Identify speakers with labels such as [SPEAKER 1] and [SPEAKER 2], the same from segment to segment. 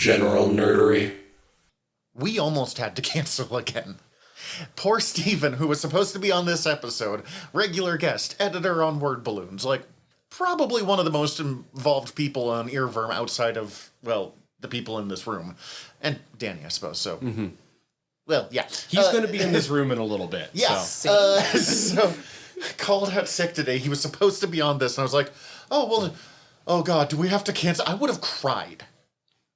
[SPEAKER 1] General Nerdery.
[SPEAKER 2] We almost had to cancel again. Poor Steven, who was supposed to be on this episode, regular guest, editor on Word Balloons, like, probably one of the most involved people on Earworm outside of, well, the people in this room. And Danny, I suppose, so.
[SPEAKER 3] Mm-hmm.
[SPEAKER 2] Well, yeah.
[SPEAKER 3] He's going to be in this room in a little bit.
[SPEAKER 2] Yeah. So, called out sick today. He was supposed to be on this, and I was like, oh God, do we have to cancel? I would have cried.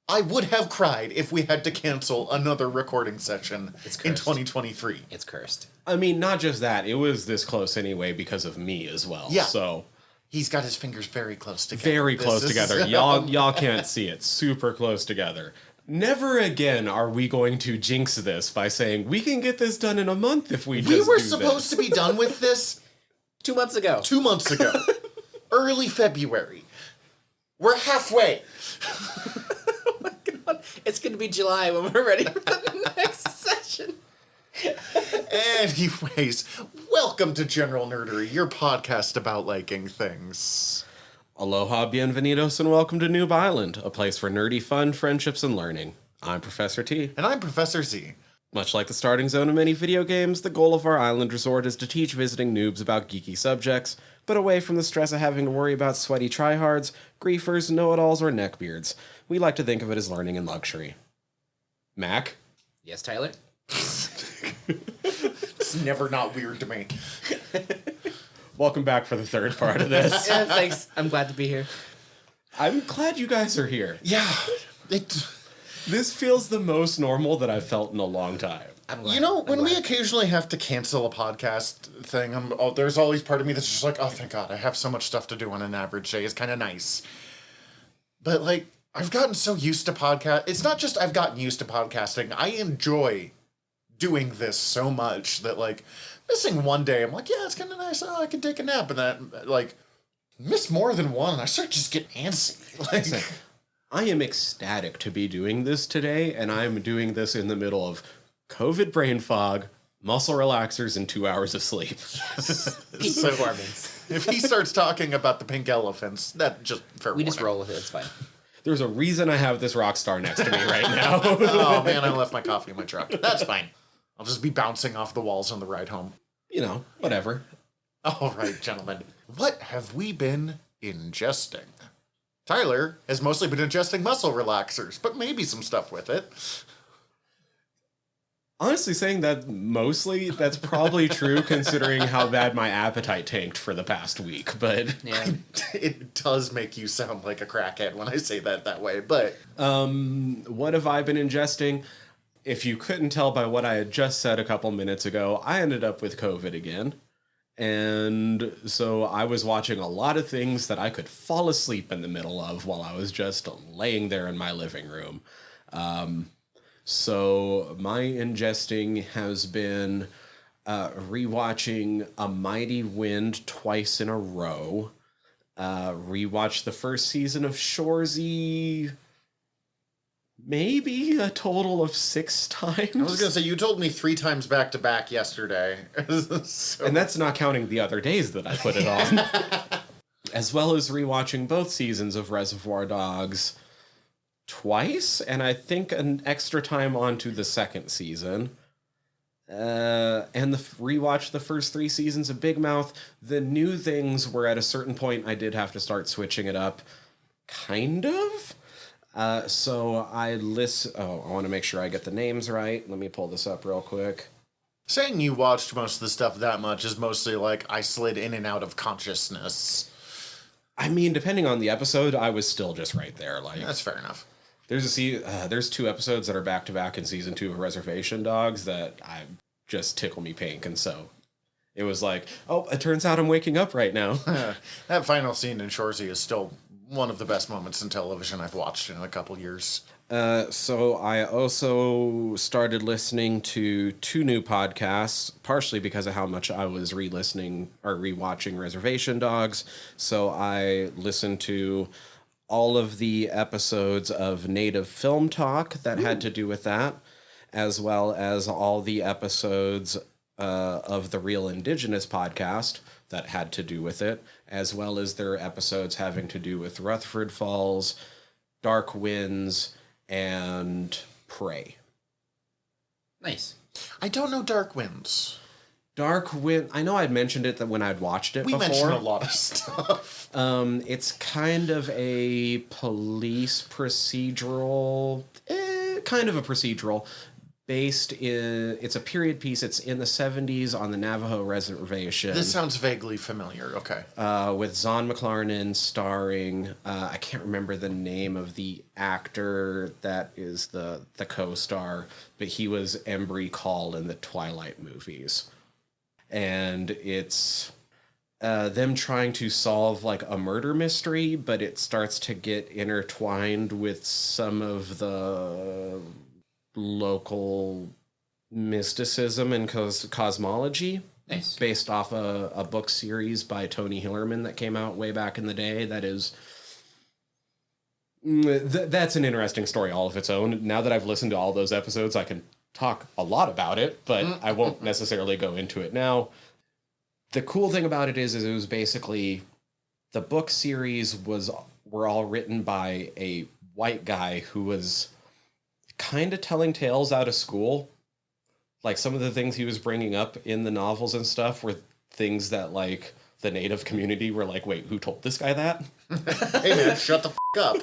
[SPEAKER 2] I would have cried if we had to cancel another recording session in 2023.
[SPEAKER 4] It's cursed.
[SPEAKER 3] I mean, not just that. It was this close anyway because of me as well.
[SPEAKER 2] Yeah.
[SPEAKER 3] So
[SPEAKER 2] he's got his fingers very close together.
[SPEAKER 3] Very close together. Y'all can't see it. Super close together. Never again are we going to jinx this by saying we can get this done in a month if we just do this.
[SPEAKER 2] We were supposed to be done with this
[SPEAKER 4] 2 months ago.
[SPEAKER 2] 2 months ago. Early February. We're halfway.
[SPEAKER 4] Oh my God. It's going to be July when we're ready for the next session.
[SPEAKER 2] Anyways, welcome to General Nerdery, your podcast about liking things.
[SPEAKER 3] Aloha, bienvenidos, and welcome to Newb Island, a place for nerdy fun, friendships, and learning. I'm Professor T.
[SPEAKER 2] And I'm Professor Z.
[SPEAKER 3] Much like the starting zone of many video games, the goal of our island resort is to teach visiting noobs about geeky subjects, but away from the stress of having to worry about sweaty tryhards, griefers, know-it-alls, or neckbeards. We like to think of it as learning and luxury. Mac?
[SPEAKER 4] Yes, Tyler?
[SPEAKER 2] It's never not weird to me.
[SPEAKER 3] Welcome back for the third part of this.
[SPEAKER 4] Yeah, thanks. I'm glad to be here.
[SPEAKER 3] I'm glad you guys are here.
[SPEAKER 2] Yeah.
[SPEAKER 3] This feels the most normal that I've felt in a long time.
[SPEAKER 2] You know, when we occasionally have to cancel a podcast thing, there's always part of me that's just like, oh, thank God, I have so much stuff to do on an average day. It's kind of nice. But, like, I've gotten so used to podcast. It's not just I've gotten used to podcasting. I enjoy doing this so much that, like, missing one day, I'm like, yeah, it's kind of nice. Oh, I can take a nap. And that, like, miss more than one, and I start just getting antsy. Like,
[SPEAKER 3] I am ecstatic to be doing this today, and I'm doing this in the middle of COVID brain fog, muscle relaxers, and 2 hours of sleep.
[SPEAKER 4] Peak performance.
[SPEAKER 2] If he starts talking about the pink elephants, that just fair
[SPEAKER 4] We just
[SPEAKER 2] warning.
[SPEAKER 4] roll with it. It's fine.
[SPEAKER 3] There's a reason I have this rock star next to me right now.
[SPEAKER 2] Oh, man, I left my coffee in my truck. That's fine. I'll just be bouncing off the walls on the ride home.
[SPEAKER 3] You know, whatever.
[SPEAKER 2] All right, gentlemen. What have we been ingesting? Tyler has mostly been ingesting muscle relaxers, but maybe some stuff with it.
[SPEAKER 3] Honestly, saying that mostly, that's probably true considering how bad my appetite tanked for the past week, but...
[SPEAKER 4] Yeah.
[SPEAKER 2] It does make you sound like a crackhead when I say that way, but...
[SPEAKER 3] What have I been ingesting? If you couldn't tell by what I had just said a couple minutes ago, I ended up with COVID again. And so I was watching a lot of things that I could fall asleep in the middle of while I was just laying there in my living room. So my ingesting has been rewatching A Mighty Wind twice in a row. Rewatched the first season of Shoresy maybe a total of 6 times.
[SPEAKER 2] I was going to say, you told me 3 times back-to-back yesterday. So.
[SPEAKER 3] And that's not counting the other days that I put it on. As well as rewatching both seasons of Reservoir Dogs twice, and I think an extra time onto the second season. And rewatched the first 3 seasons of Big Mouth. The new things were at a certain point I did have to start switching it up. Kind of? So I want to make sure I get the names right. Let me pull this up real quick.
[SPEAKER 2] Saying you watched most of the stuff that much is mostly like I slid in and out of consciousness.
[SPEAKER 3] I mean, depending on the episode, I was still just right there. Like,
[SPEAKER 2] that's fair enough.
[SPEAKER 3] There's 2 episodes that are back to back in season 2 of Reservation Dogs that I just tickle me pink, and so it was like, oh, it turns out I'm waking up right now.
[SPEAKER 2] That final scene in Shoresy is still one of the best moments in television I've watched in a couple years.
[SPEAKER 3] So I also started listening to 2 new podcasts, partially because of how much I was re-listening or rewatching Reservation Dogs. So I listened to all of the episodes of Native Film Talk that had to do with that, as well as all the episodes of the Real Indigenous podcast that had to do with it, as well as their episodes having to do with Rutherford Falls, Dark Winds, and Prey.
[SPEAKER 4] Nice.
[SPEAKER 2] I don't know Dark Winds.
[SPEAKER 3] Dark Wind, I know I'd mentioned it that when I'd watched it
[SPEAKER 2] We
[SPEAKER 3] before.
[SPEAKER 2] mentioned a lot of stuff.
[SPEAKER 3] It's kind of a police procedural, kind of a procedural, it's a period piece. It's in the 70s on the Navajo reservation.
[SPEAKER 2] This sounds vaguely familiar. Okay.
[SPEAKER 3] With Zahn McClarnon starring, I can't remember the name of the actor that is the co-star, but he was Embry Call in the Twilight movies. And it's them trying to solve like a murder mystery, but it starts to get intertwined with some of the local mysticism and cosmology.
[SPEAKER 4] Nice.
[SPEAKER 3] Based off a book series by Tony Hillerman that came out way back in the day. That is that's an interesting story all of its own. Now that I've listened to all those episodes, I can talk a lot about it, but I won't necessarily go into it now. The cool thing about it is it was basically the book series were all written by a white guy who was kind of telling tales out of school. Like some of the things he was bringing up in the novels and stuff were things that like the Native community were like, wait, who told this guy that?
[SPEAKER 2] Hey man, shut the up.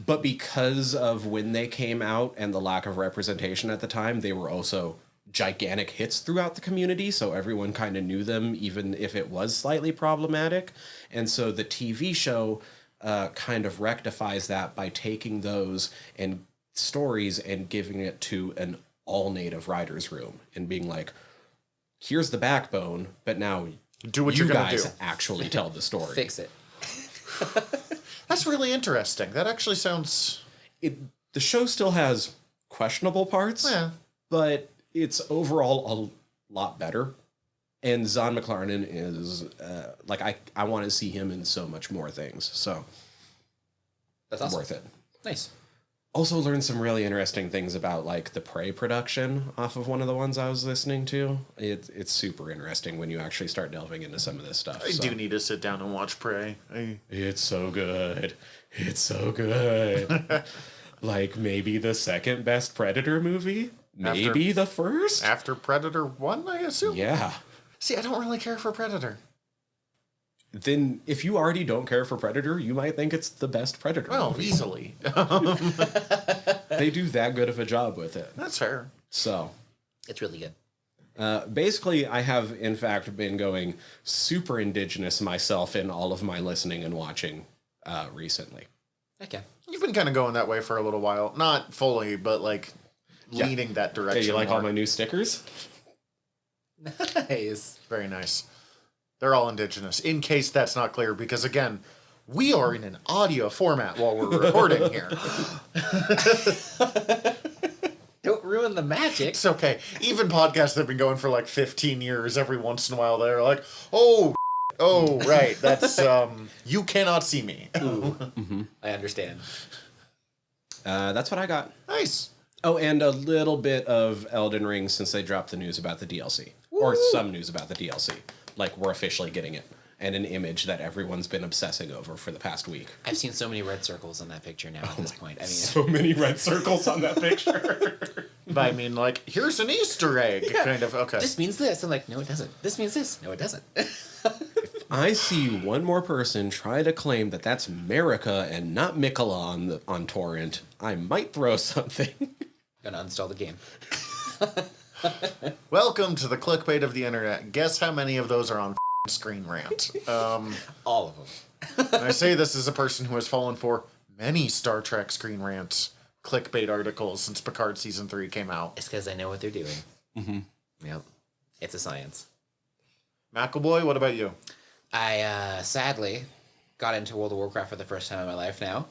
[SPEAKER 3] But because of when they came out and the lack of representation at the time, they were also gigantic hits throughout the community. So everyone kind of knew them, even if it was slightly problematic. And so the TV show kind of rectifies that by taking those and stories and giving it to an all Native writers room and being like, here's the backbone, but now
[SPEAKER 2] do what
[SPEAKER 3] you
[SPEAKER 2] you're gonna
[SPEAKER 3] guys
[SPEAKER 2] do.
[SPEAKER 3] actually tell the story.
[SPEAKER 4] Fix it.
[SPEAKER 2] That's really interesting. That actually sounds...
[SPEAKER 3] The show still has questionable parts,
[SPEAKER 2] Yeah.
[SPEAKER 3] but it's overall a lot better. And Zahn McClarnon is, I want to see him in so much more things. So,
[SPEAKER 4] That's awesome.
[SPEAKER 3] worth it.
[SPEAKER 4] Nice.
[SPEAKER 3] Also learned some really interesting things about, like, the Prey production off of one of the ones I was listening to. It's super interesting when you actually start delving into some of this stuff.
[SPEAKER 2] I do need to sit down and watch Prey.
[SPEAKER 3] It's so good. It's so good. Like, maybe the second best Predator movie? Maybe the first?
[SPEAKER 2] After Predator 1, I assume?
[SPEAKER 3] Yeah.
[SPEAKER 2] See, I don't really care for Predator.
[SPEAKER 3] Then, if you already don't care for Predator, you might think it's the best Predator
[SPEAKER 2] Well,
[SPEAKER 3] movie.
[SPEAKER 2] easily.
[SPEAKER 3] They do that good of a job with it.
[SPEAKER 2] That's fair.
[SPEAKER 3] So,
[SPEAKER 4] It's really good.
[SPEAKER 3] basically, I have, in fact, been going super indigenous myself in all of my listening and watching recently.
[SPEAKER 4] Okay.
[SPEAKER 2] You've been kind of going that way for a little while. Not fully, but, like, leading that direction.
[SPEAKER 3] Hey, you like
[SPEAKER 2] more.
[SPEAKER 3] all my new stickers?
[SPEAKER 4] Nice.
[SPEAKER 2] Very nice. They're all indigenous, in case that's not clear, because, again, we are in an audio format while we're recording here.
[SPEAKER 4] Don't ruin the magic.
[SPEAKER 2] It's okay. Even podcasts that have been going for like 15 years, every once in a while they're like, oh, right, that's, you cannot see me.
[SPEAKER 4] I understand.
[SPEAKER 3] That's what I got.
[SPEAKER 2] Nice.
[SPEAKER 3] Oh, and a little bit of Elden Ring since they dropped the news about the DLC. Woo! Or some news about the DLC. Like, we're officially getting it. And an image that everyone's been obsessing over for the past week.
[SPEAKER 4] I've seen so many red circles on that picture now at this point. I mean,
[SPEAKER 3] So many red circles on that picture.
[SPEAKER 2] But I mean, like, here's an Easter egg, kind of, okay.
[SPEAKER 4] this means this. I'm like, no, it doesn't. This means this. No, it doesn't.
[SPEAKER 3] I see one more person try to claim that that's America and not Mikola on torrent. I might throw something.
[SPEAKER 4] Gonna uninstall the game.
[SPEAKER 2] Welcome to the clickbait of the internet. Guess how many of those are on Screen Rant?
[SPEAKER 4] All of them.
[SPEAKER 2] And I say this as a person who has fallen for many Star Trek Screen Rant clickbait articles since Picard Season 3 came out.
[SPEAKER 4] It's because I know what they're doing. Mm-hmm. Yep. It's a science.
[SPEAKER 2] McAvoy, what about you?
[SPEAKER 4] I sadly got into World of Warcraft for the first time in my life now.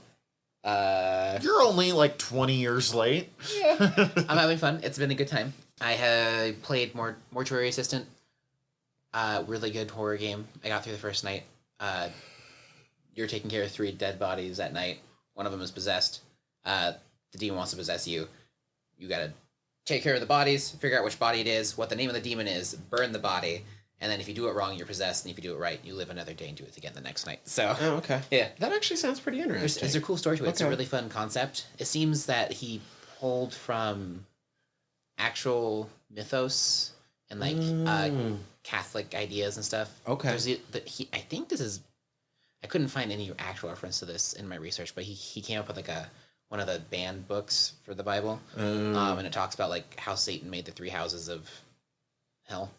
[SPEAKER 2] You're only like 20 years late.
[SPEAKER 4] Yeah. I'm having fun. It's been a good time. I have played Mortuary Assistant. Really good horror game. I got through the first night. You're taking care of 3 dead bodies at night. One of them is possessed. The demon wants to possess you. You gotta take care of the bodies, figure out which body it is, what the name of the demon is, burn the body, And then if you do it wrong, you're possessed, and if you do it right, you live another day and do it again the next night. So,
[SPEAKER 3] Oh, okay.
[SPEAKER 4] yeah.
[SPEAKER 3] That actually sounds pretty interesting.
[SPEAKER 4] There's a cool story to it. It's a
[SPEAKER 3] Okay.
[SPEAKER 4] really fun concept. It seems that he pulled from actual mythos and Catholic ideas and stuff.
[SPEAKER 3] Okay.
[SPEAKER 4] I think this is. I couldn't find any actual reference to this in my research, but he came up with like one of the banned books for the Bible, and it talks about like how Satan made the 3 houses of hell.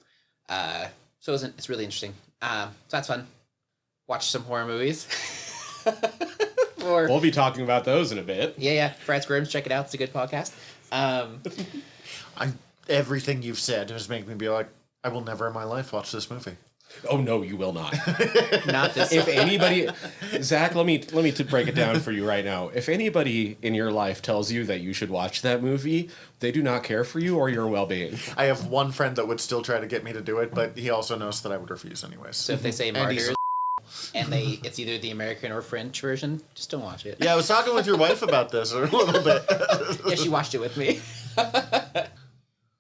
[SPEAKER 4] So it's really interesting. So that's fun. Watch some horror movies.
[SPEAKER 3] We'll be talking about those in a bit.
[SPEAKER 4] Yeah. Brad Squirms, check it out. It's a good podcast.
[SPEAKER 2] Everything you've said has made me be like, I will never in my life watch this movie.
[SPEAKER 3] Oh no, you will not.
[SPEAKER 4] Not this.
[SPEAKER 3] If anybody, Zach, let me break it down for you right now. If anybody in your life tells you that you should watch that movie, they do not care for you or your well-being.
[SPEAKER 2] I have one friend that would still try to get me to do it, but he also knows that I would refuse anyways.
[SPEAKER 4] So if they say
[SPEAKER 2] And he's
[SPEAKER 4] martyrs, and it's either the American or French version, just don't watch it.
[SPEAKER 2] Yeah, I was talking with your wife about this a little bit.
[SPEAKER 4] Yeah, she watched it with me.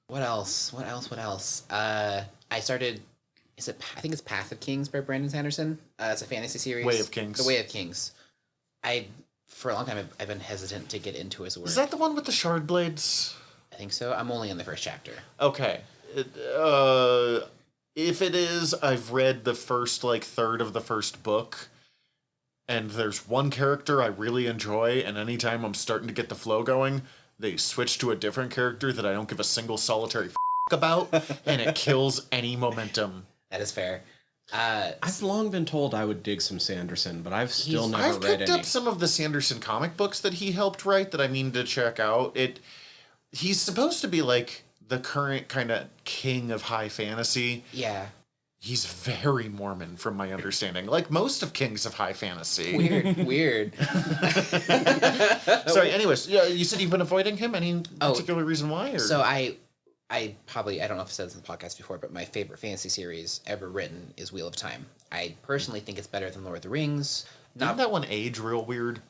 [SPEAKER 4] What else? I started. I think it's Path of Kings by Brandon Sanderson. It's a fantasy series.
[SPEAKER 2] Way of Kings.
[SPEAKER 4] The Way of Kings. For a long time, I've been hesitant to get into his work.
[SPEAKER 2] Is that the one with the shard blades?
[SPEAKER 4] I think so. I'm only in the first chapter.
[SPEAKER 2] Okay. If it is, I've read the first third of the first book, and there's one character I really enjoy, and anytime I'm starting to get the flow going, they switch to a different character that I don't give a single solitary about, and it kills any momentum.
[SPEAKER 4] That is fair.
[SPEAKER 3] I've long been told I would dig some Sanderson, but I've still never
[SPEAKER 2] I've
[SPEAKER 3] read
[SPEAKER 2] picked
[SPEAKER 3] any.
[SPEAKER 2] up some of the Sanderson comic books that he helped write that I mean to check out. He's supposed to be like the current kind of king of high fantasy.
[SPEAKER 4] Yeah.
[SPEAKER 2] He's very Mormon, from my understanding, like most of kings of high fantasy.
[SPEAKER 4] Weird.
[SPEAKER 2] Sorry. Anyways, yeah, you said you've been avoiding him. Any particular reason why? Or?
[SPEAKER 4] So I don't know if I've said this in the podcast before, but my favorite fantasy series ever written is Wheel of Time. I personally think it's better than Lord of the Rings.
[SPEAKER 2] Didn't that one age real weird?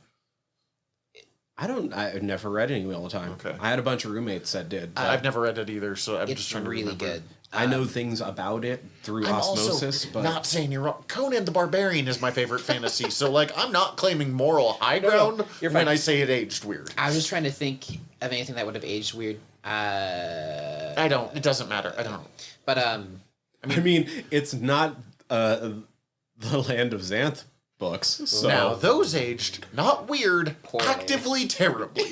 [SPEAKER 3] I've never read any Wheel of Time.
[SPEAKER 2] Okay.
[SPEAKER 3] I had a bunch of roommates that did.
[SPEAKER 2] I've never read it either, so I'm
[SPEAKER 4] It's
[SPEAKER 2] just trying to
[SPEAKER 4] really
[SPEAKER 2] remember.
[SPEAKER 4] good.
[SPEAKER 3] I know things about it through
[SPEAKER 2] I'm
[SPEAKER 3] osmosis,
[SPEAKER 2] also
[SPEAKER 3] but
[SPEAKER 2] not saying you're wrong. Conan the Barbarian is my favorite fantasy, so I'm not claiming moral high ground
[SPEAKER 4] you're
[SPEAKER 2] when
[SPEAKER 4] fine.
[SPEAKER 2] I say it aged weird.
[SPEAKER 4] I was just trying to think of anything that would have aged weird.
[SPEAKER 2] I don't. It doesn't matter. I don't.
[SPEAKER 4] But
[SPEAKER 3] I mean, it's not the Land of Xanth books. So
[SPEAKER 2] Now those aged not weird,
[SPEAKER 4] Poorly.
[SPEAKER 2] actively terribly.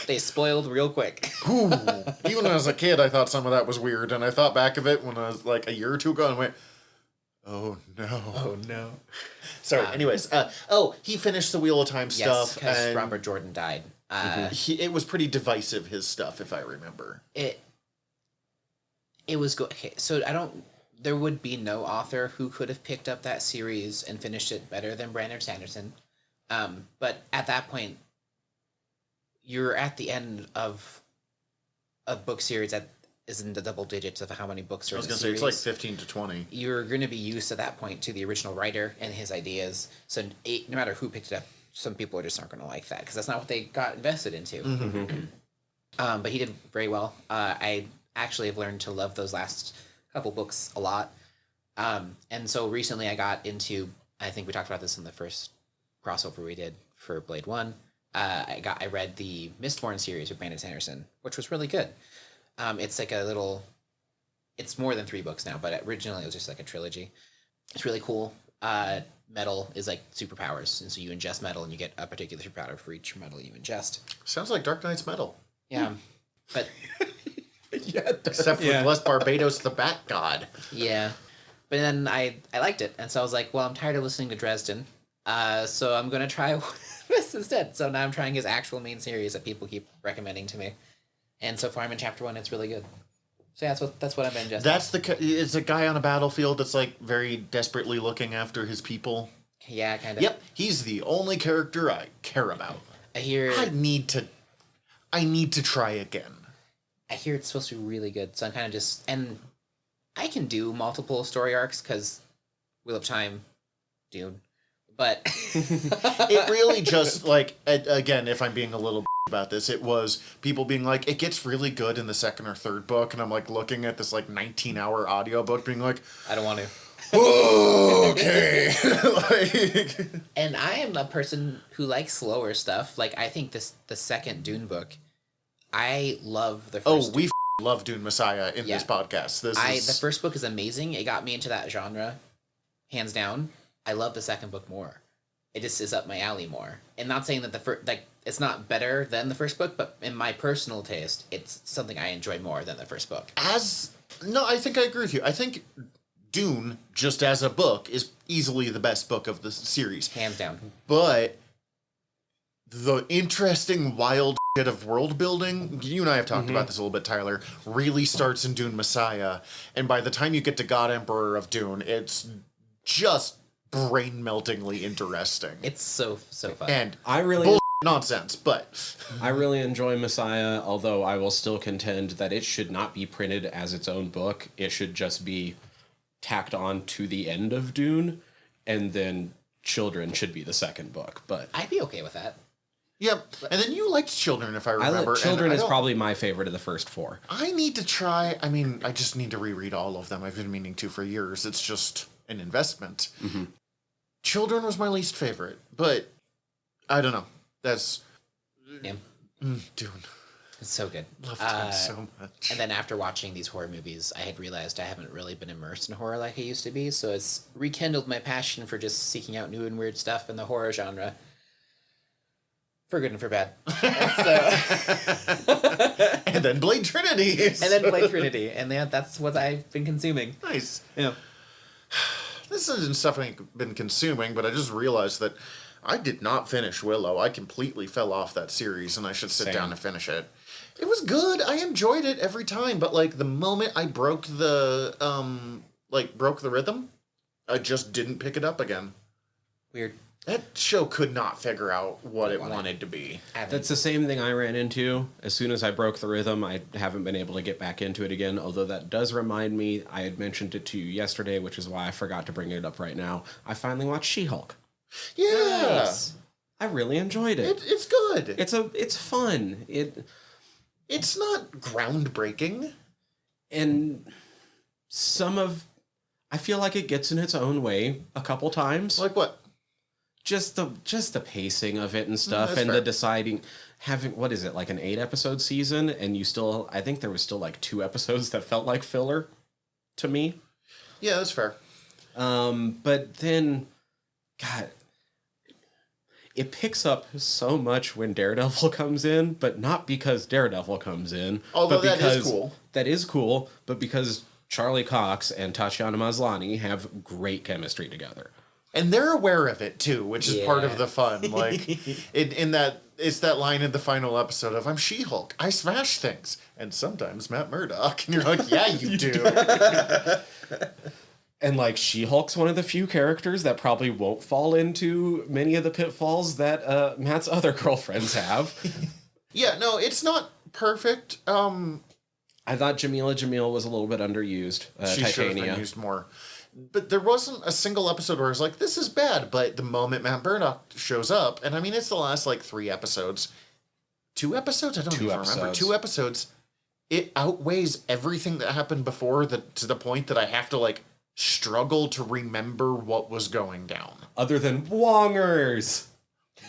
[SPEAKER 4] they spoiled real quick.
[SPEAKER 2] Ooh. Even as a kid, I thought some of that was weird, and I thought back of it when I was a year or two ago, and went, "Oh no,
[SPEAKER 4] Oh no.
[SPEAKER 2] Sorry. Anyways, he finished the Wheel of Time
[SPEAKER 4] Yes,
[SPEAKER 2] stuff,
[SPEAKER 4] because
[SPEAKER 2] and
[SPEAKER 4] Robert Jordan died.
[SPEAKER 2] it was pretty divisive. His stuff, if I remember.
[SPEAKER 4] It was good. Okay, so there would be no author who could have picked up that series and finished it better than Brandon Sanderson. But at that point, you're at the end of a book series that is in the double digits of how many books are
[SPEAKER 2] I was
[SPEAKER 4] in the
[SPEAKER 2] gonna say
[SPEAKER 4] series.
[SPEAKER 2] it's 15 to 20.
[SPEAKER 4] You're going to be used at that point to the original writer and his ideas. So no matter who picked it up, some people just aren't going to like that because that's not what they got invested into. But he did very well. I actually have learned to love those last couple books a lot. And so recently I got into, I think we talked about this in the first crossover we did for Blade 1. I read the Mistborn series with Brandon Sanderson, which was really good. It's it's more than 3 books now, but originally it was just a trilogy. It's really cool. Metal is superpowers, and so you ingest metal and you get a particular superpower for each metal you ingest.
[SPEAKER 2] Sounds like Dark Knight's Metal.
[SPEAKER 4] Yeah. But
[SPEAKER 3] yeah, it does.
[SPEAKER 2] Except for less Barbados, the Bat God.
[SPEAKER 4] yeah. But then I liked it, and so I was like, well, I'm tired of listening to Dresden, so I'm going to try this instead. So now I'm trying his actual main series that people keep recommending to me. And so far I'm in chapter 1, it's really good. So yeah, that's what I've been ingesting.
[SPEAKER 2] It's a guy on a battlefield that's very desperately looking after his people.
[SPEAKER 4] Yeah, kind of.
[SPEAKER 2] Yep, he's the only character I care about.
[SPEAKER 4] I hear
[SPEAKER 2] I need to try again.
[SPEAKER 4] I hear it's supposed to be really good, so I'm kind of just... And I can do multiple story arcs, because Wheel of Time, dude. But
[SPEAKER 2] It really just, like, again, if I'm being a little about this, it was people being like, it gets really good in the second or third book, and I'm like looking at this like 19-hour audiobook being like,
[SPEAKER 4] I don't want to.
[SPEAKER 2] oh, okay. Like,
[SPEAKER 4] And I am a person who likes slower stuff. Like, I think the second Dune book, I love the first.
[SPEAKER 2] we love Dune Messiah in this podcast.
[SPEAKER 4] The first book is amazing. It got me into that genre, hands down. I love the second book more. It just is up my alley more. And not saying that the first, like, it's not better than the first book, but in my personal taste, it's something I enjoy more than the first book.
[SPEAKER 2] No, I think I agree with you. I think Dune, just as a book, is easily the best book of the series.
[SPEAKER 4] Hands down.
[SPEAKER 2] But the interesting, wild shit of world building, you and I have talked about this a little bit, Tyler, really starts in Dune Messiah. And by the time you get to God Emperor of Dune, it's just brain-meltingly interesting.
[SPEAKER 4] It's so fun.
[SPEAKER 2] And
[SPEAKER 3] I really
[SPEAKER 2] nonsense, but
[SPEAKER 3] I really enjoy Messiah, although I will still contend that it should not be printed as its own book. It should just be tacked on to the end of Dune, and then Children should be the second book. But
[SPEAKER 4] I'd be okay with that.
[SPEAKER 2] yep. And then you liked Children, if I remember.
[SPEAKER 3] Children is probably my favorite of the first four.
[SPEAKER 2] I need to try. I mean, I just need to reread all of them. I've been meaning to for years. It's just an investment.
[SPEAKER 3] Mm-hmm.
[SPEAKER 2] Children was my least favorite, but I don't know. That's
[SPEAKER 4] Yeah.
[SPEAKER 2] Dune.
[SPEAKER 4] It's so good.
[SPEAKER 2] Love Dune so much.
[SPEAKER 4] And then after watching these horror movies, I had realized I haven't really been immersed in horror like I used to be, so it's rekindled my passion for just seeking out new and weird stuff in the horror genre. For good and for bad.
[SPEAKER 2] And then Blade Trinity.
[SPEAKER 4] And then Blade Trinity. And that's what I've been consuming.
[SPEAKER 2] Nice.
[SPEAKER 4] Yeah.
[SPEAKER 2] This isn't stuff I've been consuming, but I just realized that I did not finish Willow. I completely fell off that series, and I should sit down and finish it. It was good. I enjoyed it every time, but like the moment I broke the rhythm, I just didn't pick it up again.
[SPEAKER 4] Weird.
[SPEAKER 2] That show could not figure out what it wanted to be.
[SPEAKER 3] That's the same thing I ran into. As soon as I broke the rhythm, I haven't been able to get back into it again, although that does remind me, I had mentioned it to you yesterday, which is why I forgot to bring it up right now. I finally watched She-Hulk.
[SPEAKER 2] Yeah.
[SPEAKER 4] Nice.
[SPEAKER 3] I really enjoyed it.
[SPEAKER 2] It's good.
[SPEAKER 3] It's fun.
[SPEAKER 2] It's not groundbreaking.
[SPEAKER 3] And I feel like it gets in its own way a couple times.
[SPEAKER 2] Like what?
[SPEAKER 3] Just the pacing of it and stuff,
[SPEAKER 2] that's
[SPEAKER 3] and
[SPEAKER 2] fair.
[SPEAKER 3] the deciding, having, what is it, like an 8-episode season, and I think there was still like 2 episodes that felt like filler to me.
[SPEAKER 2] Yeah, that's fair.
[SPEAKER 3] But then, God, it picks up so much when Daredevil comes in, but not because Daredevil comes in.
[SPEAKER 2] Although
[SPEAKER 3] but
[SPEAKER 2] that is cool.
[SPEAKER 3] That is cool, but because Charlie Cox and Tatiana Maslany have great chemistry together.
[SPEAKER 2] And they're aware of it too, which is part of
[SPEAKER 4] Yeah.
[SPEAKER 2] the fun. Like it's that line in the final episode of "I'm She-Hulk, I smash things," and sometimes Matt Murdock, and you're like, "Yeah, you do."
[SPEAKER 3] And like She-Hulk's one of the few characters that probably won't fall into many of the pitfalls that Matt's other girlfriends have.
[SPEAKER 2] Yeah, no, it's not perfect.
[SPEAKER 3] I thought Jamila Jamil was a little bit underused.
[SPEAKER 2] She should have
[SPEAKER 3] Titania.
[SPEAKER 2] been used more. But there wasn't a single episode where I was like, this is bad. But the moment Matt Murdock shows up, and I mean, it's the last like 3 episodes. 2 episodes? I don't even remember. 2 episodes. It outweighs everything that happened before to the point that I have to like struggle to remember what was going down.
[SPEAKER 3] Other than Wongers.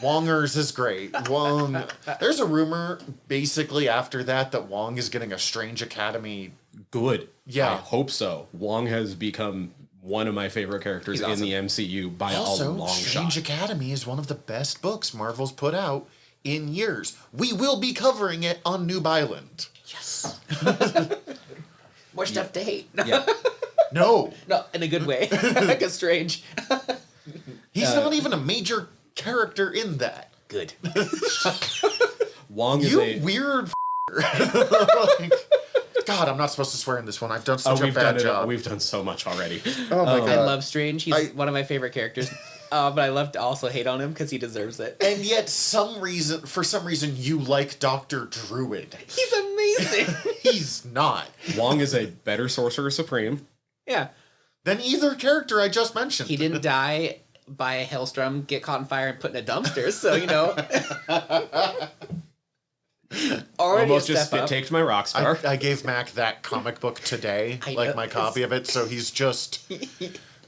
[SPEAKER 2] Wongers is great. Wong. There's a rumor basically after that Wong is getting a Strange Academy.
[SPEAKER 3] Good.
[SPEAKER 2] Yeah.
[SPEAKER 3] I hope so. Wong has become one of my favorite characters
[SPEAKER 4] He's awesome.
[SPEAKER 3] in the MCU by
[SPEAKER 2] Also,
[SPEAKER 3] a long
[SPEAKER 2] Strange
[SPEAKER 3] shot.
[SPEAKER 2] Academy is one of the best books Marvel's put out in years. We will be covering it on Newb Island.
[SPEAKER 4] Yes. More stuff to hate.
[SPEAKER 3] Yeah.
[SPEAKER 2] No,
[SPEAKER 4] No, in a good way. Like a strange.
[SPEAKER 2] he's not even a major character in that.
[SPEAKER 4] Good.
[SPEAKER 3] Wong is
[SPEAKER 2] You
[SPEAKER 3] a...
[SPEAKER 2] weird like, God, I'm not supposed to swear in this one. I've done such a bad job.
[SPEAKER 3] We've done so much already.
[SPEAKER 2] Oh my God.
[SPEAKER 4] I love Strange. He's one of my favorite characters. But I love to also hate on him because he deserves it.
[SPEAKER 2] And yet, for some reason, you like Dr. Druid.
[SPEAKER 4] He's amazing.
[SPEAKER 2] He's not.
[SPEAKER 3] Wong is a better Sorcerer Supreme.
[SPEAKER 4] Yeah.
[SPEAKER 2] Than either character I just mentioned.
[SPEAKER 4] He didn't die by a hailstorm, get caught on fire, and put in a dumpster. So, already
[SPEAKER 3] Almost
[SPEAKER 4] a
[SPEAKER 3] just
[SPEAKER 4] step up.
[SPEAKER 3] taked my rock star.
[SPEAKER 2] I gave Mac that comic book today,
[SPEAKER 4] I
[SPEAKER 2] like
[SPEAKER 4] know,
[SPEAKER 2] my copy of it, so he's just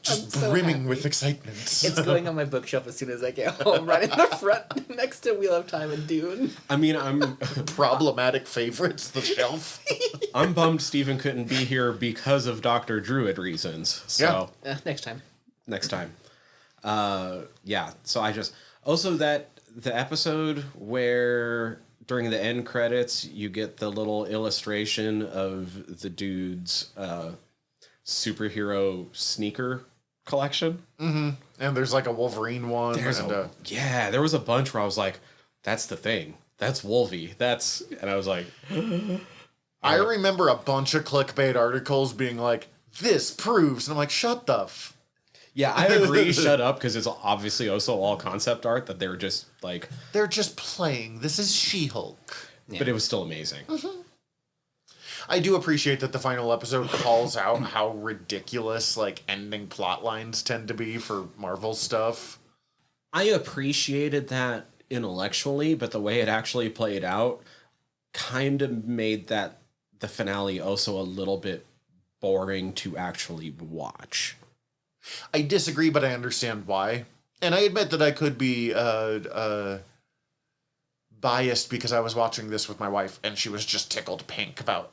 [SPEAKER 4] so
[SPEAKER 2] brimming
[SPEAKER 4] happy.
[SPEAKER 2] with excitement.
[SPEAKER 4] It's going on my bookshelf as soon as I get home, right in the front, next to Wheel of Time and Dune.
[SPEAKER 3] I mean, I'm
[SPEAKER 2] Problematic favorites, the shelf.
[SPEAKER 3] I'm bummed Steven couldn't be here because of Dr. Druid reasons. So
[SPEAKER 4] Next time.
[SPEAKER 3] next time. Yeah. So I just also that the episode where during the end credits you get the little illustration of the dude's superhero sneaker collection.
[SPEAKER 2] And there's like a Wolverine one.
[SPEAKER 3] Yeah, there was a bunch where I was like, "That's the thing. That's Wolvie. That's," and I was like,
[SPEAKER 2] I remember a bunch of clickbait articles being like, "This proves," and I'm like, "Shut the f."
[SPEAKER 3] "Yeah, I agree. Shut up," because it's obviously also all concept art that they're just like.
[SPEAKER 2] They're just playing. This is She-Hulk.
[SPEAKER 3] But it was still amazing.
[SPEAKER 2] I do appreciate that the final episode calls out how ridiculous like ending plot lines tend to be for Marvel stuff.
[SPEAKER 3] I appreciated that intellectually, but the way it actually played out kind of made that the finale also a little bit boring to actually watch.
[SPEAKER 2] I disagree, but I understand why. And I admit that I could be biased because I was watching this with my wife and she was just tickled pink about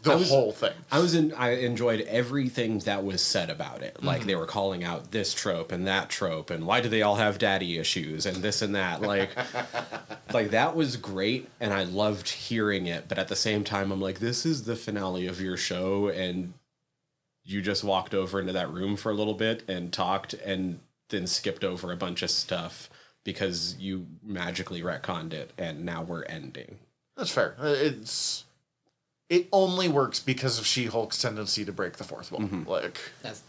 [SPEAKER 2] the whole thing.
[SPEAKER 3] I enjoyed everything that was said about it. Like they were calling out this trope and that trope and why do they all have daddy issues and this and that. Like that was great and I loved hearing it. But at the same time, I'm like, this is the finale of your show and you just walked over into that room for a little bit and talked and then skipped over a bunch of stuff because you magically retconned it and now we're ending.
[SPEAKER 2] That's fair. It only works because of She-Hulk's tendency to break the fourth wall.
[SPEAKER 4] That's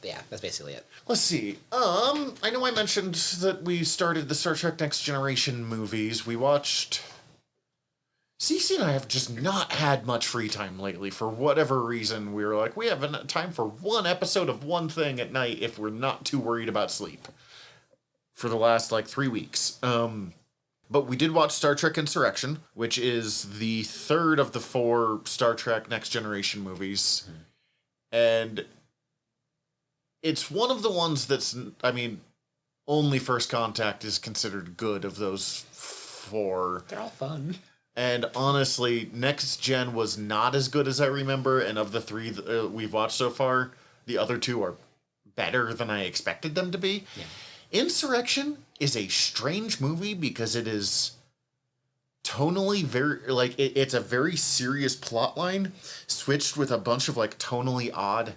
[SPEAKER 4] basically it.
[SPEAKER 2] Let's see. I know I mentioned that we started the Star Trek Next Generation movies. We watched. Cece and I have just not had much free time lately. For whatever reason, we were like, we have time for one episode of one thing at night if we're not too worried about sleep. For the last, 3 weeks. But we did watch Star Trek Insurrection, which is the third of the 4 Star Trek Next Generation movies. And it's one of the ones that's, only First Contact is considered good of those 4.
[SPEAKER 4] They're all fun.
[SPEAKER 2] And honestly, Next Gen was not as good as I remember, and of the 3 that we've watched so far, the other 2 are better than I expected them to be.
[SPEAKER 4] Yeah.
[SPEAKER 2] Insurrection is a strange movie because it is tonally very, it's a very serious plotline switched with a bunch of, tonally odd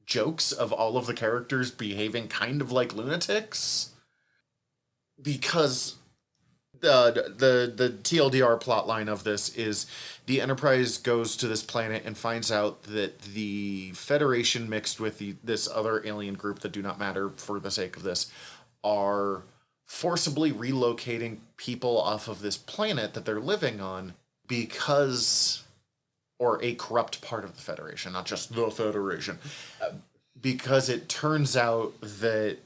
[SPEAKER 2] jokes of all of the characters behaving kind of like lunatics. Because the TLDR plotline of this is the Enterprise goes to this planet and finds out that the Federation mixed with this other alien group that do not matter for the sake of this are forcibly relocating people off of this planet that they're living on because, or a corrupt part of the Federation, not just the Federation, because it turns out that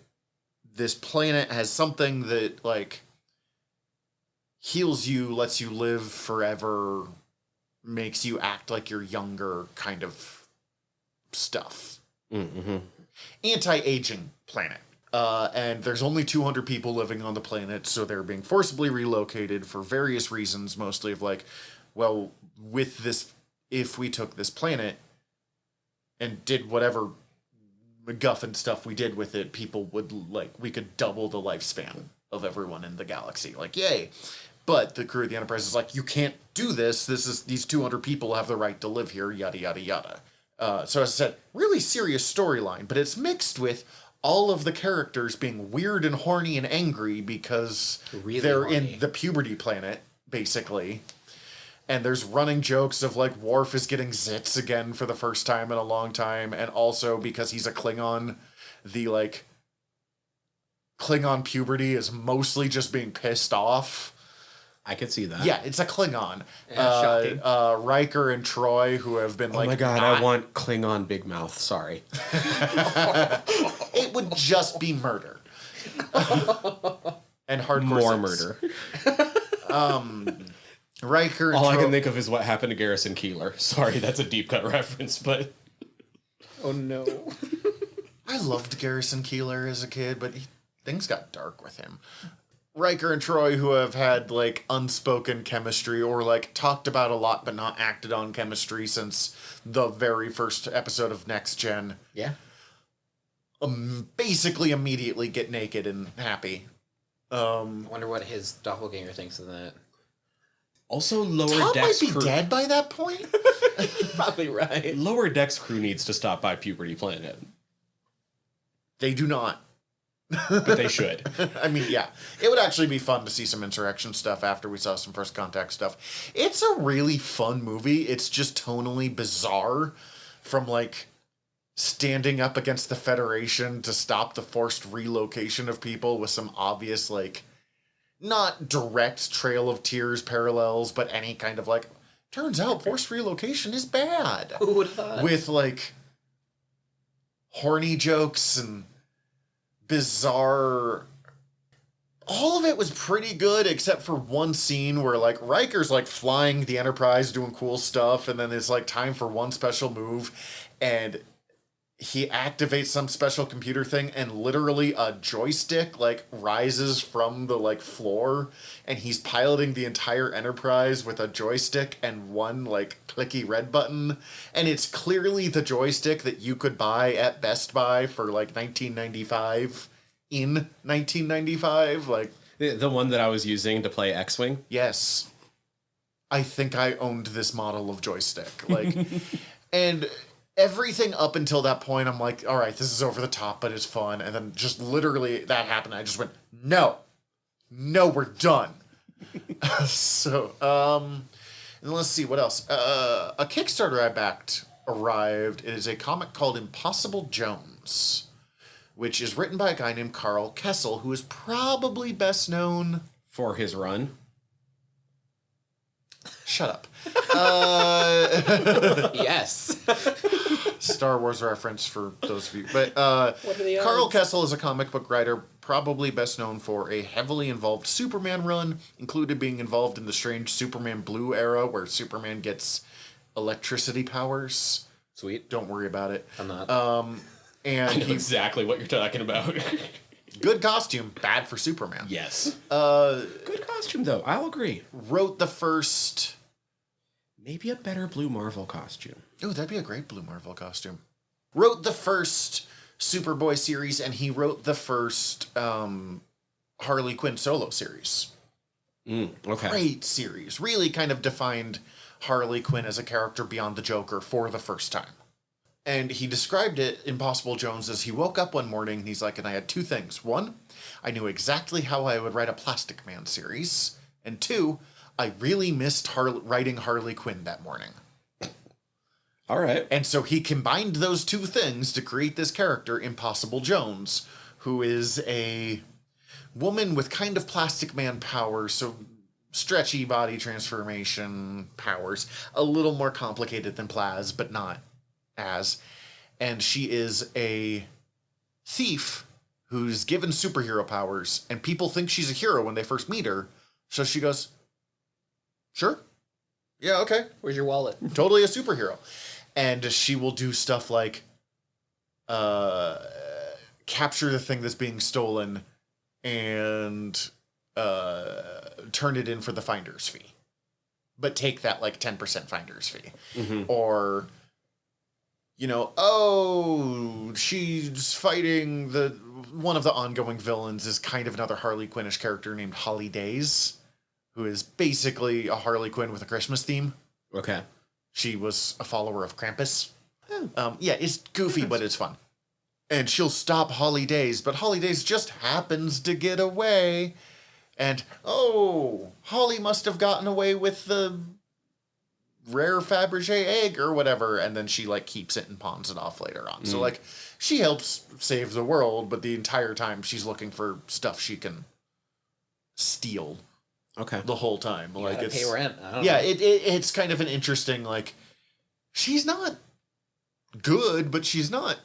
[SPEAKER 2] this planet has something that, heals you, lets you live forever, makes you act like you're younger kind of stuff.
[SPEAKER 3] Mm-hmm.
[SPEAKER 2] Anti-aging planet. And there's only 200 people living on the planet, so they're being forcibly relocated for various reasons, mostly of with this, if we took this planet and did whatever MacGuffin stuff we did with it, people would, we could double the lifespan of everyone in the galaxy. Yay! But the crew of the Enterprise is you can't do this. These 200 people have the right to live here, yada, yada, yada. So as I said, really serious storyline, but it's mixed with all of the characters being weird and horny and angry because they're
[SPEAKER 4] horny.
[SPEAKER 2] in the puberty planet, basically. And there's running jokes of Worf is getting zits again for the first time in a long time, and also because he's a Klingon, the Klingon puberty is mostly just being pissed off.
[SPEAKER 3] I could see that.
[SPEAKER 2] Yeah, it's a Klingon.
[SPEAKER 4] Yeah, shocking.
[SPEAKER 2] Riker and Troy, who have been
[SPEAKER 3] Oh my god, I want Klingon Big Mouth. Sorry.
[SPEAKER 2] It would just be murder. And hardcore
[SPEAKER 3] More
[SPEAKER 2] sex.
[SPEAKER 3] murder.
[SPEAKER 2] Riker and
[SPEAKER 3] All I
[SPEAKER 2] Tro-
[SPEAKER 3] can think of is what happened to Garrison Keeler. Sorry, that's a deep cut reference, but
[SPEAKER 4] Oh no.
[SPEAKER 2] I loved Garrison Keeler as a kid, but things got dark with him. Riker and Troy, who have had, like, unspoken chemistry or, like, talked about a lot but not acted on chemistry since the very first episode of Next Gen,
[SPEAKER 4] Yeah.
[SPEAKER 2] basically immediately get naked and happy.
[SPEAKER 4] I wonder what his doppelganger thinks of that.
[SPEAKER 3] also Lower
[SPEAKER 2] Tom might
[SPEAKER 3] Decks
[SPEAKER 2] be
[SPEAKER 3] crew.
[SPEAKER 2] dead by that point.
[SPEAKER 4] Probably right.
[SPEAKER 3] Lower Decks crew needs to stop by Puberty Planet,
[SPEAKER 2] They do not.
[SPEAKER 3] but they should.
[SPEAKER 2] I mean, yeah. It would actually be fun to see some Insurrection stuff after we saw some First Contact stuff. It's a really fun movie. It's just tonally bizarre from, like, standing up against the Federation to stop the forced relocation of people with some obvious, like, not direct Trail of Tears parallels, but any kind of, like, turns out forced relocation is bad.
[SPEAKER 4] Who would have thought?
[SPEAKER 2] With, like, horny jokes and bizarre. All of it was pretty good except for one scene where, like, Riker's, like, flying the Enterprise doing cool stuff, and then it's, like, time for one special move, and he activates some special computer thing, and literally a joystick, like, rises from the, like, floor, and he's piloting the entire Enterprise with a joystick and one, like, clicky red button, and it's clearly the joystick that you could buy at Best Buy for, like, $19.95 in 1995, like,
[SPEAKER 3] The one that I was using to play X-Wing.
[SPEAKER 2] yes, I think I owned this model of joystick, like, and everything up until that point, I'm like, all right, this is over the top, but it's fun. And then just literally that happened. I just went, no, we're done. So, and let's see what else. A Kickstarter I backed arrived. It is a comic called Impossible Jones, which is written by a guy named Carl Kessel, who is probably best known.
[SPEAKER 3] For his run.
[SPEAKER 2] Shut up.
[SPEAKER 4] Yes.
[SPEAKER 2] Star Wars reference for those of you. But
[SPEAKER 4] What are the
[SPEAKER 2] Carl
[SPEAKER 4] odds?
[SPEAKER 2] Kessel is a comic book writer, probably best known for a heavily involved Superman run, included being involved in the strange Superman Blue era where Superman gets electricity powers.
[SPEAKER 4] Sweet.
[SPEAKER 2] Don't worry about it.
[SPEAKER 4] I'm not.
[SPEAKER 2] And
[SPEAKER 3] I know
[SPEAKER 2] he,
[SPEAKER 3] exactly what you're talking about.
[SPEAKER 2] good costume, bad for Superman.
[SPEAKER 3] Yes. Good costume, though. I'll agree.
[SPEAKER 2] Wrote the first.
[SPEAKER 3] Maybe a better Blue Marvel costume.
[SPEAKER 2] Oh, that'd be a great Blue Marvel costume. Wrote the first Superboy series, and he wrote the first Harley Quinn solo series.
[SPEAKER 3] Okay.
[SPEAKER 2] Great series. Really kind of defined Harley Quinn as a character beyond the Joker for the first time. And he described it, Impossible Jones, as he woke up one morning and he's like, and I had two things. One, I knew exactly how I would write a Plastic Man series. And two, I really missed writing Harley Quinn that morning.
[SPEAKER 3] All right.
[SPEAKER 2] And so he combined those two things to create this character, Impossible Jones, who is a woman with kind of Plastic Man powers, so stretchy body transformation powers, a little more complicated than Plaz, but not as. And she is a thief who's given superhero powers, and people think she's a hero when they first meet her, so she goes, sure, yeah, okay,
[SPEAKER 4] Where's your wallet?
[SPEAKER 2] totally a superhero. And she will do stuff like capture the thing that's being stolen and turn it in for the finder's fee. But take that like 10% finder's fee.
[SPEAKER 3] Mm-hmm.
[SPEAKER 2] Or, you know, oh, she's fighting one of the ongoing villains is kind of another Harley Quinnish character named Holly Days, who is basically a Harley Quinn with a Christmas theme.
[SPEAKER 3] Okay.
[SPEAKER 2] She was a follower of Krampus. Yeah, it's goofy, but it's fun. And she'll stop Holly Days, but Holly Days just happens to get away. And, oh, Holly must have gotten away with the rare Fabergé egg or whatever. And then she, like, keeps it and pawns it off later on. So, like, she helps save the world, but the entire time she's looking for stuff she can steal.
[SPEAKER 3] Okay.
[SPEAKER 2] The whole time.
[SPEAKER 4] You
[SPEAKER 2] Like,
[SPEAKER 4] gotta
[SPEAKER 2] it's
[SPEAKER 4] pay rent. I don't
[SPEAKER 2] yeah,
[SPEAKER 4] know.
[SPEAKER 2] it's kind of an interesting, like, she's not good, but she's not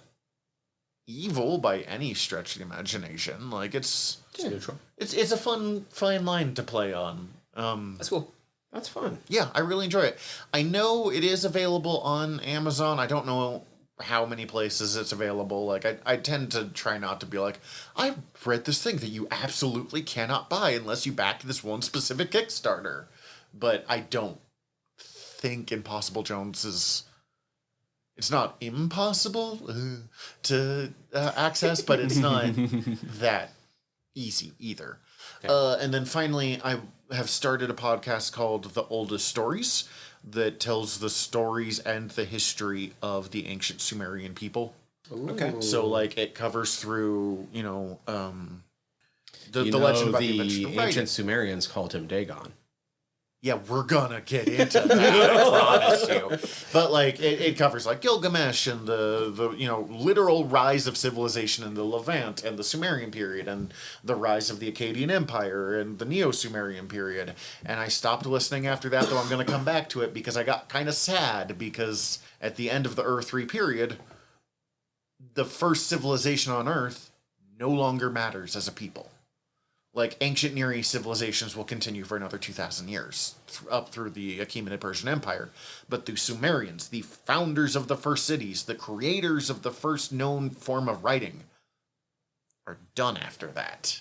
[SPEAKER 2] evil by any stretch of the imagination. Like it's
[SPEAKER 4] neutral.
[SPEAKER 2] It's a fine line to play on.
[SPEAKER 4] That's cool.
[SPEAKER 3] That's fun.
[SPEAKER 2] Yeah, I really enjoy it. I know it is available on Amazon. I don't know how many places it's available. Like I tend to try not to be like, I've read this thing that you absolutely cannot buy unless you back this one specific Kickstarter. But I don't think Impossible Jones is... It's not impossible to access, but it's not that easy either. Okay. And then finally, I have started a podcast called The Oldest Stories that tells the stories and the history of the ancient Sumerian people.
[SPEAKER 3] Ooh. Okay.
[SPEAKER 2] So, like, it covers through, the legend about the invention of writing.
[SPEAKER 3] Ancient Sumerians called him Dagon.
[SPEAKER 2] Yeah, we're gonna get into that, I promise you. But, like, it covers, like, Gilgamesh and the literal rise of civilization in the Levant and the Sumerian period and the rise of the Akkadian Empire and the Neo-Sumerian period. And I stopped listening after that, though I'm gonna come back to it because I got kind of sad because at the end of the Earth 3 period, the first civilization on Earth no longer matters as a people. Like, ancient Near East civilizations will continue for another 2,000 years, up through the Achaemenid Persian Empire. But the Sumerians, the founders of the first cities, the creators of the first known form of writing, are done after that.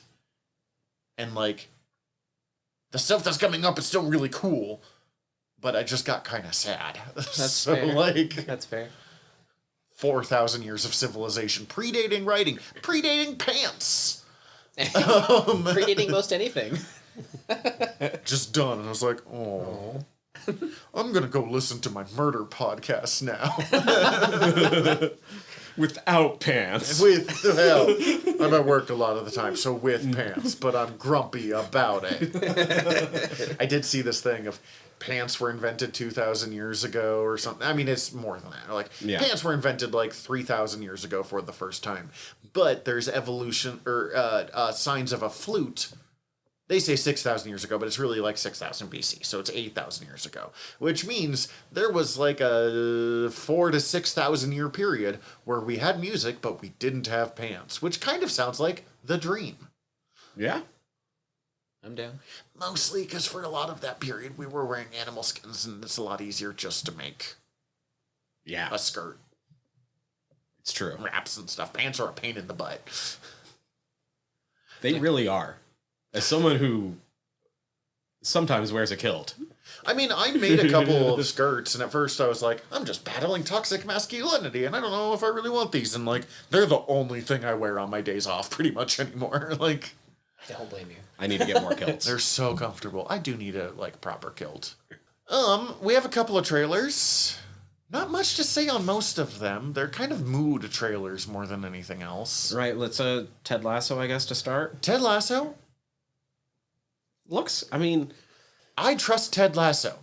[SPEAKER 2] And, like, the stuff that's coming up is still really cool, but I just got kind of sad.
[SPEAKER 4] That's fair.
[SPEAKER 2] Like...
[SPEAKER 4] That's fair.
[SPEAKER 2] 4,000 years of civilization, predating writing, predating pants!
[SPEAKER 4] Predating most anything.
[SPEAKER 2] Just done. And I was like, oh. I'm going to go listen to my murder podcast now.
[SPEAKER 3] Without pants.
[SPEAKER 2] Well, I'm at work a lot of the time, so with pants, but I'm grumpy about it. I did see this thing of pants were invented 2,000 years ago or something. I mean, it's more than that. Like, pants were invented like 3,000 years ago for the first time. But there's evolution or signs of a flute. They say 6,000 years ago, but it's really like 6,000 BC. So it's 8,000 years ago, which means there was like a 4,000 to 6,000 year period where we had music, but we didn't have pants, which kind of sounds like the dream.
[SPEAKER 3] Yeah.
[SPEAKER 4] I'm down.
[SPEAKER 2] Mostly because for a lot of that period, we were wearing animal skins, and it's a lot easier just to make a skirt.
[SPEAKER 3] It's true.
[SPEAKER 2] Wraps and stuff. Pants are a pain in the butt.
[SPEAKER 3] They really are. As someone who sometimes wears a kilt.
[SPEAKER 2] I mean, I made a couple of skirts, and at first I was like, I'm just battling toxic masculinity, and I don't know if I really want these. And, like, they're the only thing I wear on my days off pretty much anymore. Like...
[SPEAKER 4] I don't blame you.
[SPEAKER 3] I need to get more kilts.
[SPEAKER 2] They're so comfortable. I do need a, like, proper kilt. We have a couple of trailers. Not much to say on most of them. They're kind of mood trailers more than anything else.
[SPEAKER 3] Right, let's, Ted Lasso, I guess, to start.
[SPEAKER 2] Ted Lasso?
[SPEAKER 3] I mean...
[SPEAKER 2] I trust Ted Lasso.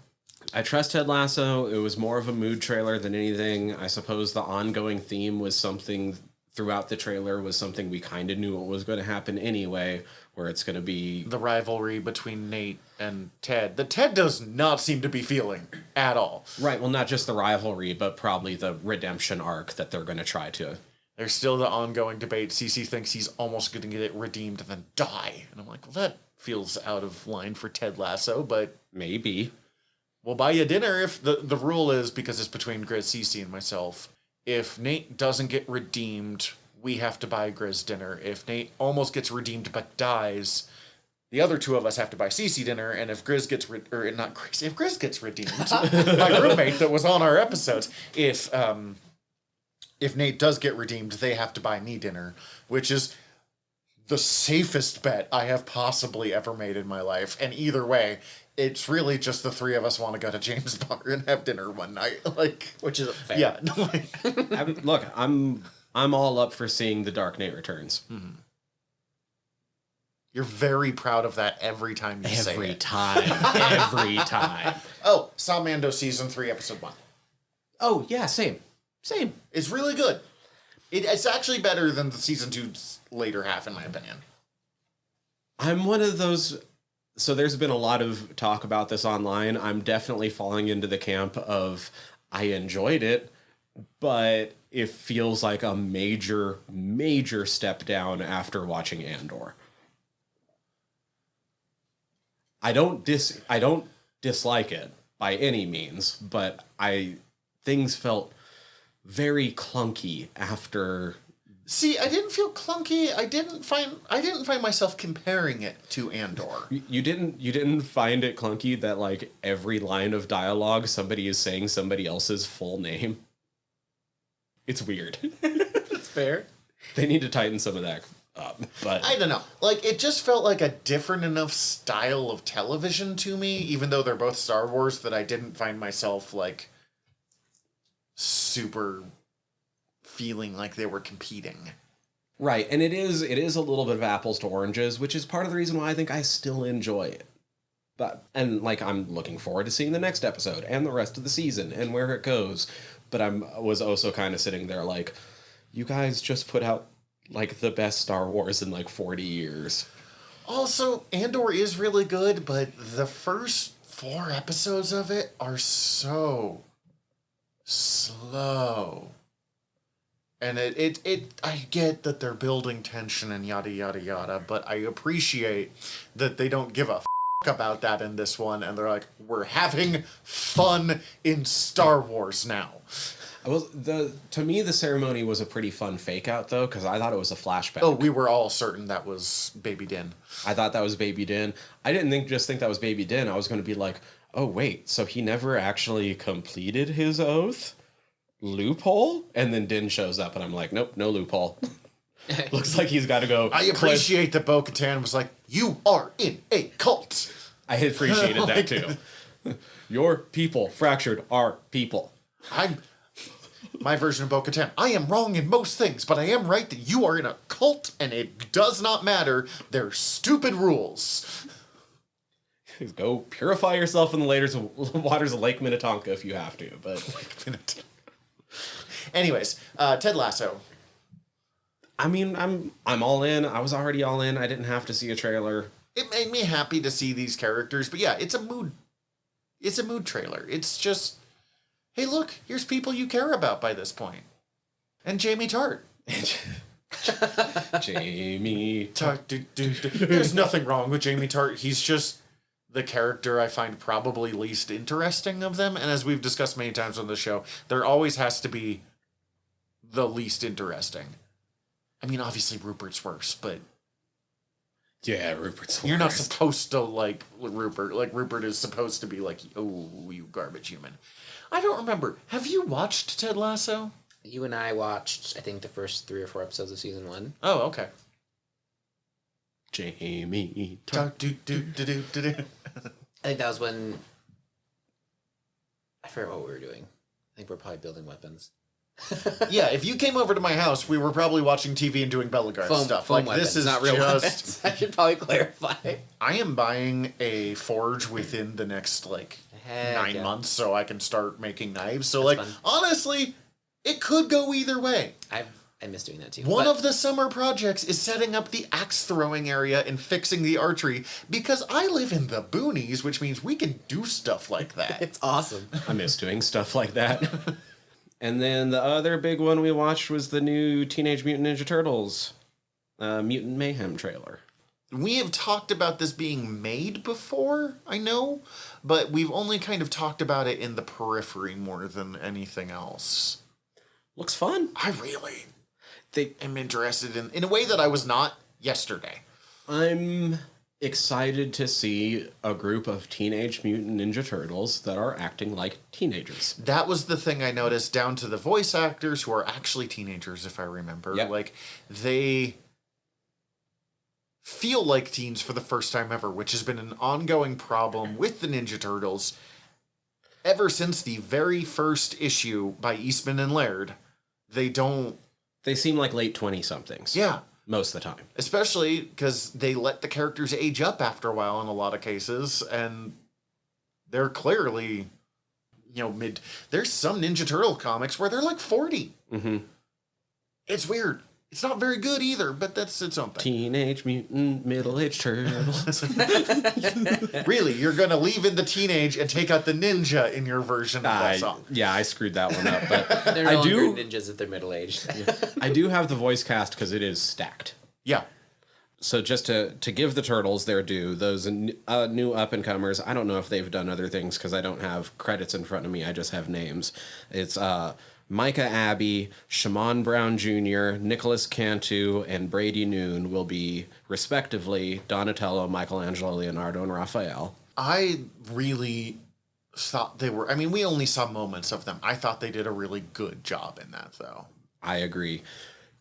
[SPEAKER 3] I trust Ted Lasso. It was more of a mood trailer than anything. I suppose the ongoing theme was something... throughout the trailer was something we kind of knew what was going to happen anyway, where it's going to be...
[SPEAKER 2] the rivalry between Nate and Ted. That Ted does not seem to be feeling at all.
[SPEAKER 3] Right, well, not just the rivalry, but probably the redemption arc that they're going to try to...
[SPEAKER 2] There's still the ongoing debate. Cece thinks he's almost going to get it redeemed and then die. And I'm like, well, that feels out of line for Ted Lasso, but...
[SPEAKER 3] maybe.
[SPEAKER 2] We'll buy you dinner if... The rule is, because it's between Grizz, Cece, and myself... if Nate doesn't get redeemed, we have to buy Grizz dinner. If Nate almost gets redeemed but dies, the other two of us have to buy Cece dinner. And if Grizz gets if Grizz gets redeemed, my roommate that was on our episodes, if Nate does get redeemed, they have to buy me dinner, which is the safest bet I have possibly ever made in my life. And either way, it's really just the three of us want to go to James Bar and have dinner one night, like,
[SPEAKER 4] which is fair.
[SPEAKER 2] Yeah.
[SPEAKER 3] Look, I'm all up for seeing The Dark Knight Returns.
[SPEAKER 2] Mm-hmm. You're very proud of that every time you say it.
[SPEAKER 3] Every time.
[SPEAKER 2] Oh, saw Mando season 3, episode 1.
[SPEAKER 3] Oh yeah, same.
[SPEAKER 2] It's really good. It's actually better than the season 2's later half, in my opinion.
[SPEAKER 3] I'm one of those. So there's been a lot of talk about this online. I'm definitely falling into the camp of I enjoyed it, but it feels like a major, major step down after watching Andor. I don't dislike it by any means, but things felt very clunky after.
[SPEAKER 2] See, I didn't feel clunky. I didn't find myself comparing it to Andor.
[SPEAKER 3] You didn't find it clunky that like every line of dialogue somebody is saying somebody else's full name. It's weird.
[SPEAKER 4] That's fair.
[SPEAKER 3] They need to tighten some of that up, but
[SPEAKER 2] I don't know. Like, it just felt like a different enough style of television to me, even though they're both Star Wars, that I didn't find myself, like, super feeling like they were competing.
[SPEAKER 3] right, and it is a little bit of apples to oranges, which is part of the reason why I think I still enjoy it. But and like I'm looking forward to seeing the next episode and the rest of the season and where it goes. But was also kind of sitting there like, you guys just put out like the best Star Wars in like 40 years.
[SPEAKER 2] Also, Andor is really good, but the first 4 episodes of it are so slow. And I get that they're building tension and yada yada yada, but I appreciate that they don't give a about that in this one, and they're like, we're having fun in Star Wars now.
[SPEAKER 3] To me, the ceremony was a pretty fun fake out though, because I thought it was a flashback.
[SPEAKER 2] Oh, we were all certain that was Baby Din.
[SPEAKER 3] I thought that was Baby Din. I didn't think that was Baby Din. I was going to be like, oh wait, so he never actually completed his oath? Loophole? And then Din shows up, and I'm like, nope, no loophole. Looks like he's got to go.
[SPEAKER 2] I appreciate that Bo-Katan was like, you are in a cult.
[SPEAKER 3] I appreciated that too. Your people fractured our people.
[SPEAKER 2] My version of Bo-Katan. I am wrong in most things, but I am right that you are in a cult, and it does not matter. They're stupid rules.
[SPEAKER 3] Go purify yourself in the waters of Lake Minnetonka if you have to. But
[SPEAKER 2] anyways, Ted Lasso.
[SPEAKER 3] I mean, I'm all in. I was already all in. I didn't have to see a trailer.
[SPEAKER 2] It made me happy to see these characters, but yeah, it's a mood trailer. It's just, hey, look, here's people you care about by this point. And Jamie Tart.
[SPEAKER 3] Jamie
[SPEAKER 2] Tart. There's nothing wrong with Jamie Tart. He's just the character I find probably least interesting of them. And as we've discussed many times on the show, there always has to be the least interesting. I mean, obviously Rupert's worse, but
[SPEAKER 3] yeah, Rupert's worse.
[SPEAKER 2] You're not supposed to like Rupert. Like, Rupert is supposed to be like, oh, you garbage human. I don't remember. Have you watched Ted Lasso?
[SPEAKER 4] You and I watched, I think, the first 3 or 4 episodes of season 1.
[SPEAKER 2] Oh, okay.
[SPEAKER 3] Jamie
[SPEAKER 2] I
[SPEAKER 4] I think that was when, I forget what we were doing. I think we're probably building weapons.
[SPEAKER 2] Yeah, if you came over to my house, we were probably watching TV and doing Bellegarde stuff.
[SPEAKER 4] Foam
[SPEAKER 2] Like,
[SPEAKER 4] weapons,
[SPEAKER 2] this is
[SPEAKER 4] not real
[SPEAKER 2] just...
[SPEAKER 4] weapons. I should probably clarify.
[SPEAKER 2] I am buying a forge within the next, like,
[SPEAKER 4] Heck
[SPEAKER 2] 9
[SPEAKER 4] yeah.
[SPEAKER 2] months so I can start making knives. So,
[SPEAKER 4] That's
[SPEAKER 2] like,
[SPEAKER 4] fun.
[SPEAKER 2] honestly, it could go either way.
[SPEAKER 4] I miss doing that too.
[SPEAKER 2] One
[SPEAKER 4] But
[SPEAKER 2] of the summer projects is setting up the axe throwing area and fixing the archery, because I live in the boonies, which means we can do stuff like that.
[SPEAKER 4] it's awesome.
[SPEAKER 3] I miss doing stuff like that. And then the other big one we watched was the new Teenage Mutant Ninja Turtles Mutant Mayhem trailer.
[SPEAKER 2] We have talked about this being made before, I know, but we've only kind of talked about it in the periphery more than anything else.
[SPEAKER 3] Looks fun.
[SPEAKER 2] I really am interested in a way that I was not yesterday.
[SPEAKER 3] I'm excited to see a group of Teenage Mutant Ninja Turtles that are acting like teenagers.
[SPEAKER 2] That was the thing I noticed, down to the voice actors who are actually teenagers, if I remember.
[SPEAKER 3] Yep.
[SPEAKER 2] Like, they feel like teens for the first time ever, which has been an ongoing problem with the Ninja Turtles ever since the very first issue by Eastman and Laird.
[SPEAKER 3] They seem like late 20-somethings.
[SPEAKER 2] Yeah.
[SPEAKER 3] Most of the time.
[SPEAKER 2] Especially because they let the characters age up after a while in a lot of cases, and they're clearly, mid. There's some Ninja Turtle comics where they're like 40.
[SPEAKER 3] Mm-hmm.
[SPEAKER 2] It's weird. It's not very good either, but that's its own thing.
[SPEAKER 3] Teenage Mutant Middle-Aged Turtles.
[SPEAKER 2] Really, you're going to leave in the teenage and take out the ninja in your version of that song.
[SPEAKER 3] Yeah, I screwed that one up. But
[SPEAKER 4] They're no longer ninjas if they're middle-aged.
[SPEAKER 3] I do have the voice cast because it is stacked.
[SPEAKER 2] Yeah.
[SPEAKER 3] So just to give the Turtles their due, those new up-and-comers, I don't know if they've done other things because I don't have credits in front of me. I just have names. It's Micah Abbey, Shaman Brown Jr., Nicholas Cantu, and Brady Noon will be, respectively, Donatello, Michelangelo, Leonardo, and Raphael.
[SPEAKER 2] I really thought they were... I mean, we only saw moments of them. I thought they did a really good job in that, though.
[SPEAKER 3] I agree.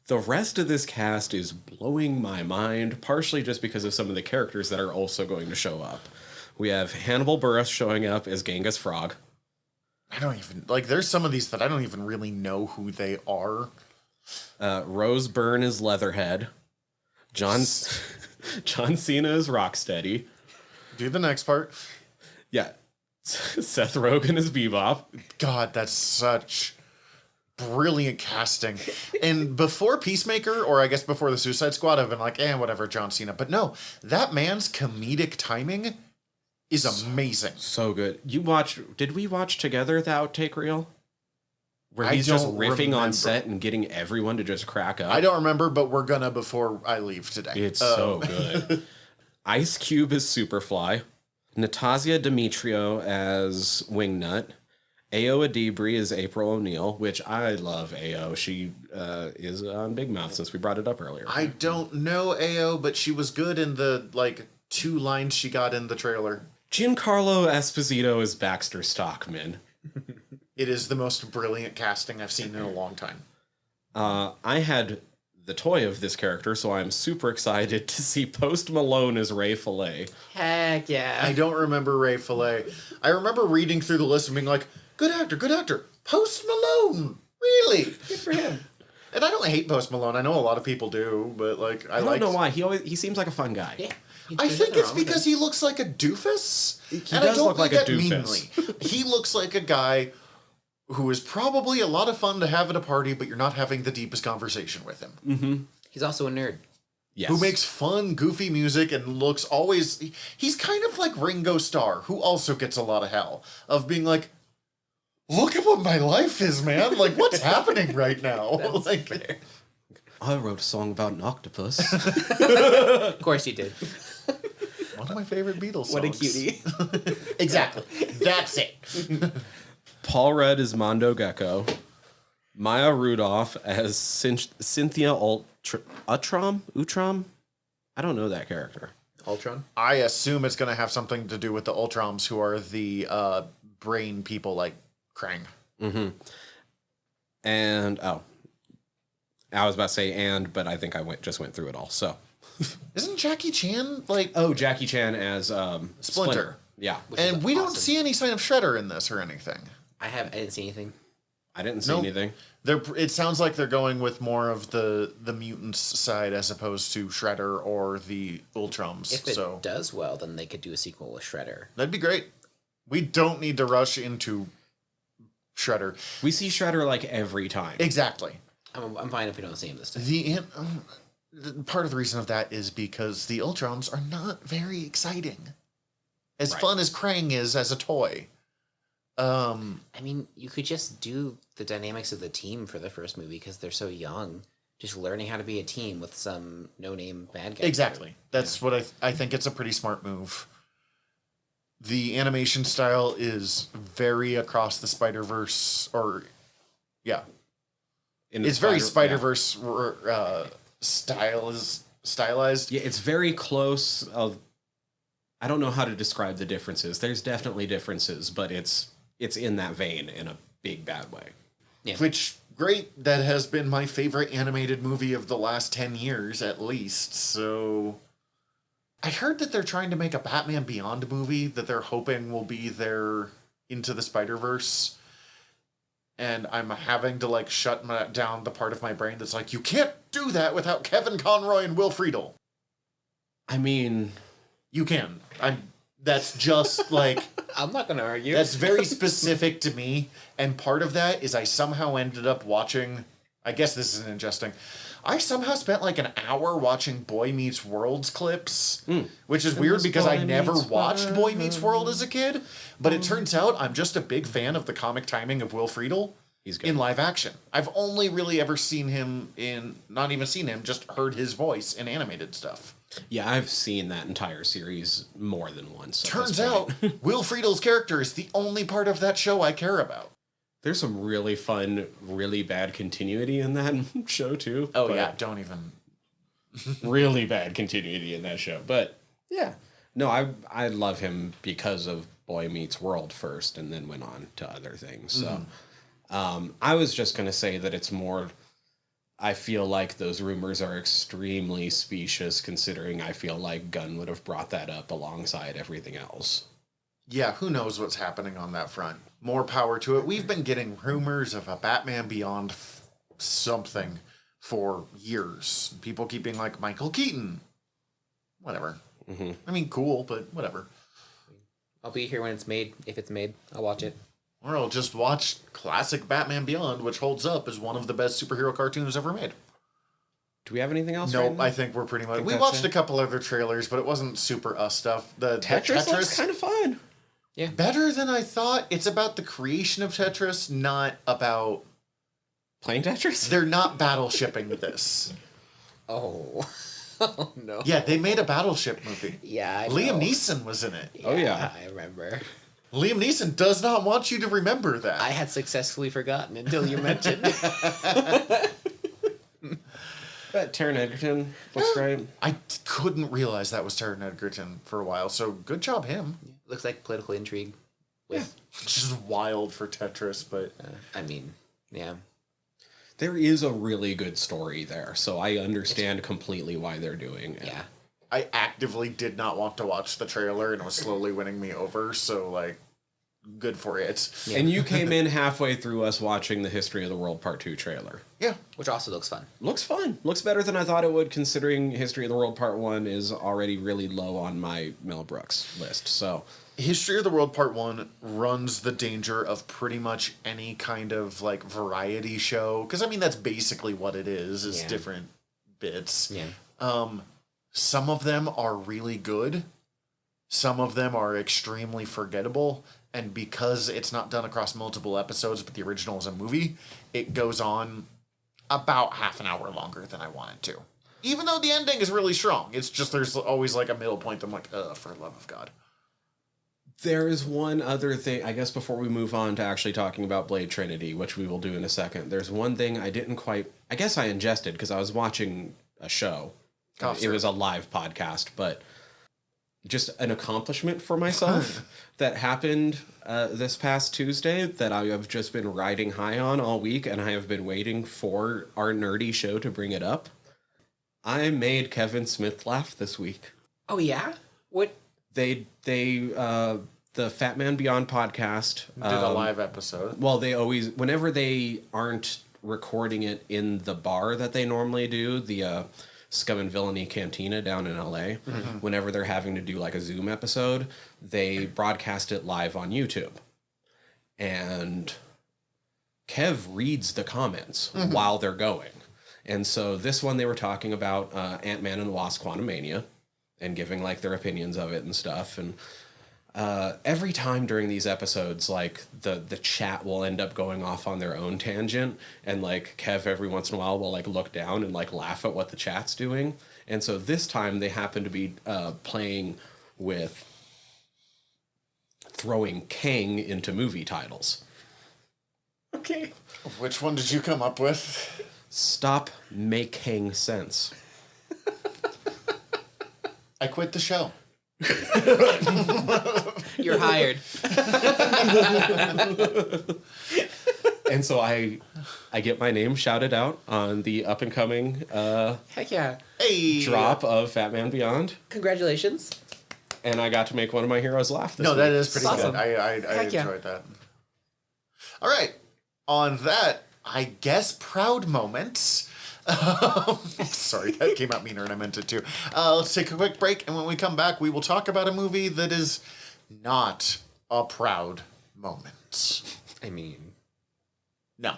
[SPEAKER 3] The rest of this cast is blowing my mind, partially just because of some of the characters that are also going to show up. We have Hannibal Buress showing up as Genghis Frog.
[SPEAKER 2] I don't even... Like, there's some of these that I don't even really know who they are.
[SPEAKER 3] Rose Byrne is Leatherhead. John Cena is Rocksteady.
[SPEAKER 2] Do the next part.
[SPEAKER 3] Yeah. Seth Rogen is Bebop.
[SPEAKER 2] God, that's such brilliant casting. And before Peacemaker, or I guess before the Suicide Squad, I've been like, whatever, John Cena. But no, that man's comedic timing is amazing.
[SPEAKER 3] So good. Did we watch together the outtake reel? Where he's just riffing on set and getting everyone to just crack up.
[SPEAKER 2] I don't remember, but we're gonna before I leave today.
[SPEAKER 3] It's so good. Ice Cube is Superfly. Natasha Demetrio as Wingnut. Ao Adibri is April O'Neil, which I love Ao. She is on Big Mouth since we brought it up earlier.
[SPEAKER 2] I don't know Ao, but she was good in the, 2 lines she got in the trailer.
[SPEAKER 3] Giancarlo Esposito is Baxter Stockman.
[SPEAKER 2] It is the most brilliant casting I've seen in a long time.
[SPEAKER 3] I had the toy of this character, so I'm super excited to see Post Malone as Ray Fillet.
[SPEAKER 4] Heck yeah.
[SPEAKER 2] I don't remember Ray Fillet. I remember reading through the list and being like, good actor. Post Malone. Really?
[SPEAKER 4] Good for him.
[SPEAKER 2] And I don't hate Post Malone. I know a lot of people do, but
[SPEAKER 3] I don't know why. He seems like a fun guy.
[SPEAKER 4] Yeah.
[SPEAKER 2] I think it's because he looks like a doofus.
[SPEAKER 3] He does look like a doofus.
[SPEAKER 2] He looks like a guy who is probably a lot of fun to have at a party, but you're not having the deepest conversation with him.
[SPEAKER 3] Mm-hmm.
[SPEAKER 4] He's also a nerd.
[SPEAKER 3] Yes.
[SPEAKER 2] Who makes fun, goofy music and looks always... He's kind of like Ringo Starr, who also gets a lot of hell, of being like, look at what my life is, man. Like, what's happening right now?
[SPEAKER 4] Fair.
[SPEAKER 3] I wrote a song about an octopus.
[SPEAKER 4] Of course you did.
[SPEAKER 2] One of my favorite Beatles songs.
[SPEAKER 4] What a cutie.
[SPEAKER 2] Exactly. That's it.
[SPEAKER 3] Paul Rudd is Mondo Gecko. Maya Rudolph as Cynthia Utrom? I don't know that character.
[SPEAKER 4] Ultron?
[SPEAKER 2] I assume it's going to have something to do with the Ultroms, who are the brain people like Krang.
[SPEAKER 3] Mm-hmm. And, I was about to say but I think I just went through it all, so...
[SPEAKER 2] Isn't Jackie Chan like...
[SPEAKER 3] Oh, Jackie Chan as Splinter. Yeah.
[SPEAKER 2] And we don't see any sign of Shredder in this or anything.
[SPEAKER 4] I didn't see anything.
[SPEAKER 3] I didn't see anything.
[SPEAKER 2] It sounds like they're going with more of the mutants side as opposed to Shredder or the Ultroms.
[SPEAKER 4] If it does well, then they could do a sequel with Shredder.
[SPEAKER 2] That'd be great. We don't need to rush into Shredder.
[SPEAKER 3] We see Shredder like every time.
[SPEAKER 2] Exactly.
[SPEAKER 4] I'm fine if we don't see him this time.
[SPEAKER 2] Part of the reason of that is because the Ultroms are not very exciting. As fun as Krang is as a toy.
[SPEAKER 4] I mean, you could just do the dynamics of the team for the first movie because they're so young. Just learning how to be a team with some no-name bad guy.
[SPEAKER 2] Exactly. That's what I think it's a pretty smart move. The animation style is very across the Spider-Verse, it's very Spider-Verse stylized.
[SPEAKER 3] Yeah, it's very close. I don't know how to describe the differences. There's definitely differences, but it's in that vein in a big bad way.
[SPEAKER 4] Yeah.
[SPEAKER 2] Which, great, that has been my favorite animated movie of the last 10 years, at least, so... I heard that they're trying to make a Batman Beyond movie that they're hoping will be their Into the Spider-Verse. And I'm having to, shut down the part of my brain that's like, you can't do that without Kevin Conroy and Will Friedle.
[SPEAKER 3] I mean...
[SPEAKER 2] You can. That's just,
[SPEAKER 4] I'm not going to argue.
[SPEAKER 2] That's very specific to me. And part of that is I somehow ended up watching... I guess this isn't ingesting. I somehow spent like an hour watching Boy Meets World's clips, which is weird because I never watched Boy Meets World as a kid. But it turns out I'm just a big fan of the comic timing of Will Friedle.
[SPEAKER 3] He's good.
[SPEAKER 2] In live action. I've only really ever seen him not even seen him, just heard his voice in animated stuff.
[SPEAKER 3] Yeah, I've seen that entire series more than once.
[SPEAKER 2] Turns out, Will Friedle's character is the only part of that show I care about.
[SPEAKER 3] There's some really fun, really bad continuity in that show, too.
[SPEAKER 2] Oh, yeah, don't even...
[SPEAKER 3] really bad continuity in that show. But, yeah. No, I love him because of Boy Meets World first, and then went on to other things. So, I was just going to say that it's more... I feel like those rumors are extremely specious, considering I feel like Gunn would have brought that up alongside everything else.
[SPEAKER 2] Yeah, who knows what's happening on that front. More power to it. We've been getting rumors of a Batman Beyond something for years. People keep being like, Michael Keaton. Whatever. I mean, cool, but whatever.
[SPEAKER 4] I'll be here when it's made. If it's made, I'll watch it.
[SPEAKER 2] Or I'll just watch classic Batman Beyond, which holds up as one of the best superhero cartoons ever made.
[SPEAKER 3] Do we have anything else?
[SPEAKER 2] Nope, I think we're pretty much... We watched a couple other trailers, but it wasn't super us stuff. The
[SPEAKER 3] Tetris looks kind of fun.
[SPEAKER 4] Yeah.
[SPEAKER 2] Better than I thought. It's about the creation of Tetris, not about...
[SPEAKER 3] Playing Tetris?
[SPEAKER 2] They're not battleshipping this.
[SPEAKER 4] Oh. Oh, no.
[SPEAKER 2] Yeah, they made a battleship movie.
[SPEAKER 4] Yeah, I
[SPEAKER 2] Liam
[SPEAKER 4] know.
[SPEAKER 2] Neeson was in it.
[SPEAKER 3] Oh, yeah.
[SPEAKER 4] I remember.
[SPEAKER 2] Liam Neeson does not want you to remember that.
[SPEAKER 4] I had successfully forgotten until you mentioned.
[SPEAKER 3] But Taron Egerton looks great.
[SPEAKER 2] I couldn't realize that was Taron Egerton for a while, so good job him.
[SPEAKER 4] Looks like political intrigue. With,
[SPEAKER 2] Just wild for Tetris, but...
[SPEAKER 4] I mean, yeah.
[SPEAKER 3] There is a really good story there, so I understand completely why they're doing it.
[SPEAKER 4] Yeah.
[SPEAKER 2] I actively did not want to watch the trailer, and it was slowly winning me over, so, like, good for it.
[SPEAKER 4] Yeah.
[SPEAKER 3] And you came in halfway through us watching the History of the World Part 2 trailer.
[SPEAKER 2] Yeah.
[SPEAKER 4] Which also looks fun.
[SPEAKER 3] Looks fun. Looks better than I thought it would, considering History of the World Part 1 is already really low on my Mel Brooks list, so...
[SPEAKER 2] History of the World Part 1 runs the danger of pretty much any kind of, like, variety show. Because, I mean, that's basically what it is
[SPEAKER 4] Yeah.
[SPEAKER 2] different bits.
[SPEAKER 4] Yeah.
[SPEAKER 2] Some of them are really good. Some of them are extremely forgettable. And because it's not done across multiple episodes, but the original is a movie, it goes on about half an hour longer than I want it to. Even though the ending is really strong. It's just there's always, like, a middle point that I'm like, ugh, for the love of God.
[SPEAKER 3] There is one other thing, I guess, before we move on to actually talking about Blade Trinity, which we will do in a second. There's one thing I didn't quite... I guess I ingested because I was watching a show. It was a live podcast, but just an accomplishment for myself that happened this past Tuesday that I have just been riding high on all week, and I have been waiting for our nerdy show to bring it up. I made Kevin Smith laugh this week.
[SPEAKER 4] Oh, yeah? What?
[SPEAKER 3] The Fat Man Beyond podcast
[SPEAKER 2] Did a live episode.
[SPEAKER 3] Well, they always, whenever they aren't recording it in the bar that they normally do, the Scum and Villainy Cantina down in LA, whenever they're having to do like a Zoom episode, they broadcast it live on YouTube. And Kev reads the comments while they're going. And so this one they were talking about Ant-Man and the Wasp: Quantumania and giving like their opinions of it and stuff. And every time during these episodes, like the chat will end up going off on their own tangent, and like Kev every once in a while will like look down and like laugh at what the chat's doing. And so this time they happen to be playing with throwing Kang into movie titles.
[SPEAKER 4] Okay.
[SPEAKER 2] Which one did you come up with?
[SPEAKER 3] Stop making sense.
[SPEAKER 2] I quit the show.
[SPEAKER 4] You're hired.
[SPEAKER 3] And so I get my name shouted out on the up and coming
[SPEAKER 4] Heck yeah.
[SPEAKER 2] Hey!
[SPEAKER 3] drop of Fat Man Beyond,
[SPEAKER 4] Congratulations.
[SPEAKER 3] and I got to make one of my heroes laugh this
[SPEAKER 2] No,
[SPEAKER 3] week.
[SPEAKER 2] that is pretty
[SPEAKER 4] Awesome.
[SPEAKER 2] good. I
[SPEAKER 4] Heck yeah.
[SPEAKER 2] enjoyed that. All right. On that, I guess, proud moments. Sorry, that came out meaner than I meant it to. Let's take a quick break, and when we come back, we will talk about a movie that is not a proud moment.
[SPEAKER 4] I mean...
[SPEAKER 2] No.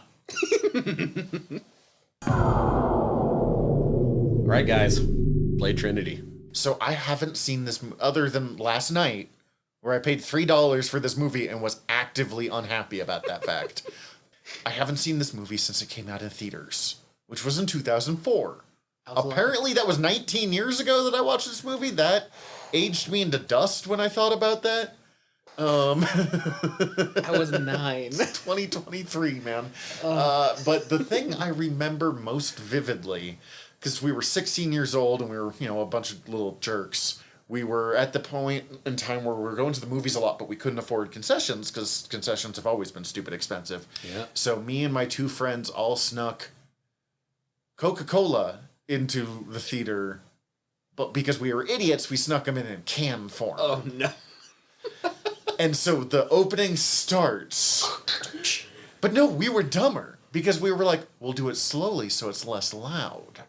[SPEAKER 3] All right, guys, play Trinity.
[SPEAKER 2] So I haven't seen this other than last night, where I paid $3 for this movie and was actively unhappy about that fact. I haven't seen this movie since it came out in theaters, which was in 2004. Apparently, that was 19 years ago that I watched this movie. That aged me into dust when I thought about that.
[SPEAKER 4] I was 9.
[SPEAKER 2] 2023, man. But the thing I remember most vividly, because we were 16 years old and we were, a bunch of little jerks. We were at the point in time where we were going to the movies a lot, but we couldn't afford concessions because concessions have always been stupid expensive.
[SPEAKER 3] Yeah.
[SPEAKER 2] So me and my 2 friends all snuck Coca-Cola into the theater, but because we were idiots, we snuck them in can form.
[SPEAKER 4] Oh, no.
[SPEAKER 2] And so the opening starts. But no, we were dumber because we were like, we'll do it slowly so it's less loud.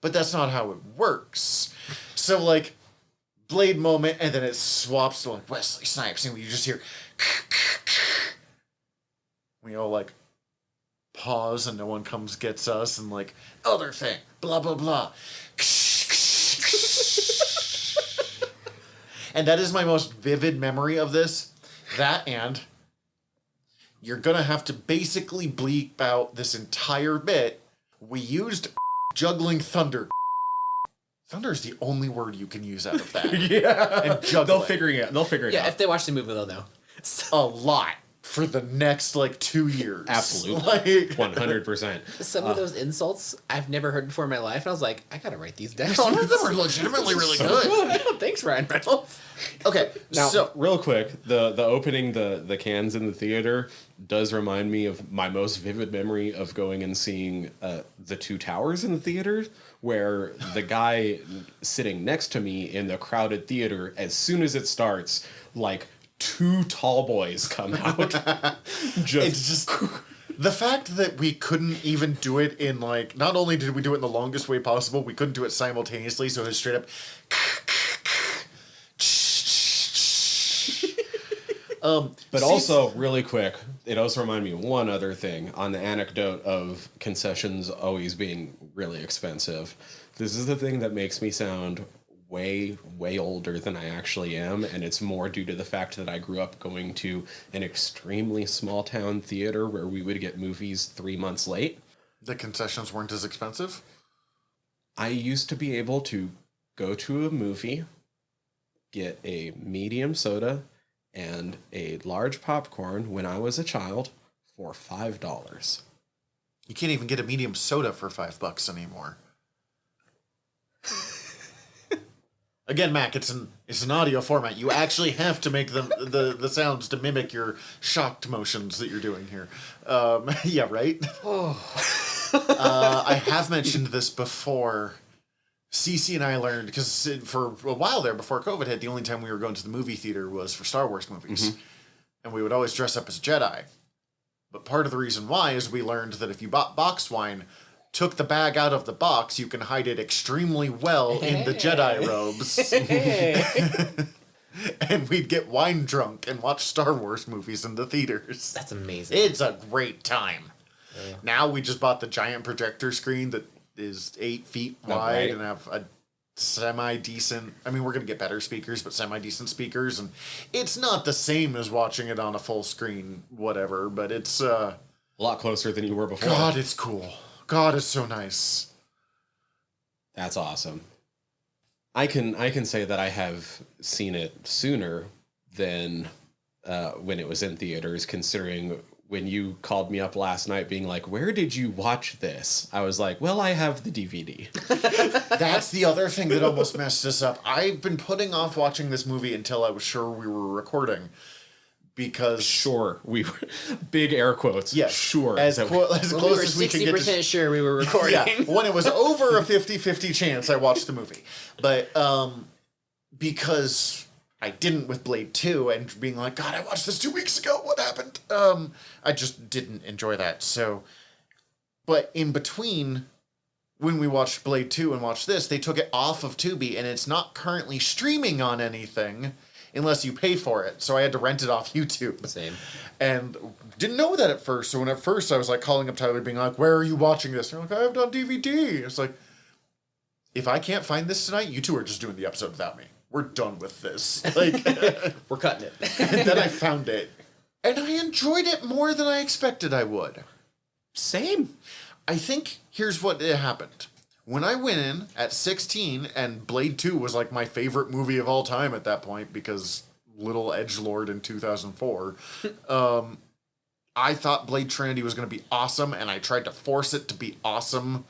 [SPEAKER 2] But that's not how it works. So, like, Blade moment, and then it swaps to, like, Wesley Snipes, and you just hear... We all, like, pause, and no one comes gets us, and, like, other thing, blah, blah, blah. And that is my most vivid memory of this. That and you're gonna have to basically bleep out this entire bit. We used juggling thunder. Thunder is the only word you can use out of that.
[SPEAKER 3] Yeah.
[SPEAKER 2] And juggling.
[SPEAKER 3] They'll figure it
[SPEAKER 4] Yeah,
[SPEAKER 3] out.
[SPEAKER 4] if they watch the movie, they'll know.
[SPEAKER 2] A lot for the next, 2 years.
[SPEAKER 3] Absolutely.
[SPEAKER 2] Like,
[SPEAKER 3] 100%.
[SPEAKER 4] Some of those insults I've never heard before in my life, and I was like, I gotta write these down.
[SPEAKER 2] some of them are legitimately really good.
[SPEAKER 4] Thanks, Ryan Reynolds.
[SPEAKER 2] Okay,
[SPEAKER 3] Now,
[SPEAKER 2] so...
[SPEAKER 3] real quick, the opening the cans in the theater does remind me of my most vivid memory of going and seeing The Two Towers in the theater, where the guy sitting next to me in the crowded theater, as soon as it starts, 2 tall boys come out.
[SPEAKER 2] It's just... The fact that we couldn't even do it in, not only did we do it in the longest way possible, we couldn't do it simultaneously, so it was straight up...
[SPEAKER 3] But also, really quick, it also reminded me of one other thing on the anecdote of concessions always being really expensive. This is the thing that makes me sound way, way older than I actually am, and it's more due to the fact that I grew up going to an extremely small town theater where we would get movies 3 months late.
[SPEAKER 2] The concessions weren't as expensive?
[SPEAKER 3] I used to be able to go to a movie, get a medium soda, and a large popcorn when I was a child for $5.
[SPEAKER 2] You can't even get a medium soda for $5 anymore. Again, Mac, it's an audio format. You actually have to make the sounds to mimic your shocked motions that you're doing here. Yeah, right? I have mentioned this before. Cece and I learned, because for a while there, before COVID hit, the only time we were going to the movie theater was for Star Wars movies. Mm-hmm. And we would always dress up as Jedi. But part of the reason why is we learned that if you bought box wine, took the bag out of the box, you can hide it extremely well in the Jedi robes. And we'd get wine drunk and watch Star Wars movies in the theaters.
[SPEAKER 4] That's amazing.
[SPEAKER 2] It's a great time. Yeah. Now we just bought the giant projector screen that is 8 feet wide and have a semi-decent... I mean, we're going to get better speakers, but semi-decent speakers. And it's not the same as watching it on a full screen, whatever, but it's... a
[SPEAKER 3] lot closer than you were before.
[SPEAKER 2] God, it's cool. God, it's so nice.
[SPEAKER 3] That's awesome. I can say that I have seen it sooner than when it was in theaters, considering when you called me up last night being like, where did you watch this? I was like, well, I have the DVD.
[SPEAKER 2] That's the other thing that almost messed us up. I've been putting off watching this movie until I was sure we were recording. Because...
[SPEAKER 3] Sure. We were... Big air quotes.
[SPEAKER 2] Yes.
[SPEAKER 3] Sure.
[SPEAKER 2] As close as we can get to...
[SPEAKER 4] 60% sure we were recording.
[SPEAKER 2] Yeah. When it was over a 50-50 chance, I watched the movie. But because I didn't with Blade 2 and being like, God, I watched this 2 weeks ago. What happened? I just didn't enjoy that. So... But in between... When we watched Blade 2 and watched this, they took it off of Tubi, and it's not currently streaming on anything. unless you pay for it. So I had to rent it off YouTube.
[SPEAKER 4] Same.
[SPEAKER 2] And didn't know that at first. So when at first I was like calling up Tyler being like, where are you watching this? And they're like, I have it on DVD. It's like, if I can't find this tonight, you two are just doing the episode without me. We're done with this. Like,
[SPEAKER 4] We're cutting it.
[SPEAKER 2] and then I found it. And I enjoyed it more than I expected I would.
[SPEAKER 3] Same.
[SPEAKER 2] I think here's what happened. When I went in at 16, and Blade 2 was like my favorite movie of all time at that point because little edgelord in 2004, I thought Blade Trinity was going to be awesome, and I tried to force it to be awesome,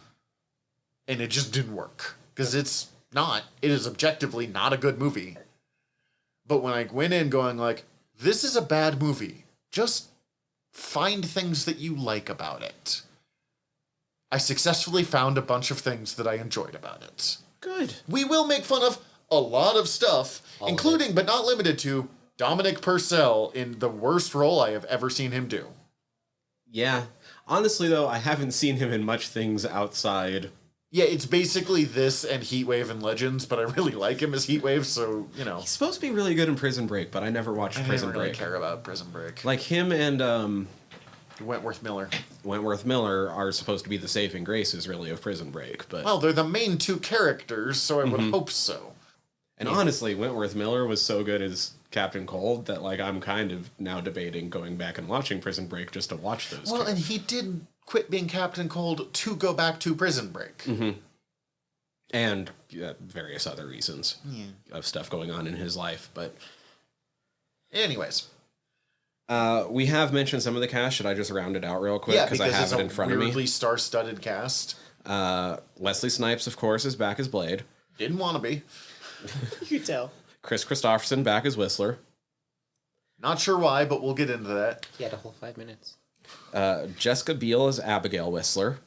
[SPEAKER 2] and it just didn't work. Because it's not. It is objectively not a good movie. But when I went in going like, this is a bad movie, just find things that you like about it. I successfully found a bunch of things that I enjoyed about it.
[SPEAKER 3] Good.
[SPEAKER 2] We will make fun of a lot of stuff, including but not limited to Dominic Purcell in the worst role I have ever seen him do.
[SPEAKER 3] Yeah. Honestly, though, I haven't seen him in much things outside.
[SPEAKER 2] Yeah, it's basically this and Heatwave and Legends, but I really like him as Heatwave, so, you know.
[SPEAKER 3] He's supposed to be really good in Prison Break, but I never watched Prison
[SPEAKER 2] I don't really
[SPEAKER 3] Break.
[SPEAKER 2] care about Prison Break.
[SPEAKER 3] Like him and
[SPEAKER 2] Wentworth Miller.
[SPEAKER 3] Wentworth Miller are supposed to be the saving graces, really, of Prison Break. But
[SPEAKER 2] Well, they're the main two characters, so I would hope so.
[SPEAKER 3] and honestly, Wentworth Miller was so good as Captain Cold that like I'm kind of now debating going back and watching Prison Break just to watch those.
[SPEAKER 2] Well,
[SPEAKER 3] two.
[SPEAKER 2] and he did quit being Captain Cold to go back to Prison Break.
[SPEAKER 3] And various other reasons of stuff going on in his life. But
[SPEAKER 2] Anyways.
[SPEAKER 3] we have mentioned some of the cast. Should I just round it out real quick?
[SPEAKER 2] Yeah,
[SPEAKER 3] Because I have it in front of me.
[SPEAKER 2] weirdly star-studded cast.
[SPEAKER 3] Wesley Snipes, of course, is back as Blade.
[SPEAKER 2] Didn't want to be.
[SPEAKER 4] You can tell.
[SPEAKER 3] Chris Christopherson back as Whistler.
[SPEAKER 2] Not sure why, but we'll get into that.
[SPEAKER 4] He had a whole 5 minutes.
[SPEAKER 3] Jessica Biel as Abigail Whistler.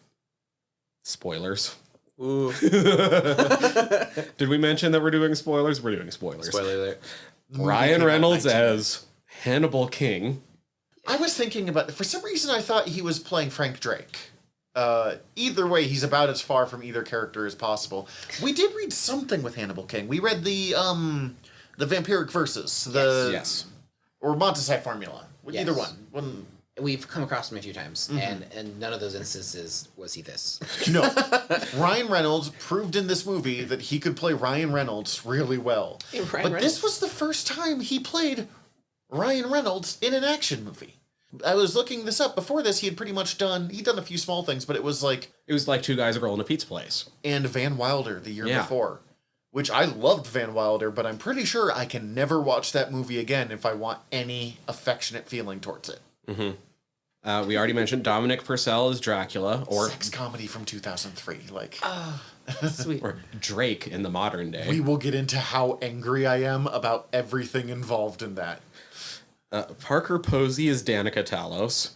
[SPEAKER 3] Spoilers.
[SPEAKER 4] Ooh.
[SPEAKER 3] Did we mention that we're doing spoilers? We're doing spoilers.
[SPEAKER 4] Spoiler alert.
[SPEAKER 3] Ryan Reynolds as Hannibal King.
[SPEAKER 2] I was thinking about... For some reason, I thought he was playing Frank Drake. Either way, he's about as far from either character as possible. We did read something with Hannibal King. We read the Vampiric Versus.
[SPEAKER 3] Yes.
[SPEAKER 2] Or Montesite Formula.
[SPEAKER 4] Yes.
[SPEAKER 2] Either one.
[SPEAKER 4] We've come across him a few times, and none of those instances was he this.
[SPEAKER 2] No. Ryan Reynolds proved in this movie that he could play Ryan Reynolds really well.
[SPEAKER 4] Hey, Ryan
[SPEAKER 2] but
[SPEAKER 4] Reynolds.
[SPEAKER 2] this was the first time he played Ryan Reynolds in an action movie. I was looking this up. Before this, he'd done a few small things, but it was like...
[SPEAKER 3] It was like Two Guys, a Girl in a Pizza Place.
[SPEAKER 2] And Van Wilder the year before. Which I loved Van Wilder, but I'm pretty sure I can never watch that movie again if I want any affectionate feeling towards it.
[SPEAKER 3] We already mentioned Dominic Purcell as Dracula, or
[SPEAKER 2] Sex comedy from 2003. Like,
[SPEAKER 4] Sweet.
[SPEAKER 3] or Drake in the modern day.
[SPEAKER 2] we will get into how angry I am about everything involved in that.
[SPEAKER 3] Parker Posey as Danica Talos.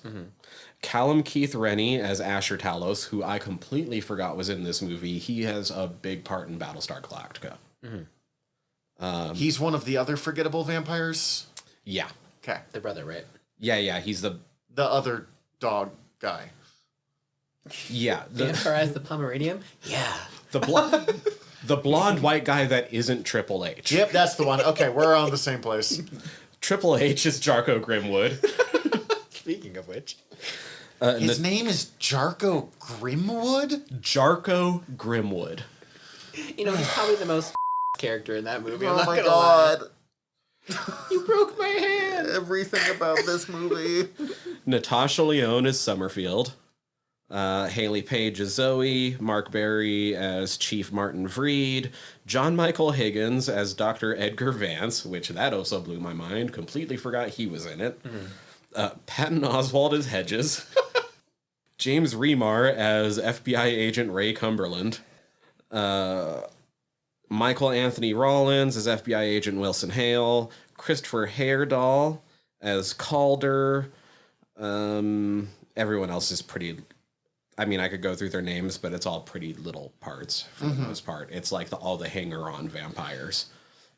[SPEAKER 3] Callum Keith Rennie as Asher Talos, who I completely forgot was in this movie. He has a big part in Battlestar Galactica.
[SPEAKER 2] He's one of the other forgettable vampires.
[SPEAKER 3] Yeah.
[SPEAKER 2] Okay.
[SPEAKER 4] The brother, right?
[SPEAKER 3] Yeah, he's the
[SPEAKER 2] other dog guy.
[SPEAKER 4] Vampirize the Pomeranian? Yeah.
[SPEAKER 3] the blonde white guy that isn't Triple H.
[SPEAKER 2] Yep, that's the one. Okay, we're on the same place.
[SPEAKER 3] Triple H is Jarko Grimwood.
[SPEAKER 4] Speaking of which.
[SPEAKER 2] His name is Jarko Grimwood?
[SPEAKER 3] Jarko Grimwood.
[SPEAKER 4] You know, he's probably the most character in that movie. I'm
[SPEAKER 2] Oh
[SPEAKER 4] not
[SPEAKER 2] my
[SPEAKER 4] gonna
[SPEAKER 2] god.
[SPEAKER 4] lie. You broke my hand!
[SPEAKER 2] Everything about this movie.
[SPEAKER 3] Natasha Lyonne as Summerfield. Haley Page as Zoe. Mark Berry as Chief Martin Freed. John Michael Higgins as Dr. Edgar Vance, which that also blew my mind. Completely forgot he was in it. Patton Oswalt as Hedges. James Remar as FBI agent Ray Cumberland. Michael Anthony Rollins as FBI agent Wilson Hale. Christopher Haredahl as Calder. Everyone else is pretty... I mean, I could go through their names, but it's all pretty little parts for the most part. It's like all the hanger-on vampires.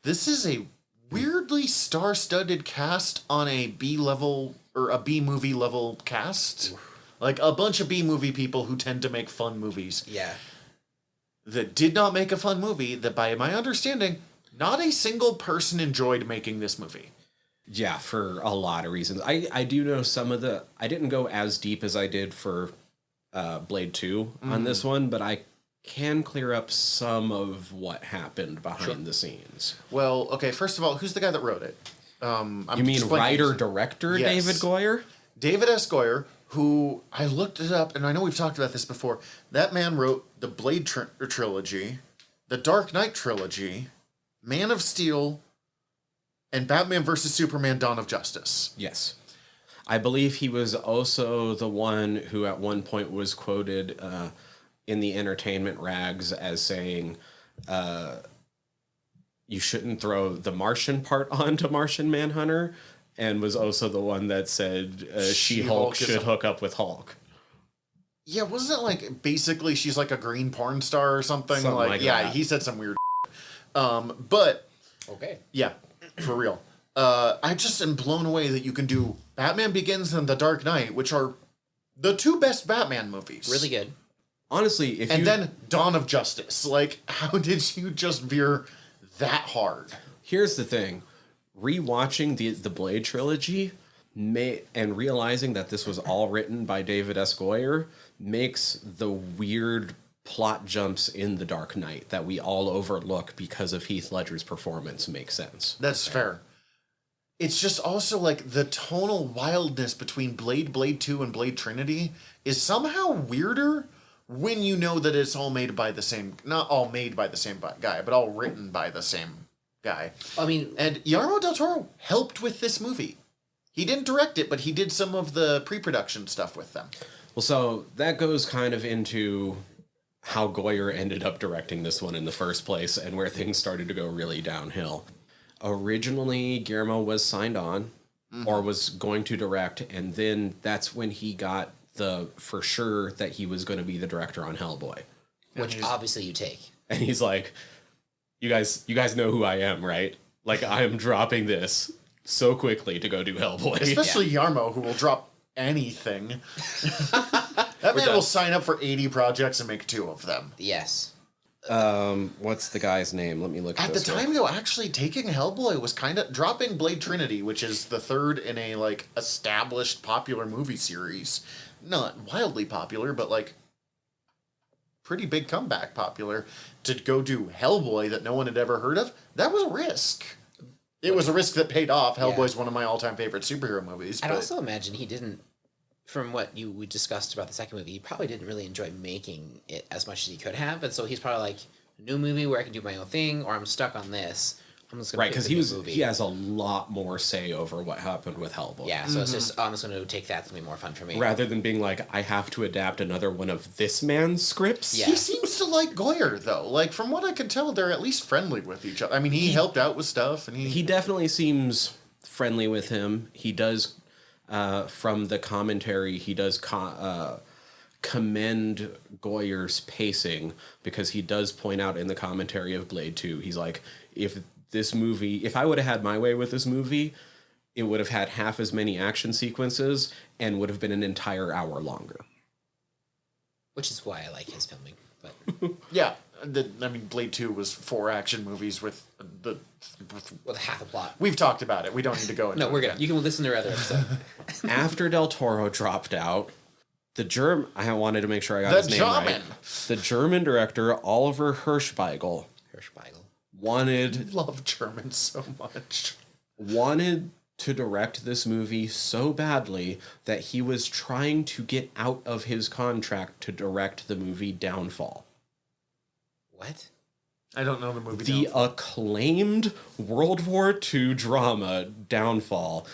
[SPEAKER 2] This is a weirdly star-studded cast on a B-level, or a B-movie level cast. Like, a bunch of B-movie people who tend to make fun movies.
[SPEAKER 4] Yeah.
[SPEAKER 2] That did not make a fun movie that, by my understanding, Not a single person enjoyed making this movie.
[SPEAKER 3] Yeah, for a lot of reasons. I do know some of the... I didn't go as deep as I did for Blade 2 on this one, but I can clear up some of what happened behind the scenes.
[SPEAKER 2] Well, okay, first of all, who's the guy that wrote it?
[SPEAKER 3] You mean writer-director
[SPEAKER 2] Yes.
[SPEAKER 3] David Goyer?
[SPEAKER 2] David S. Goyer, who I looked it up, and I know we've talked about this before. That man wrote the Blade trilogy, the Dark Knight trilogy, Man of Steel, and Batman vs. Superman: Dawn of Justice.
[SPEAKER 3] Yes. I believe he was also the one who at one point was quoted in the entertainment rags as saying, you shouldn't throw the Martian part onto Martian Manhunter, and was also the one that said She-Hulk should hook up with Hulk.
[SPEAKER 2] Yeah, wasn't it like basically she's like a green porn star or something?
[SPEAKER 3] Something like
[SPEAKER 2] yeah,
[SPEAKER 3] that.
[SPEAKER 2] he said some weird but
[SPEAKER 4] Okay.
[SPEAKER 2] yeah, for real. I just am blown away that you can do Batman Begins and The Dark Knight, which are the two best Batman movies.
[SPEAKER 4] Really good.
[SPEAKER 3] Honestly,
[SPEAKER 2] then Dawn of Justice. Like, how did you just veer that hard?
[SPEAKER 3] Here's the thing. Rewatching the Blade trilogy and realizing that this was all written by David S. Goyer makes the weird plot jumps in The Dark Knight that we all overlook because of Heath Ledger's performance make sense.
[SPEAKER 2] That's fair. It's just also like the tonal wildness between Blade 2, and Blade Trinity is somehow weirder when you know that it's all made by the same, not all made by the same guy, but all written by the same guy.
[SPEAKER 4] I mean,
[SPEAKER 2] And Guillermo del Toro helped with this movie. He didn't direct it, but he did some of the pre-production stuff with them.
[SPEAKER 3] Well, so that goes kind of into how Goyer ended up directing this one in the first place and where things started to go really downhill. Originally, Guillermo was signed on or was going to direct, and then that's when he got the for sure that he was going to be the director on Hellboy.
[SPEAKER 4] which obviously you take.
[SPEAKER 3] And he's like, you guys know who I am, right? Like, I am dropping this so quickly to go do Hellboy.
[SPEAKER 2] Especially Yarmo, who will drop anything. That man will sign up for 80 projects and make 2 of them.
[SPEAKER 4] Yes.
[SPEAKER 3] What's the guy's name? Let me look
[SPEAKER 2] At the time, though, actually taking Hellboy was kind of dropping Blade Trinity, which is the third in a like established popular movie series. Not wildly popular, but like pretty big comeback popular. To go do Hellboy that no one had ever heard of, that was a risk. It was a risk that paid off. Hellboy's one of my all-time favorite superhero movies.
[SPEAKER 4] I'd also imagine he didn't, from what we discussed about the second movie, he probably didn't really enjoy making it as much as he could have, and so he's probably like, a new movie where I can do my own thing, or I'm stuck on this. I'm just gonna
[SPEAKER 3] right, because he has a lot more say over what happened with Hellboy.
[SPEAKER 4] Yeah, so it's just, I'm just going to take that to be more fun for me.
[SPEAKER 3] Rather than being like, I have to adapt another one of this man's scripts.
[SPEAKER 4] Yeah.
[SPEAKER 2] He seems to like Goyer, though. Like, from what I can tell, they're at least friendly with each other. I mean, he helped out with stuff, and
[SPEAKER 3] He definitely seems friendly with him. He does, from the commentary, he does commend Goyer's pacing, because he does point out in the commentary of Blade 2, he's like, if I would have had my way with this movie, it would have had half as many action sequences and would have been an entire hour longer.
[SPEAKER 4] Which is why I like his filming. But
[SPEAKER 2] yeah. I mean, Blade 2 was 4 action movies with
[SPEAKER 4] half a plot.
[SPEAKER 2] We've talked about it. We don't need to go into it.
[SPEAKER 4] No, we're good.
[SPEAKER 2] again.
[SPEAKER 4] You can listen to our other episode.
[SPEAKER 3] After Del Toro dropped out, I wanted to make sure I got his name right. The German director, Oliver Hirschbiegel,
[SPEAKER 2] love Germans so much.
[SPEAKER 3] wanted to direct this movie so badly that he was trying to get out of his contract to direct the movie Downfall.
[SPEAKER 4] What?
[SPEAKER 2] I don't know the movie.
[SPEAKER 3] The acclaimed World War II drama Downfall.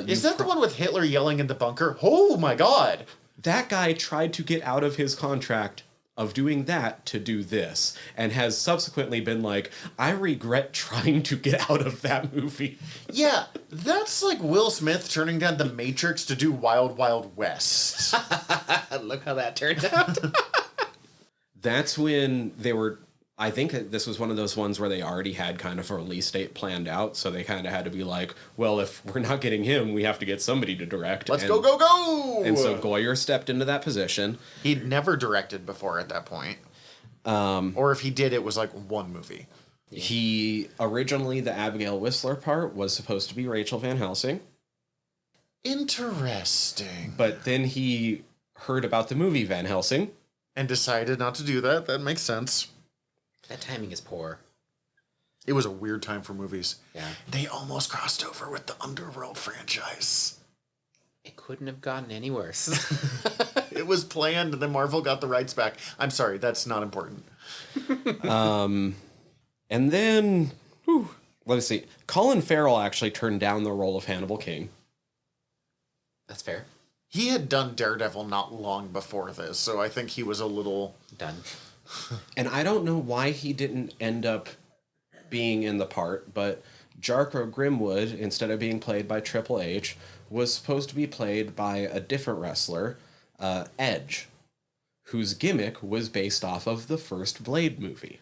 [SPEAKER 2] Is that the one with Hitler yelling in the bunker? Oh my god!
[SPEAKER 3] That guy tried to get out of his contract of doing that to do this, and has subsequently been like, I regret trying to get out of that movie.
[SPEAKER 2] Yeah, that's like Will Smith turning down The Matrix to do Wild Wild West.
[SPEAKER 4] Look how that turned out.
[SPEAKER 3] That's when they were... I think this was one of those ones where they already had kind of a release date planned out, so they kind of had to be like, well, if we're not getting him, we have to get somebody to direct.
[SPEAKER 2] Let's go, go, go!
[SPEAKER 3] And so Goyer stepped into that position.
[SPEAKER 2] He'd never directed before at that point. Or if he did, it was like one movie.
[SPEAKER 3] He originally, the Abigail Whistler part was supposed to be Rachel Van Helsing.
[SPEAKER 2] Interesting.
[SPEAKER 3] But then he heard about the movie Van Helsing.
[SPEAKER 2] And decided not to do that. That makes sense.
[SPEAKER 4] That timing is poor.
[SPEAKER 2] It was a weird time for movies.
[SPEAKER 4] Yeah.
[SPEAKER 2] They almost crossed over with the Underworld franchise.
[SPEAKER 4] It couldn't have gotten any worse.
[SPEAKER 2] It was planned, and then Marvel got the rights back. I'm sorry, that's not important.
[SPEAKER 3] And then, let's see. Colin Farrell actually turned down the role of Hannibal King.
[SPEAKER 4] That's fair.
[SPEAKER 2] He had done Daredevil not long before this, so I think he was a little...
[SPEAKER 4] Done.
[SPEAKER 3] And I don't know why he didn't end up being in the part, but Jarko Grimwood, instead of being played by Triple H, was supposed to be played by a different wrestler, Edge, whose gimmick was based off of the first Blade movie.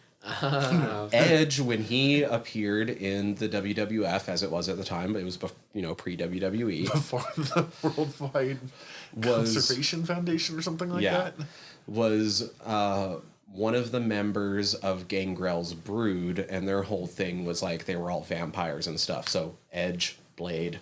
[SPEAKER 3] Edge, when he appeared in the WWF, as it was at the time, it was pre-WWE.
[SPEAKER 2] Before the Worldwide Conservation Foundation or something like that?
[SPEAKER 3] Was one of the members of Gangrel's brood, and their whole thing was like they were all vampires and stuff. So Edge, Blade.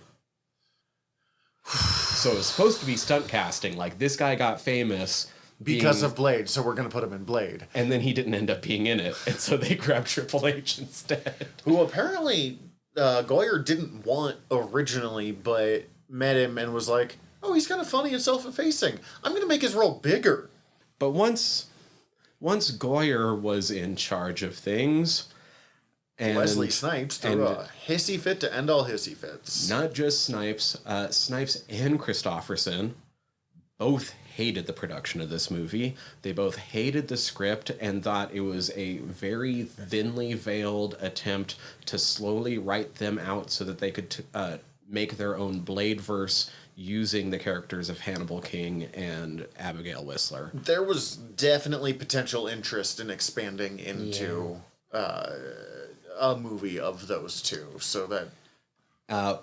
[SPEAKER 3] So it was supposed to be stunt casting. Like, this guy got famous
[SPEAKER 2] because of Blade, so we're going to put him in Blade.
[SPEAKER 3] And then he didn't end up being in it, and so they grabbed Triple H instead.
[SPEAKER 2] Who apparently Goyer didn't want originally, but met him and was like, oh, he's kind of funny and self-effacing. I'm going to make his role bigger.
[SPEAKER 3] But once Goyer was in charge of things... And,
[SPEAKER 2] Wesley Snipes threw a hissy fit to end all hissy fits.
[SPEAKER 3] Not just Snipes. Snipes and Christopherson both hated the production of this movie. They both hated the script and thought it was a very thinly veiled attempt to slowly write them out so that they could make their own Bladeverse using the characters of Hannibal King and Abigail Whistler.
[SPEAKER 2] There was definitely potential interest in expanding into... a movie of those two, so that...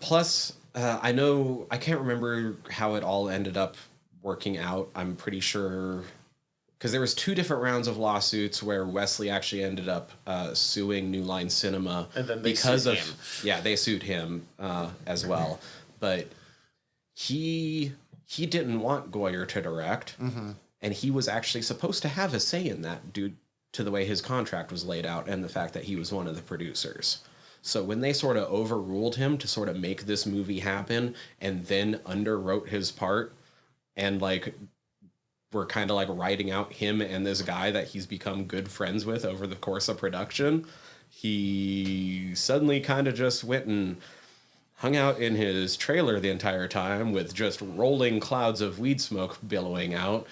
[SPEAKER 3] Plus, I can't remember how it all ended up working out. I'm pretty sure... Because there was 2 different rounds of lawsuits where Wesley actually ended up suing New Line Cinema.
[SPEAKER 2] And then they sued him.
[SPEAKER 3] Yeah, they sued him as well. But he didn't want Goyer to direct. Mm-hmm. And he was actually supposed to have a say in that, due to the way his contract was laid out and the fact that he was one of the producers. So when they sort of overruled him to sort of make this movie happen and then underwrote his part and like were kind of like writing out him and this guy that he's become good friends with over the course of production, he suddenly kind of just went and hung out in his trailer the entire time with just rolling clouds of weed smoke billowing out.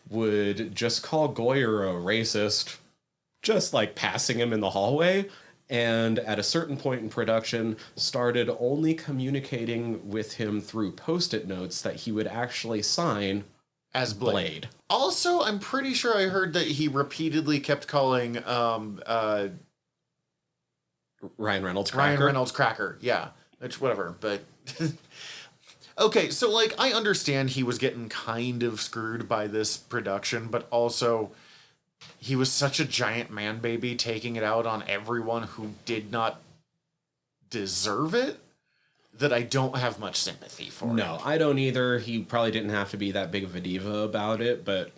[SPEAKER 3] Would just call Goyer a racist, just like passing him in the hallway, and at a certain point in production started only communicating with him through post-it notes that he would actually sign
[SPEAKER 2] as Blade. Also, I'm pretty sure I heard that he repeatedly kept calling
[SPEAKER 3] Ryan Reynolds Cracker.
[SPEAKER 2] Ryan Reynolds Cracker, yeah. Which, whatever, but... Okay, so, like, I understand he was getting kind of screwed by this production, but also he was such a giant man baby taking it out on everyone who did not deserve it that I don't have much sympathy for.
[SPEAKER 3] No, I don't either. He probably didn't have to be that big of a diva about it, but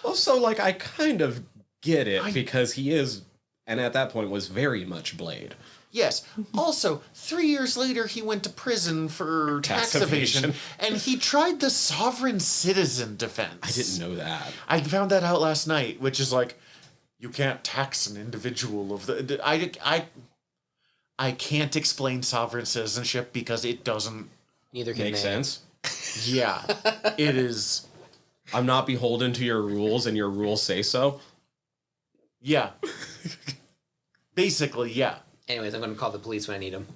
[SPEAKER 3] also, like, I kind of get it because he is, and at that point was very much Blade.
[SPEAKER 2] Yes. Also, 3 years later, he went to prison for tax evasion, and he tried the sovereign citizen defense.
[SPEAKER 3] I didn't know that.
[SPEAKER 2] I found that out last night, which is like, you can't tax an individual of the... I can't explain sovereign citizenship because it doesn't...
[SPEAKER 4] Neither can
[SPEAKER 3] make
[SPEAKER 4] they.
[SPEAKER 3] sense.
[SPEAKER 2] Yeah. It is...
[SPEAKER 3] I'm not beholden to your rules, and your rules say so.
[SPEAKER 2] Yeah. Basically, yeah.
[SPEAKER 4] Anyways, I'm going to call the police when I need them.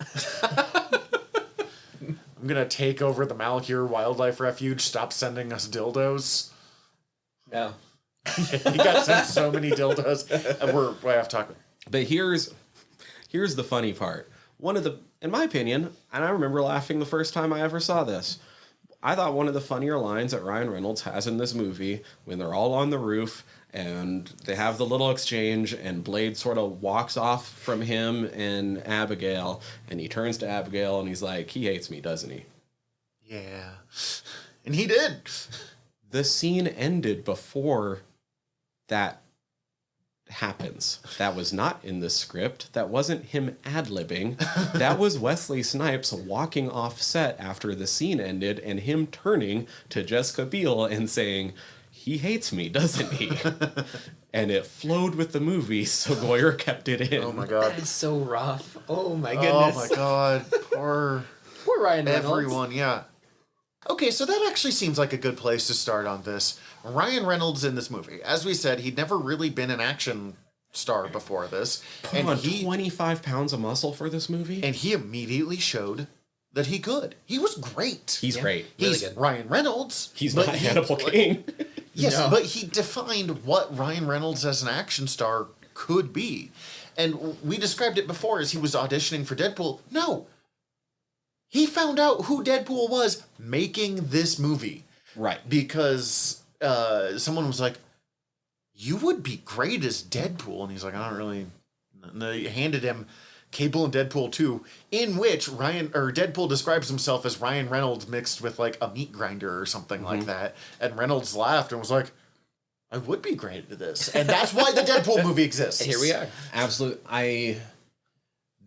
[SPEAKER 2] I'm going to take over the Malakir Wildlife Refuge. Stop sending us dildos.
[SPEAKER 4] No.
[SPEAKER 2] You got sent so many dildos. We're way off topic.
[SPEAKER 3] But here's the funny part. In my opinion, and I remember laughing the first time I ever saw this, I thought one of the funnier lines that Ryan Reynolds has in this movie, when they're all on the roof and they have the little exchange and Blade sort of walks off from him and Abigail, and he turns to Abigail and he's like, he hates me, doesn't he?
[SPEAKER 2] Yeah. And he did.
[SPEAKER 3] The scene ended before that happens. That was not in the script. That wasn't him ad-libbing. That was Wesley Snipes walking off set after the scene ended and him turning to Jessica Biel and saying, he hates me, doesn't he? And it flowed with the movie, so Goyer kept it in.
[SPEAKER 2] Oh my god.
[SPEAKER 4] That is so rough. Oh my goodness.
[SPEAKER 2] Oh my god. Poor
[SPEAKER 4] Ryan Reynolds.
[SPEAKER 2] everyone, yeah. Okay, so that actually seems like a good place to start on this. Ryan Reynolds in this movie. As we said, he'd never really been an action star before this.
[SPEAKER 3] Put on 25 pounds of muscle for this movie?
[SPEAKER 2] And he immediately showed that he could. He was great.
[SPEAKER 3] He's great.
[SPEAKER 2] He's
[SPEAKER 4] Really good.
[SPEAKER 2] Ryan Reynolds.
[SPEAKER 3] He's not Hannibal King.
[SPEAKER 2] Yes,
[SPEAKER 4] No.
[SPEAKER 2] but he defined what Ryan Reynolds as an action star could be. And we described it before as he was auditioning for Deadpool. No. He found out who Deadpool was making this movie.
[SPEAKER 3] Right.
[SPEAKER 2] Because someone was like, you would be great as Deadpool. And he's like, I don't really... And they handed him Cable and Deadpool 2, in which Deadpool describes himself as Ryan Reynolds mixed with like a meat grinder or something like that. And Reynolds laughed and was like, I would be great at this. And that's why the Deadpool movie exists.
[SPEAKER 4] And here we are.
[SPEAKER 3] Absolutely.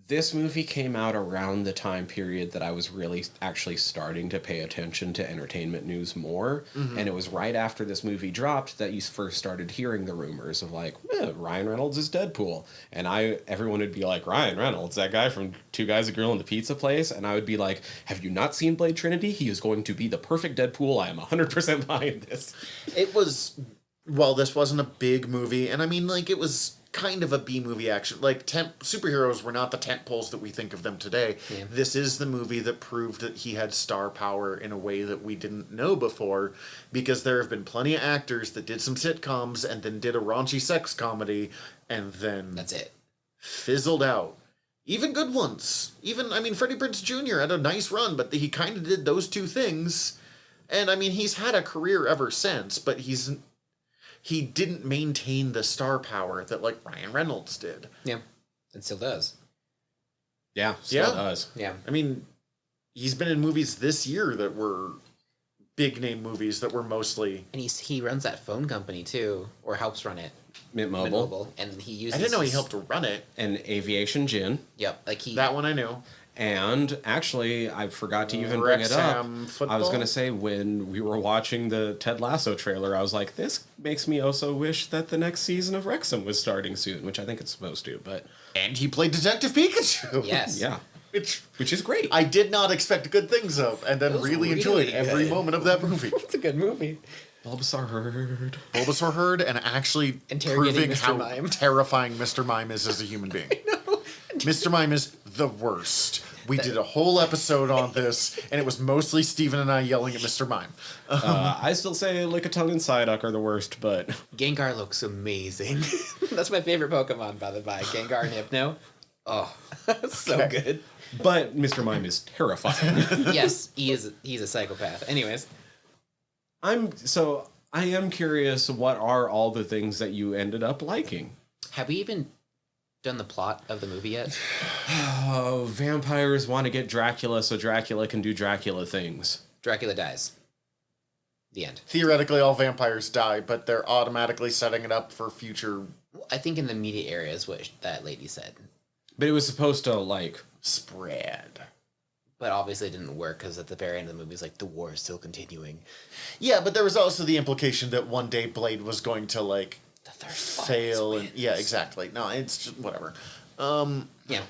[SPEAKER 3] This movie came out around the time period that I was really actually starting to pay attention to entertainment news more. Mm-hmm. And it was right after this movie dropped that you first started hearing the rumors of like, Ryan Reynolds is Deadpool. And everyone would be like, Ryan Reynolds, that guy from Two Guys, a Girl, and the Pizza Place. And I would be like, have you not seen Blade Trinity? He is going to be the perfect Deadpool. I am 100% behind this.
[SPEAKER 2] It was, well, this wasn't a big movie. And I mean, like, it was kind of a B-movie action. Like, superheroes were not the tent poles that we think of them today. Yeah. This is the movie that proved that he had star power in a way that we didn't know before, because there have been plenty of actors that did some sitcoms and then did a raunchy sex comedy and then...
[SPEAKER 4] That's it.
[SPEAKER 2] Fizzled out. Even good ones. Even, I mean, Freddie Prinze Jr. had a nice run, but he kind of did those two things. And, I mean, he's had a career ever since, but he didn't maintain the star power that, like, Ryan Reynolds did.
[SPEAKER 4] Yeah. And still does.
[SPEAKER 3] Yeah, still does.
[SPEAKER 4] Yeah.
[SPEAKER 2] I mean, he's been in movies this year that were big-name movies that were mostly...
[SPEAKER 4] And he runs that phone company, too, or helps run it.
[SPEAKER 3] Mint Mobile.
[SPEAKER 4] And he uses...
[SPEAKER 2] I didn't know he helped run it.
[SPEAKER 3] And Aviation Gin.
[SPEAKER 4] Yep. Like he...
[SPEAKER 2] That one I knew.
[SPEAKER 3] And actually, I forgot to even bring it up.
[SPEAKER 2] Football?
[SPEAKER 3] I was going to say, when we were watching the Ted Lasso trailer, I was like, this makes me also wish that the next season of Wrexham was starting soon, which I think it's supposed to, but...
[SPEAKER 2] And he played Detective Pikachu.
[SPEAKER 4] Yes.
[SPEAKER 3] Yeah.
[SPEAKER 2] Which
[SPEAKER 3] is great.
[SPEAKER 2] I did not expect good things of, and then really enjoyed every moment of that movie.
[SPEAKER 4] It's a good movie.
[SPEAKER 3] Bulbasaur Herd.
[SPEAKER 2] Bulbasaur Herd, and actually proving how terrifying Mr. Mime is as a human being. Mr. Mime is the worst. We did a whole episode on this, and it was mostly Steven and I yelling at Mr. Mime.
[SPEAKER 3] I still say Lick a Tongue and Psyduck are the worst, but...
[SPEAKER 4] Gengar looks amazing. That's my favorite Pokemon, by the by. Gengar and Hypno. Oh, so good.
[SPEAKER 3] But Mr. Mime is terrifying.
[SPEAKER 4] Yes, he's a psychopath. Anyways.
[SPEAKER 3] I am curious, what are all the things that you ended up liking?
[SPEAKER 4] Have we even done the plot of the movie yet?
[SPEAKER 3] Oh, vampires want to get Dracula so Dracula can do Dracula things.
[SPEAKER 4] Dracula dies. The end.
[SPEAKER 2] Theoretically, all vampires die, but they're automatically setting it up for future...
[SPEAKER 4] I think in the immediate area is what that lady said.
[SPEAKER 3] But it was supposed to, like...
[SPEAKER 2] spread.
[SPEAKER 4] But obviously it didn't work, because at the very end of the movie, it's like, the war is still continuing.
[SPEAKER 2] Yeah, but there was also the implication that one day Blade was going to, like...
[SPEAKER 4] The third
[SPEAKER 2] fail and yeah, exactly. No, it's just whatever.
[SPEAKER 4] Yeah.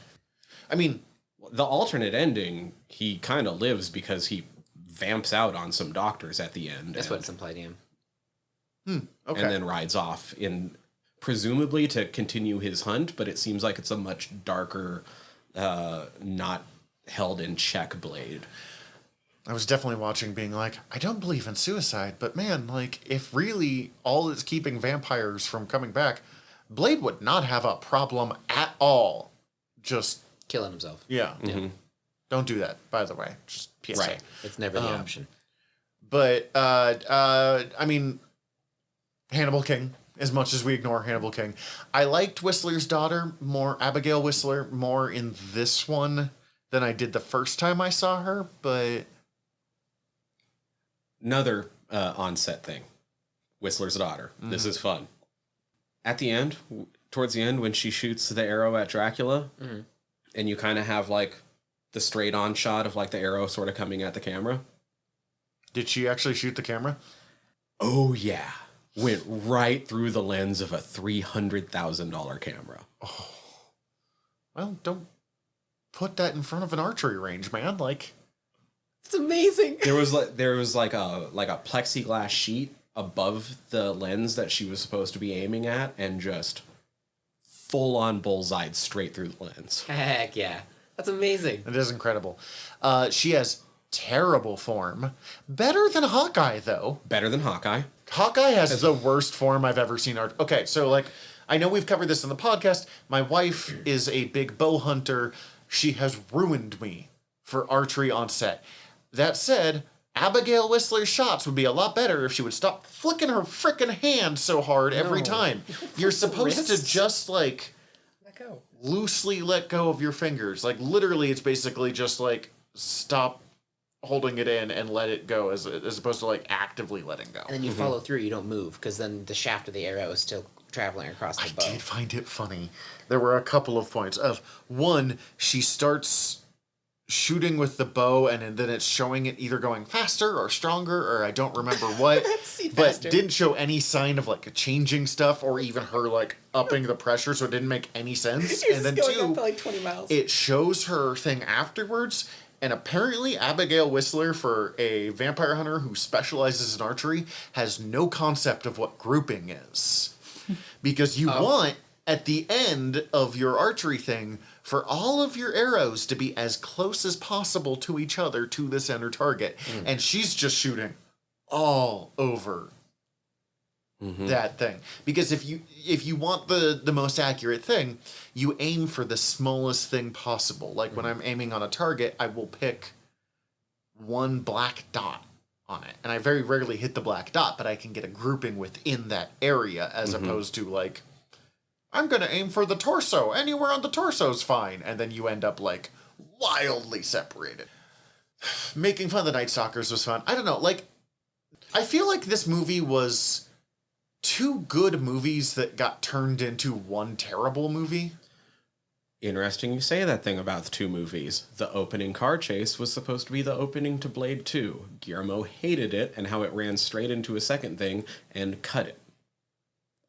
[SPEAKER 2] I mean,
[SPEAKER 3] the alternate ending, he kind of lives because he vamps out on some doctors at the end.
[SPEAKER 4] That's what it's implied, yeah.
[SPEAKER 2] Okay.
[SPEAKER 3] And then rides off presumably to continue his hunt, but it seems like it's a much darker, not held in check Blade.
[SPEAKER 2] I was definitely watching being like, I don't believe in suicide, but man, like, if really all is keeping vampires from coming back, Blade would not have a problem at all. Just...
[SPEAKER 4] killing himself.
[SPEAKER 2] Yeah.
[SPEAKER 3] Mm-hmm.
[SPEAKER 2] Don't do that, by the way. Just PSA.
[SPEAKER 4] Right. It's never the option.
[SPEAKER 2] But I mean, Hannibal King. As much as we ignore Hannibal King, I liked Whistler's daughter more, Abigail Whistler, more in this one than I did the first time I saw her. But
[SPEAKER 3] Another on-set thing. Whistler's daughter. This is fun. At the end, towards the end, when she shoots the arrow at Dracula, and you kind of have like the straight-on shot of like the arrow sort of coming at the camera.
[SPEAKER 2] did she actually shoot the camera?
[SPEAKER 3] Oh yeah, went right through the lens of a $300,000 camera.
[SPEAKER 2] Well, don't put that in front of an archery range, man. Like,
[SPEAKER 4] It's amazing.
[SPEAKER 3] There was like a plexiglass sheet above the lens that she was supposed to be aiming at, and just full on bullseyed straight through the lens.
[SPEAKER 4] Heck yeah. That's amazing.
[SPEAKER 2] it is incredible. She has terrible form. Better than Hawkeye, though.
[SPEAKER 3] Better than Hawkeye.
[SPEAKER 2] Hawkeye has the worst form I've ever seen. Okay, so like, I know we've covered this in the podcast. My wife is a big bow hunter. She has ruined me for archery on set. That said, Abigail Whistler's shots would be a lot better if she would stop flicking her frickin' hand so hard every time. You're supposed to just like
[SPEAKER 4] Let go.
[SPEAKER 2] loosely let go of your fingers. Like literally, it's basically just like stop holding it in and let it go, as opposed to like actively letting go.
[SPEAKER 4] And then you follow through, you don't move, because then the shaft of the arrow is still traveling across the bow.
[SPEAKER 2] I did find it funny. There were a couple of points of one, she starts shooting with the bow and then it's showing it either going faster or stronger, or I don't remember what, but
[SPEAKER 4] faster.
[SPEAKER 2] didn't show any sign of like changing stuff or even her like upping the pressure, so it didn't make any sense.
[SPEAKER 4] You're
[SPEAKER 2] And then
[SPEAKER 4] just going
[SPEAKER 2] two,
[SPEAKER 4] up to like 20 miles.
[SPEAKER 2] it shows her thing afterwards, and apparently Abigail Whistler, for a vampire hunter who specializes in archery, has no concept of what grouping is. Because you want, at the end of your archery thing, for all of your arrows to be as close as possible to each other to the center target. And she's just shooting all over that thing. Because if you want the most accurate thing, you aim for the smallest thing possible. Like when I'm aiming on a target, I will pick one black dot on it. And I very rarely hit the black dot, but I can get a grouping within that area, as opposed to like, I'm going to aim for the torso. Anywhere on the torso's fine. And then you end up like wildly separated. Making fun of the Night Stalkers was fun. I don't know. Like, I feel like this movie was two good movies that got turned into one terrible movie.
[SPEAKER 3] Interesting you say that thing about the two movies. The opening car chase was supposed to be the opening to Blade 2. Guillermo hated it and how it ran straight into a second thing and cut it.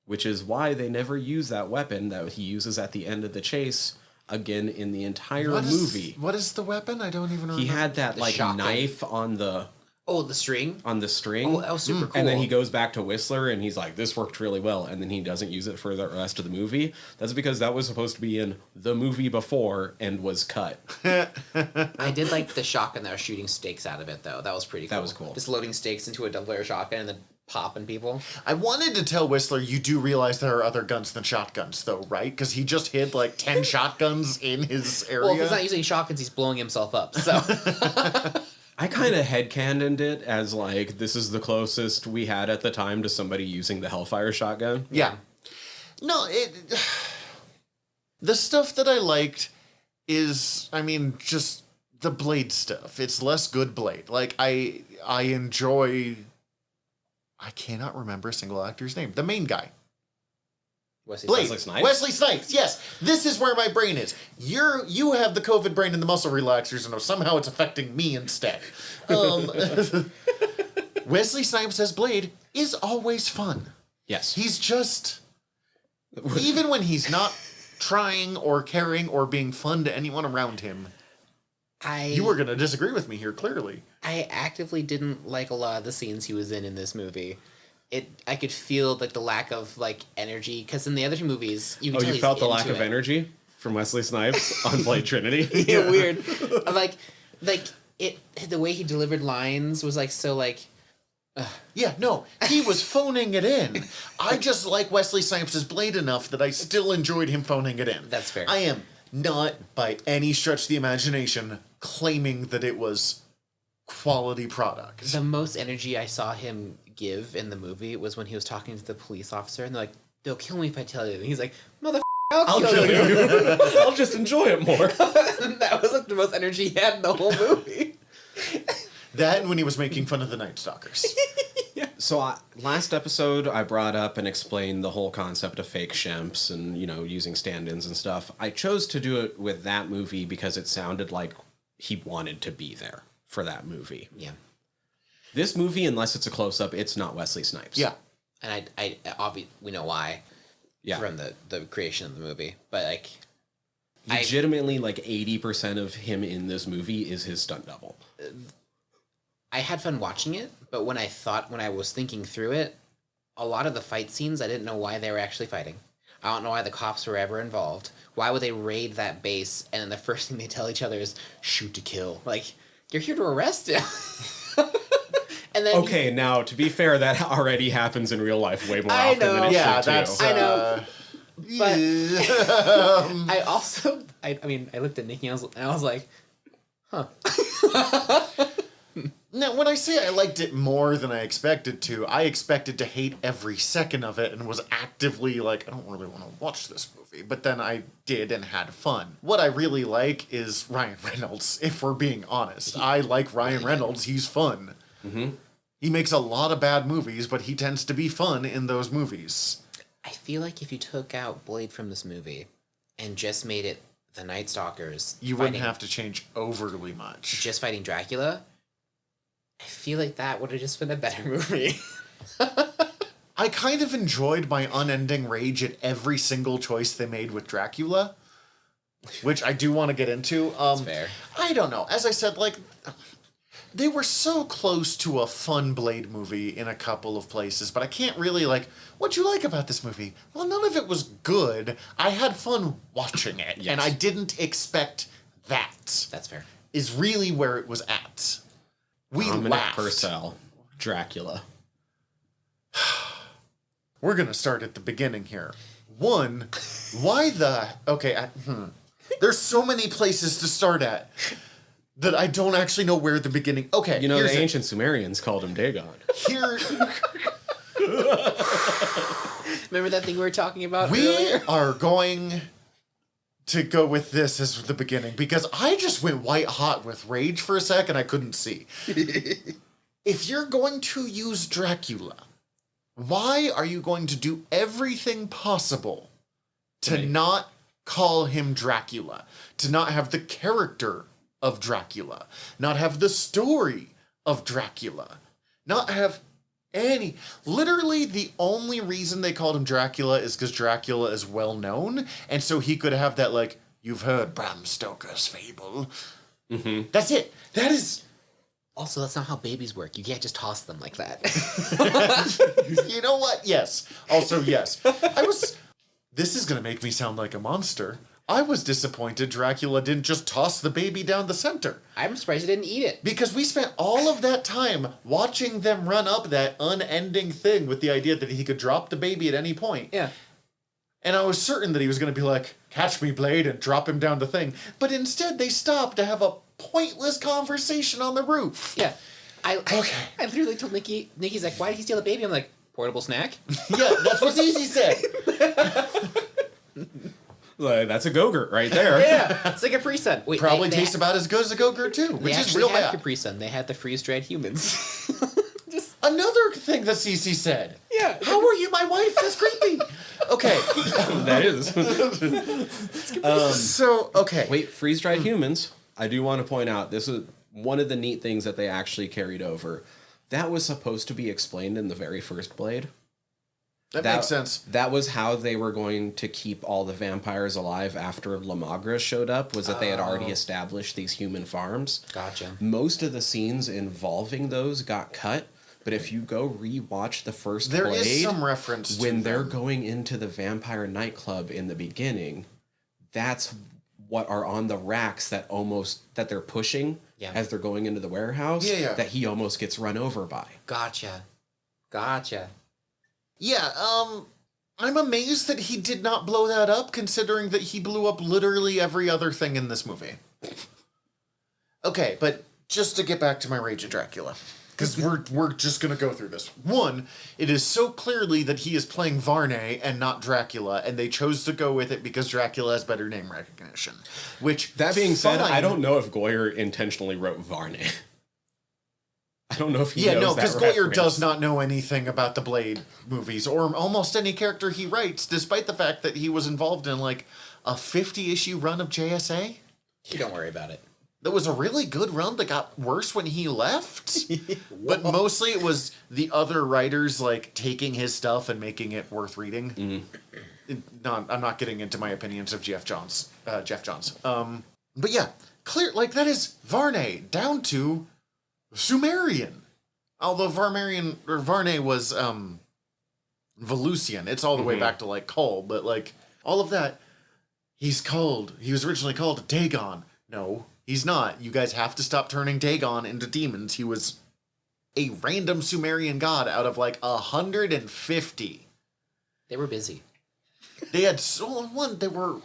[SPEAKER 3] Which is why they never use that weapon that he uses at the end of the chase again in the entire movie.
[SPEAKER 2] What is the weapon? I don't even remember.
[SPEAKER 3] He had that
[SPEAKER 4] The
[SPEAKER 3] like
[SPEAKER 4] shotgun.
[SPEAKER 3] knife on the
[SPEAKER 4] string?
[SPEAKER 3] string.
[SPEAKER 4] Oh, that was super cool.
[SPEAKER 3] And then he goes back to Whistler and he's like, this worked really well. And then he doesn't use it for the rest of the movie. That's because that was supposed to be in the movie before and was cut.
[SPEAKER 4] I did like the shotgun that was shooting stakes out of it, though. That was pretty cool.
[SPEAKER 3] That was cool.
[SPEAKER 4] Just loading stakes into a double-layer shotgun and then popping people.
[SPEAKER 2] I wanted to tell Whistler, you do realize there are other guns than shotguns, though, right? Because he just hid like 10 shotguns in his area.
[SPEAKER 4] Well, if he's not using shotguns, he's blowing himself up, so...
[SPEAKER 3] I kind of headcanoned it as like, this is the closest we had at the time to somebody using the Hellfire shotgun.
[SPEAKER 2] Yeah. No, the stuff that I liked is, I mean, just the Blade stuff. It's less good Blade. Like, I enjoy... I cannot remember a single actor's name. The main guy. Blade.
[SPEAKER 3] Wesley Snipes?
[SPEAKER 2] Wesley Snipes, yes. This is where my brain is. You have the COVID brain and the muscle relaxers, and somehow it's affecting me instead. Wesley Snipes as Blade is always fun.
[SPEAKER 3] Yes.
[SPEAKER 2] He's just... even when he's not trying or caring or being fun to anyone around him, you were going to disagree with me here, clearly.
[SPEAKER 4] I actively didn't like a lot of the scenes he was in this movie. I could feel like the lack of like energy, because in the other two movies, you can tell
[SPEAKER 3] you
[SPEAKER 4] he's
[SPEAKER 3] felt the lack
[SPEAKER 4] into
[SPEAKER 3] of
[SPEAKER 4] it.
[SPEAKER 3] energy from Wesley Snipes on Blade Trinity?
[SPEAKER 4] Yeah, weird. like it. The way he delivered lines was like so like.
[SPEAKER 2] Yeah, no, he was phoning it in. I just like Wesley Snipes' Blade enough that I still enjoyed him phoning it in.
[SPEAKER 4] That's fair.
[SPEAKER 2] I am not, by any stretch of the imagination, claiming that it was quality product.
[SPEAKER 4] The most energy I saw him give in the movie was when he was talking to the police officer, and they're like, "They'll kill me if I tell you." And he's like, "Motherfucker, I'll kill you."
[SPEAKER 3] I'll just enjoy it more.
[SPEAKER 4] And that was like the most energy he had in the whole movie.
[SPEAKER 2] That and when he was making fun of the Night Stalkers.
[SPEAKER 3] So last episode, I brought up and explained the whole concept of fake shemps and, using stand-ins and stuff. I chose to do it with that movie because it sounded like he wanted to be there for that movie.
[SPEAKER 4] Yeah.
[SPEAKER 3] This movie, unless it's a close-up, it's not Wesley Snipes.
[SPEAKER 2] Yeah.
[SPEAKER 4] And I obviously, we know why.
[SPEAKER 3] Yeah.
[SPEAKER 4] From the creation of the movie. But, like...
[SPEAKER 3] Legitimately, 80% of him in this movie is his stunt double.
[SPEAKER 4] I had fun watching it, but when I was thinking through it, a lot of the fight scenes, I didn't know why they were actually fighting. I don't know why the cops were ever involved. Why would they raid that base, and then the first thing they tell each other is, shoot to kill? Like, you're here to arrest him. And then
[SPEAKER 3] okay, now, to be fair, that already happens in real life way more
[SPEAKER 4] I
[SPEAKER 3] often
[SPEAKER 4] know.
[SPEAKER 3] than it
[SPEAKER 2] Yeah,
[SPEAKER 3] should,
[SPEAKER 2] that's...
[SPEAKER 3] too.
[SPEAKER 4] I know. But
[SPEAKER 2] yeah.
[SPEAKER 4] I also, I mean, I looked at Nikki and I was like, huh.
[SPEAKER 2] Now, when I say I liked it more than I expected to, I expected to hate every second of it and was actively like, I don't really want to watch this movie. But then I did and had fun. What I really like is Ryan Reynolds, if we're being honest. I like Ryan Reynolds. He's fun.
[SPEAKER 3] Mm-hmm.
[SPEAKER 2] He makes a lot of bad movies, but he tends to be fun in those movies.
[SPEAKER 4] I feel like if you took out Blade from this movie and just made it the Night Stalkers,
[SPEAKER 2] You wouldn't have to change overly much.
[SPEAKER 4] just fighting Dracula, I feel like that would have just been a better movie.
[SPEAKER 2] I kind of enjoyed my unending rage at every single choice they made with Dracula, which I do want to get into.
[SPEAKER 4] That's fair.
[SPEAKER 2] I don't know. As I said, they were so close to a fun Blade movie in a couple of places, but I can't really, what'd you like about this movie? Well, none of it was good. I had fun watching it,
[SPEAKER 3] Yes.
[SPEAKER 2] and I didn't expect that,
[SPEAKER 4] That's fair.
[SPEAKER 2] is really where it was at. We
[SPEAKER 3] Dominic
[SPEAKER 2] laughed.
[SPEAKER 3] Purcell, Dracula.
[SPEAKER 2] We're going to start at the beginning here. One, why the... Okay, there's so many places to start at that I don't actually know where the beginning... Okay,
[SPEAKER 3] The
[SPEAKER 2] here's it.
[SPEAKER 3] ancient Sumerians called him Dagon.
[SPEAKER 2] Here,
[SPEAKER 4] Remember that thing we were talking about
[SPEAKER 2] we
[SPEAKER 4] earlier?
[SPEAKER 2] are going to go with this as the beginning, because I just went white hot with rage for a sec and I couldn't see. If you're going to use Dracula, why are you going to do everything possible to not call him Dracula? To not have the character of Dracula? Not have the story of Dracula? Not have any... Literally, the only reason they called him Dracula is because Dracula is well known, and so he could have that, you've heard Bram Stoker's fable.
[SPEAKER 3] Mm-hmm.
[SPEAKER 2] That's it. That is...
[SPEAKER 4] Also, that's not how babies work. You can't just toss them like that.
[SPEAKER 2] You know what? Yes. Also, yes. This is going to make me sound like a monster. I was disappointed Dracula didn't just toss the baby down the center.
[SPEAKER 4] I'm surprised he didn't eat it.
[SPEAKER 2] Because we spent all of that time watching them run up that unending thing with the idea that he could drop the baby at any point.
[SPEAKER 4] Yeah.
[SPEAKER 2] And I was certain that he was going to be like, catch me, Blade, and drop him down the thing. But instead, they stopped to have a pointless conversation on the roof.
[SPEAKER 4] Yeah. I
[SPEAKER 2] Okay.
[SPEAKER 4] literally told Nikki's like, why did he steal the baby? I'm like, portable snack?
[SPEAKER 2] Yeah, that's what Easy said.
[SPEAKER 3] That's a Go-Gurt right there.
[SPEAKER 4] Yeah. It's like a Capri Sun. Wait,
[SPEAKER 2] Probably tastes about as good as a Go-Gurt, too,
[SPEAKER 4] They
[SPEAKER 2] which is
[SPEAKER 4] actually
[SPEAKER 2] real
[SPEAKER 4] had
[SPEAKER 2] bad.
[SPEAKER 4] Capri Sun. They had the freeze-dried humans.
[SPEAKER 2] Another thing that Cece said.
[SPEAKER 4] Yeah.
[SPEAKER 2] How are you my wife? That's creepy. Okay.
[SPEAKER 3] That is.
[SPEAKER 2] So, okay.
[SPEAKER 3] Wait, freeze-dried humans. I do want to point out, this is one of the neat things that they actually carried over. That was supposed to be explained in the very first Blade.
[SPEAKER 2] That makes sense.
[SPEAKER 3] That was how they were going to keep all the vampires alive after La Magra showed up, was that they had already established these human farms.
[SPEAKER 4] Gotcha.
[SPEAKER 3] Most of the scenes involving those got cut, but if you go rewatch the first
[SPEAKER 2] There
[SPEAKER 3] Blade,
[SPEAKER 2] is some reference to
[SPEAKER 3] when they're
[SPEAKER 2] them.
[SPEAKER 3] going into the vampire nightclub in the beginning, that's what are on the racks that they're pushing as they're going into the warehouse, that he almost gets run over by.
[SPEAKER 4] Gotcha.
[SPEAKER 2] Yeah, I'm amazed that he did not blow that up, considering that he blew up literally every other thing in this movie. Okay, but just to get back to my rage at Dracula, because we're just gonna go through this. One, it is so clearly that he is playing Varney and not Dracula, and they chose to go with it because Dracula has better name recognition. Which,
[SPEAKER 3] That being said,
[SPEAKER 2] fine.
[SPEAKER 3] I don't know if Goyer intentionally wrote Varney. I don't know if he knows that
[SPEAKER 2] because Goyer
[SPEAKER 3] reference.
[SPEAKER 2] does not know anything about the Blade movies or almost any character he writes, despite the fact that he was involved in like a 50-issue run of JSA.
[SPEAKER 4] You don't worry about it.
[SPEAKER 2] That was a really good run that got worse when he left. But mostly it was the other writers like taking his stuff and making it worth reading. I'm not getting into my opinions of Jeff Johns. But yeah, clear like that is Varney down to Sumerian. Although Varney was Volusian. It's all the way back to like Kull, but like all of that. He was originally called Dagon. No, he's not. You guys have to stop turning Dagon into demons. He was a random Sumerian god out of like 150.
[SPEAKER 4] They were busy.
[SPEAKER 2] They had there were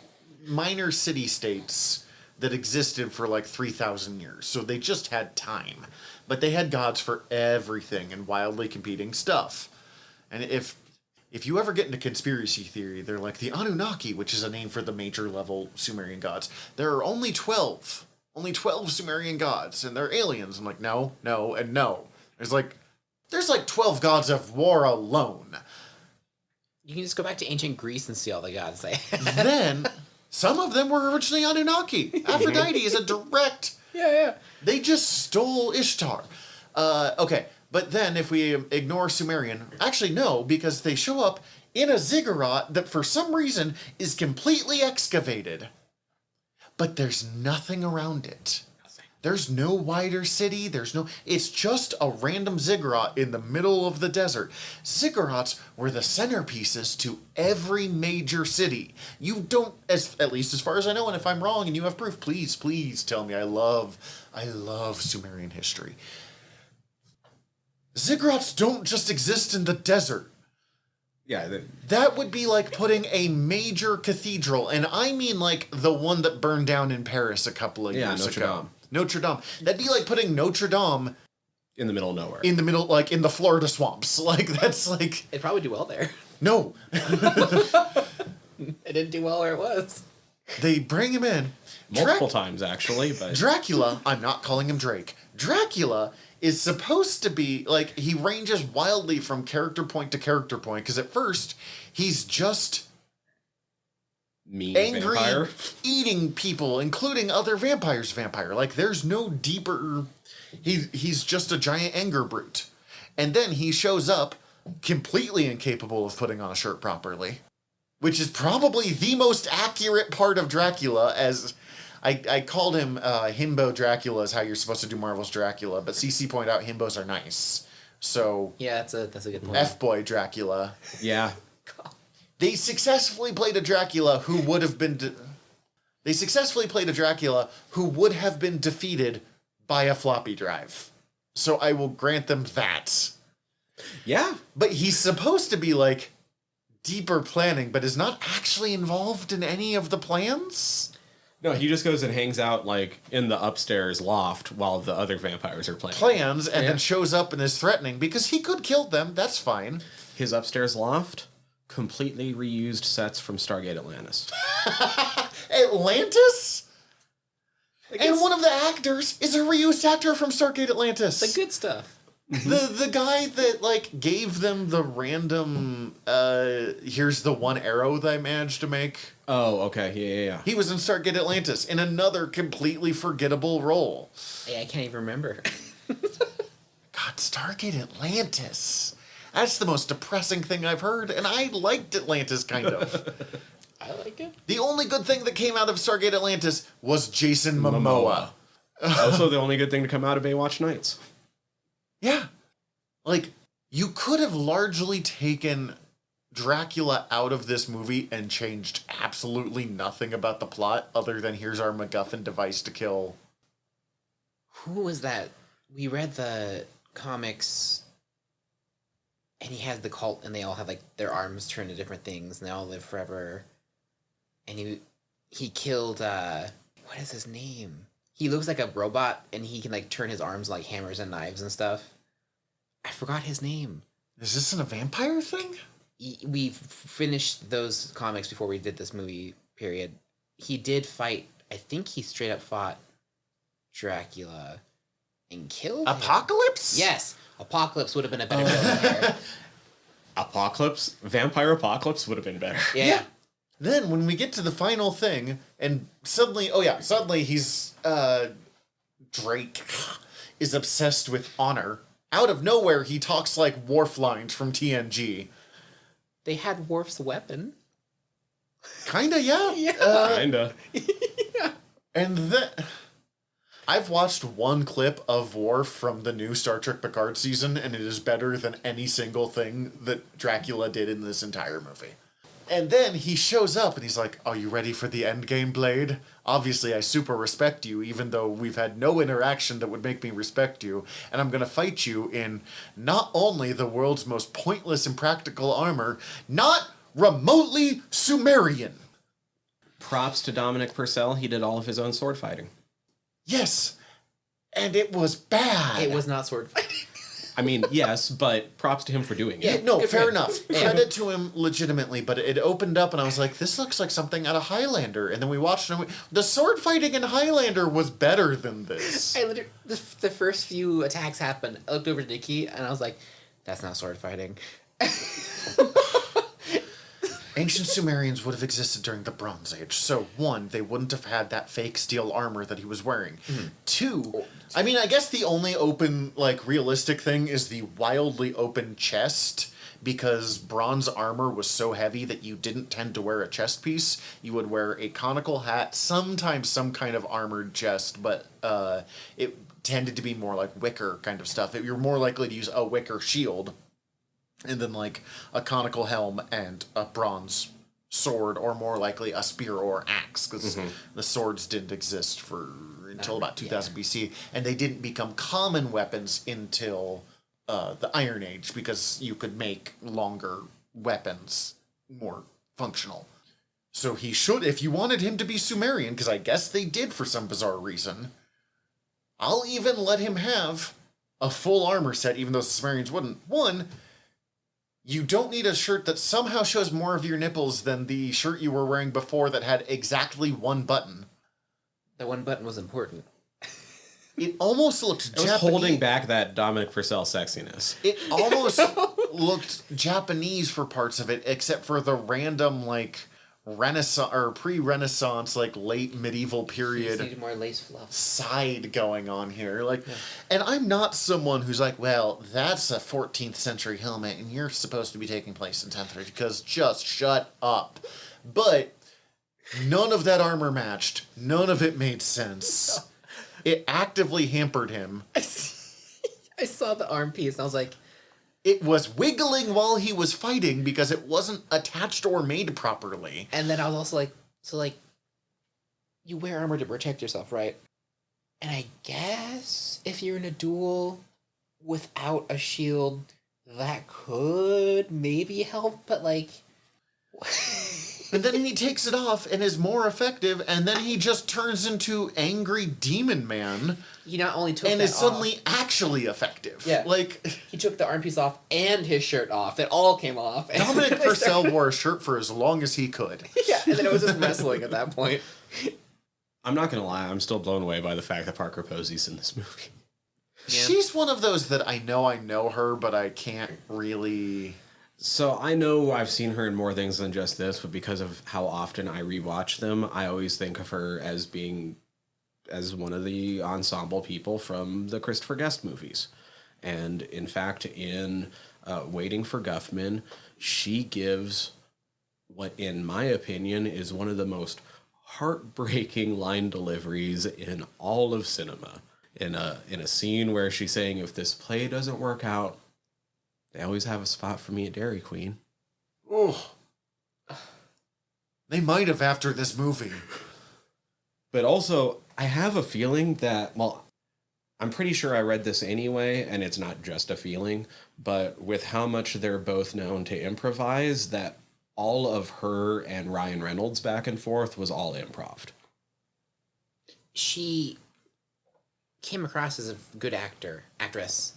[SPEAKER 2] minor city-states that existed for like 3,000 years. So they just had time. But they had gods for everything and wildly competing stuff. And if you ever get into conspiracy theory, they're like the Anunnaki, which is a name for the major level Sumerian gods. There are only 12. Only 12 Sumerian gods, and they're aliens. I'm like, no, and no. There's like 12 gods of war alone.
[SPEAKER 4] You can just go back to ancient Greece and see all the gods they had.
[SPEAKER 2] Then, some of them were originally Anunnaki. Aphrodite is a direct...
[SPEAKER 4] Yeah.
[SPEAKER 2] They just stole Ishtar. Okay, but then if we ignore Sumerian... Actually, no, because they show up in a ziggurat that for some reason is completely excavated. But there's nothing around it. There's no wider city. It's just a random ziggurat in the middle of the desert. Ziggurats were the centerpieces to every major city. You don't, at least as far as I know, and if I'm wrong and you have proof, please tell me. I love Sumerian history. Ziggurats don't just exist in the desert.
[SPEAKER 3] Yeah.
[SPEAKER 2] That would be like putting a major cathedral, and I mean like the one that burned down in Paris a couple of years
[SPEAKER 3] Notre
[SPEAKER 2] ago.
[SPEAKER 3] Dame.
[SPEAKER 2] Notre Dame. That'd be like putting Notre Dame
[SPEAKER 3] In the middle of nowhere.
[SPEAKER 2] in the middle, like in the Florida swamps. Like that's like
[SPEAKER 4] It'd probably do well there.
[SPEAKER 2] no.
[SPEAKER 4] It didn't do well where it was.
[SPEAKER 2] They bring him in
[SPEAKER 3] Multiple times, actually, but...
[SPEAKER 2] Dracula. I'm not calling him Drake. Dracula is supposed to be like he ranges wildly from character point to character point because at first he's just
[SPEAKER 3] mean
[SPEAKER 2] angry,
[SPEAKER 3] vampire.
[SPEAKER 2] eating people, including other vampires. Like there's no deeper. He's just a giant anger brute, and then he shows up completely incapable of putting on a shirt properly, which is probably the most accurate part of Dracula. As I called him Himbo Dracula is how you're supposed to do Marvel's Dracula, but CC pointed out Himbos are nice. So
[SPEAKER 4] Yeah, that's a good point.
[SPEAKER 2] F-boy Dracula.
[SPEAKER 3] Yeah.
[SPEAKER 2] They successfully played a Dracula who would have been defeated by a floppy drive. So I will grant them that.
[SPEAKER 3] Yeah.
[SPEAKER 2] But he's supposed to be like deeper planning, but is not actually involved in any of the plans.
[SPEAKER 3] No, he just goes and hangs out, like, in the upstairs loft while the other vampires are playing.
[SPEAKER 2] And then shows up and is threatening because he could kill them. That's fine.
[SPEAKER 3] His upstairs loft, completely reused sets from Stargate Atlantis.
[SPEAKER 2] Atlantis? And one of the actors is a reused actor from Stargate Atlantis.
[SPEAKER 4] The good stuff.
[SPEAKER 2] The guy that like gave them the random here's the one arrow that I managed to make.
[SPEAKER 3] Oh, okay. Yeah.
[SPEAKER 2] He was in Stargate Atlantis in another completely forgettable role.
[SPEAKER 4] Hey, I can't even remember.
[SPEAKER 2] God, Stargate Atlantis. That's the most depressing thing I've heard, and I liked Atlantis kind of.
[SPEAKER 4] I like it.
[SPEAKER 2] The only good thing that came out of Stargate Atlantis was Jason Momoa.
[SPEAKER 3] Also, the only good thing to come out of Baywatch Nights.
[SPEAKER 2] Yeah. Like, you could have largely taken Dracula out of this movie and changed absolutely nothing about the plot other than here's our MacGuffin device to kill.
[SPEAKER 4] Who was that? We read the comics, and he had the cult, and they all had like their arms turned to different things, and they all live forever. And he killed what is his name? He looks like a robot, and he can like turn his arms like hammers and knives and stuff. I forgot his name.
[SPEAKER 2] Is this a vampire thing?
[SPEAKER 4] We finished those comics before we did this movie. Period. He did fight. I think he straight up fought Dracula and killed him.
[SPEAKER 2] Apocalypse?
[SPEAKER 4] Yes, Apocalypse would have been a better villain there.
[SPEAKER 3] Vampire Apocalypse would have been better.
[SPEAKER 4] Yeah.
[SPEAKER 2] Then when we get to the final thing, and suddenly he's Drake is obsessed with honor. Out of nowhere, he talks like Worf lines from TNG.
[SPEAKER 4] They had Worf's weapon.
[SPEAKER 2] Kinda, yeah.
[SPEAKER 3] Kinda.
[SPEAKER 2] And then I've watched one clip of Worf from the new Star Trek Picard season, and it is better than any single thing that Dracula did in this entire movie. And then he shows up and he's like, "Are you ready for the endgame, Blade? Obviously, I super respect you, even though we've had no interaction that would make me respect you. And I'm going to fight you in not only the world's most pointless and practical armor, not remotely Sumerian."
[SPEAKER 3] Props to Dominic Purcell. He did all of his own sword fighting.
[SPEAKER 2] Yes. And it was bad.
[SPEAKER 4] It was not sword fighting.
[SPEAKER 3] I mean, yes, but props to him for doing
[SPEAKER 2] Yeah,
[SPEAKER 3] it.
[SPEAKER 2] no,
[SPEAKER 4] Good
[SPEAKER 2] fair
[SPEAKER 4] for him.
[SPEAKER 2] enough. Credit to him legitimately, but it opened up and I was like, this looks like something out of Highlander. And then we watched it and the sword fighting in Highlander was better than this.
[SPEAKER 4] I literally, the first few attacks happened. I looked over to Nikki and I was like, that's not sword fighting.
[SPEAKER 2] Ancient Sumerians would have existed during the Bronze Age. So, one, they wouldn't have had that fake steel armor that he was wearing. Mm-hmm. Two, I mean, I guess the only open, like, realistic thing is the wildly open chest, because bronze armor was so heavy that you didn't tend to wear a chest piece. You would wear a conical hat, sometimes some kind of armored chest, but it tended to be more like wicker kind of stuff. You're more likely to use a wicker shield. And then, like, a conical helm and a bronze sword, or more likely a spear or axe, because the swords didn't exist until about 2000 BC, and they didn't become common weapons until the Iron Age, because you could make longer weapons more functional. So he should, if you wanted him to be Sumerian, because I guess they did for some bizarre reason, I'll even let him have a full armor set, even though the Sumerians wouldn't. One, you don't need a shirt that somehow shows more of your nipples than the shirt you were wearing before that had exactly one button.
[SPEAKER 4] The one button was important.
[SPEAKER 2] It almost looked
[SPEAKER 3] It was
[SPEAKER 2] Japanese.
[SPEAKER 3] holding back that Dominic Purcell sexiness.
[SPEAKER 2] It almost looked Japanese for parts of it, except for the random, like, Renaissance or pre-Renaissance, like late medieval period
[SPEAKER 4] Needed more lace fluff.
[SPEAKER 2] side going on here. Like, and I'm not someone who's like, well, that's a 14th century helmet and you're supposed to be taking place in 10th century, because just shut up. But none of that armor matched. None of it made sense. It actively hampered him.
[SPEAKER 4] I saw the arm piece and I was like,
[SPEAKER 2] It was wiggling while he was fighting because it wasn't attached or made properly.
[SPEAKER 4] and then I was also like, so like, you wear armor to protect yourself, right? And I guess if you're in a duel without a shield, that could maybe help, but like...
[SPEAKER 2] And then he takes it off and is more effective, and then he just turns into angry demon man
[SPEAKER 4] He not only took
[SPEAKER 2] and
[SPEAKER 4] that
[SPEAKER 2] is suddenly actually effective.
[SPEAKER 4] Yeah.
[SPEAKER 2] Like,
[SPEAKER 4] he took the arm piece off and his shirt off. It all came off. And
[SPEAKER 2] Dominic
[SPEAKER 4] they
[SPEAKER 2] Purcell
[SPEAKER 4] started-
[SPEAKER 2] wore a shirt for as long as he could.
[SPEAKER 4] Yeah, and then it was just wrestling at that point.
[SPEAKER 3] I'm not going to lie, I'm still blown away by the fact that Parker Posey's in this movie.
[SPEAKER 4] Yeah.
[SPEAKER 2] She's one of those that I know her, but I can't really...
[SPEAKER 3] So I know I've seen her in more things than just this, but because of how often I rewatch them, I always think of her as being as one of the ensemble people from the Christopher Guest movies. And in fact, in Waiting for Guffman, she gives what, in my opinion, is one of the most heartbreaking line deliveries in all of cinema. In a scene where she's saying, if this play doesn't work out, they always have a spot for me at Dairy Queen.
[SPEAKER 2] Oh. They might have after this movie.
[SPEAKER 3] But also, I have a feeling that, well, I'm pretty sure I read this anyway, and it's not just a feeling, but with how much they're both known to improvise, that all of her and Ryan Reynolds back and forth was all improv.
[SPEAKER 4] She came across as a good actress.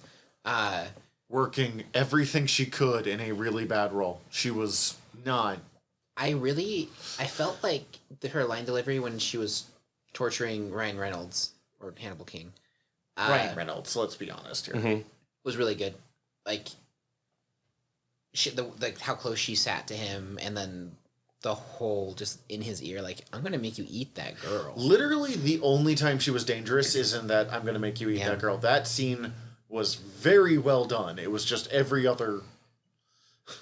[SPEAKER 2] Working everything she could in a really bad role. She was not.
[SPEAKER 4] I felt like her line delivery when she was torturing Ryan Reynolds or Hannibal King.
[SPEAKER 2] Ryan Reynolds, let's be honest here.
[SPEAKER 4] Was really good. Like, how close she sat to him, and then the whole just in his ear, like, I'm gonna make you eat that girl.
[SPEAKER 2] Literally, the only time she was dangerous is in that I'm gonna make you eat that girl. That scene was very well done. It was just every other.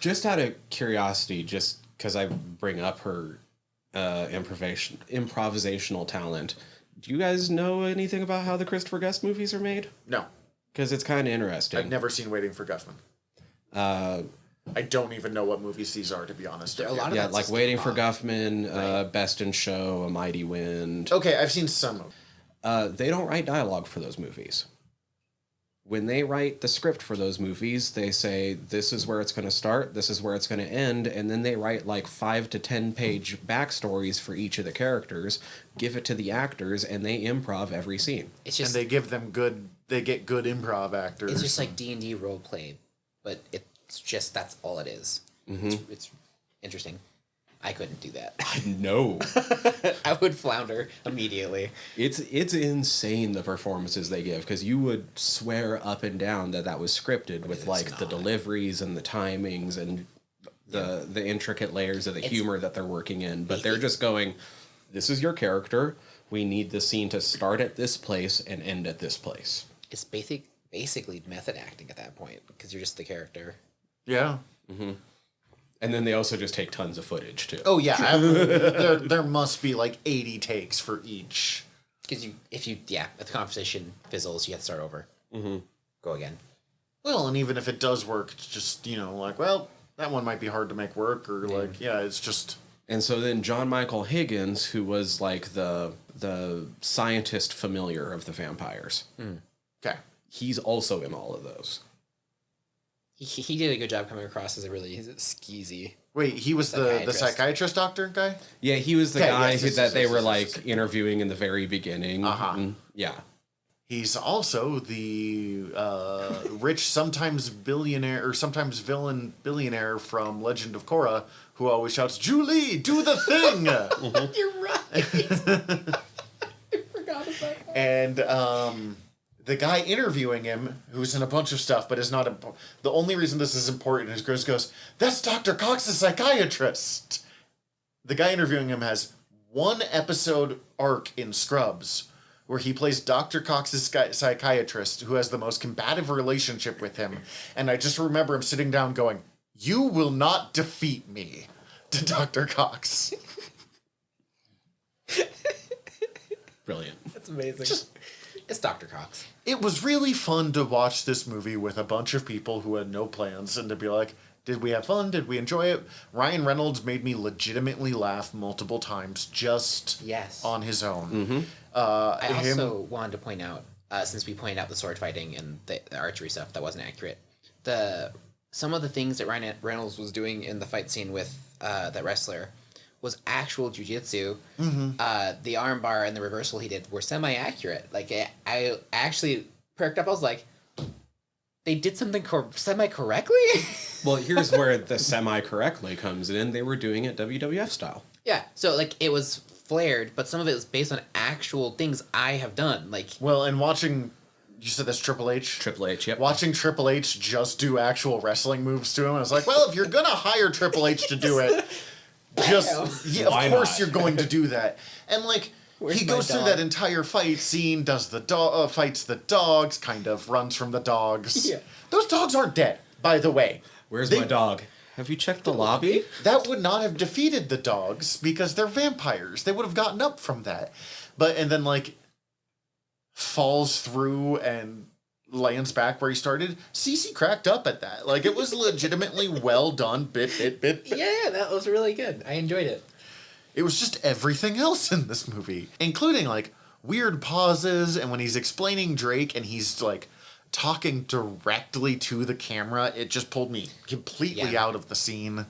[SPEAKER 3] Just out of curiosity, just because I bring up her improvisational talent, do you guys know anything about how the Christopher Guest movies are made?
[SPEAKER 2] No.
[SPEAKER 3] Because it's kind of interesting.
[SPEAKER 2] I've never seen Waiting for Guffman. I don't even know what movies these are, to be honest.
[SPEAKER 4] There are a lot of
[SPEAKER 3] like Waiting for Guffman, Best in Show, A Mighty Wind.
[SPEAKER 2] Okay, I've seen some of them.
[SPEAKER 3] They don't write dialogue for those movies. When they write the script for those movies, they say, this is where it's going to start, this is where it's going to end, and then they write like 5 to 10 page backstories for each of the characters, give it to the actors, and they improv every scene.
[SPEAKER 4] It's just,
[SPEAKER 2] and they give them they get good improv actors.
[SPEAKER 4] It's just like D&D role play, but it's just, that's all it is. It's interesting. I couldn't do that.
[SPEAKER 3] No.
[SPEAKER 4] I would flounder immediately.
[SPEAKER 3] It's insane, the performances they give, because you would swear up and down that was scripted with like the deliveries and the timings and the intricate layers of the humor that they're working in. But they're just going, this is your character. We need the scene to start at this place and end at this place.
[SPEAKER 4] It's basically method acting at that point, because you're just the character.
[SPEAKER 2] Yeah.
[SPEAKER 3] And then they also just take tons of footage, too.
[SPEAKER 2] Oh, yeah. There must be like 80 takes for each.
[SPEAKER 4] Because if the conversation fizzles, you have to start over. Go again.
[SPEAKER 2] Well, and even if it does work, it's just, like, well, that one might be hard to make work, or like, it's just...
[SPEAKER 3] And so then John Michael Higgins, who was like the scientist familiar of the vampires.
[SPEAKER 2] Okay.
[SPEAKER 3] He's also in all of those.
[SPEAKER 4] He did a good job coming across as a really skeezy.
[SPEAKER 2] Wait, he was the psychiatrist doctor guy?
[SPEAKER 3] Yeah, he was the guy that they were
[SPEAKER 2] yes.
[SPEAKER 3] interviewing in the very beginning. Yeah.
[SPEAKER 2] He's also the rich, sometimes billionaire or sometimes villain billionaire from Legend of Korra, who always shouts, "Julie, do the thing!"
[SPEAKER 4] You're right. I forgot about that.
[SPEAKER 2] And the guy interviewing him, who's in a bunch of stuff, but is not the only reason this is important is Chris goes, "That's Dr. Cox, the psychiatrist." The guy interviewing him has 1 episode arc in Scrubs where he plays Dr. Cox's psychiatrist who has the most combative relationship with him. And I just remember him sitting down going, "You will not defeat me," to Dr. Cox.
[SPEAKER 3] Brilliant.
[SPEAKER 4] That's amazing. It's Dr. Cox.
[SPEAKER 2] It was really fun to watch this movie with a bunch of people who had no plans and to be like, did we have fun? Did we enjoy it? Ryan Reynolds made me legitimately laugh multiple times just on his own.
[SPEAKER 4] I also wanted to point out, since we pointed out the sword fighting and the archery stuff that wasn't accurate, some of the things that Ryan Reynolds was doing in the fight scene with that wrestler was actual jujitsu. The armbar and the reversal he did were semi-accurate. Like, I actually perked up. I was like, they did something semi-correctly?
[SPEAKER 3] Well, here's where the semi-correctly comes in. They were doing it WWF style.
[SPEAKER 4] Yeah, so, like, it was flared, but some of it was based on actual things I have done. Like,
[SPEAKER 2] well, and watching... You said that's Triple H?
[SPEAKER 3] Triple H, yep.
[SPEAKER 2] Watching Triple H just do actual wrestling moves to him, I was like, well, if you're going to hire Triple H to do it... of course you're going to do that. And like he goes through that entire fight scene, does the fights the dogs, kind of runs from the dogs. Yeah. Those dogs aren't dead, by the way.
[SPEAKER 3] Where's my dog? Have you checked the lobby?
[SPEAKER 2] That would not have defeated the dogs because they're vampires. They would have gotten up from that. And then like falls through and lands back where he started. Cece cracked up at that. Like, it was legitimately well done. Bit.
[SPEAKER 4] Yeah, that was really good. I enjoyed it.
[SPEAKER 2] It was just everything else in this movie, including, like, weird pauses, and when he's explaining Drake and he's, like, talking directly to the camera, it just pulled me completely out of the scene.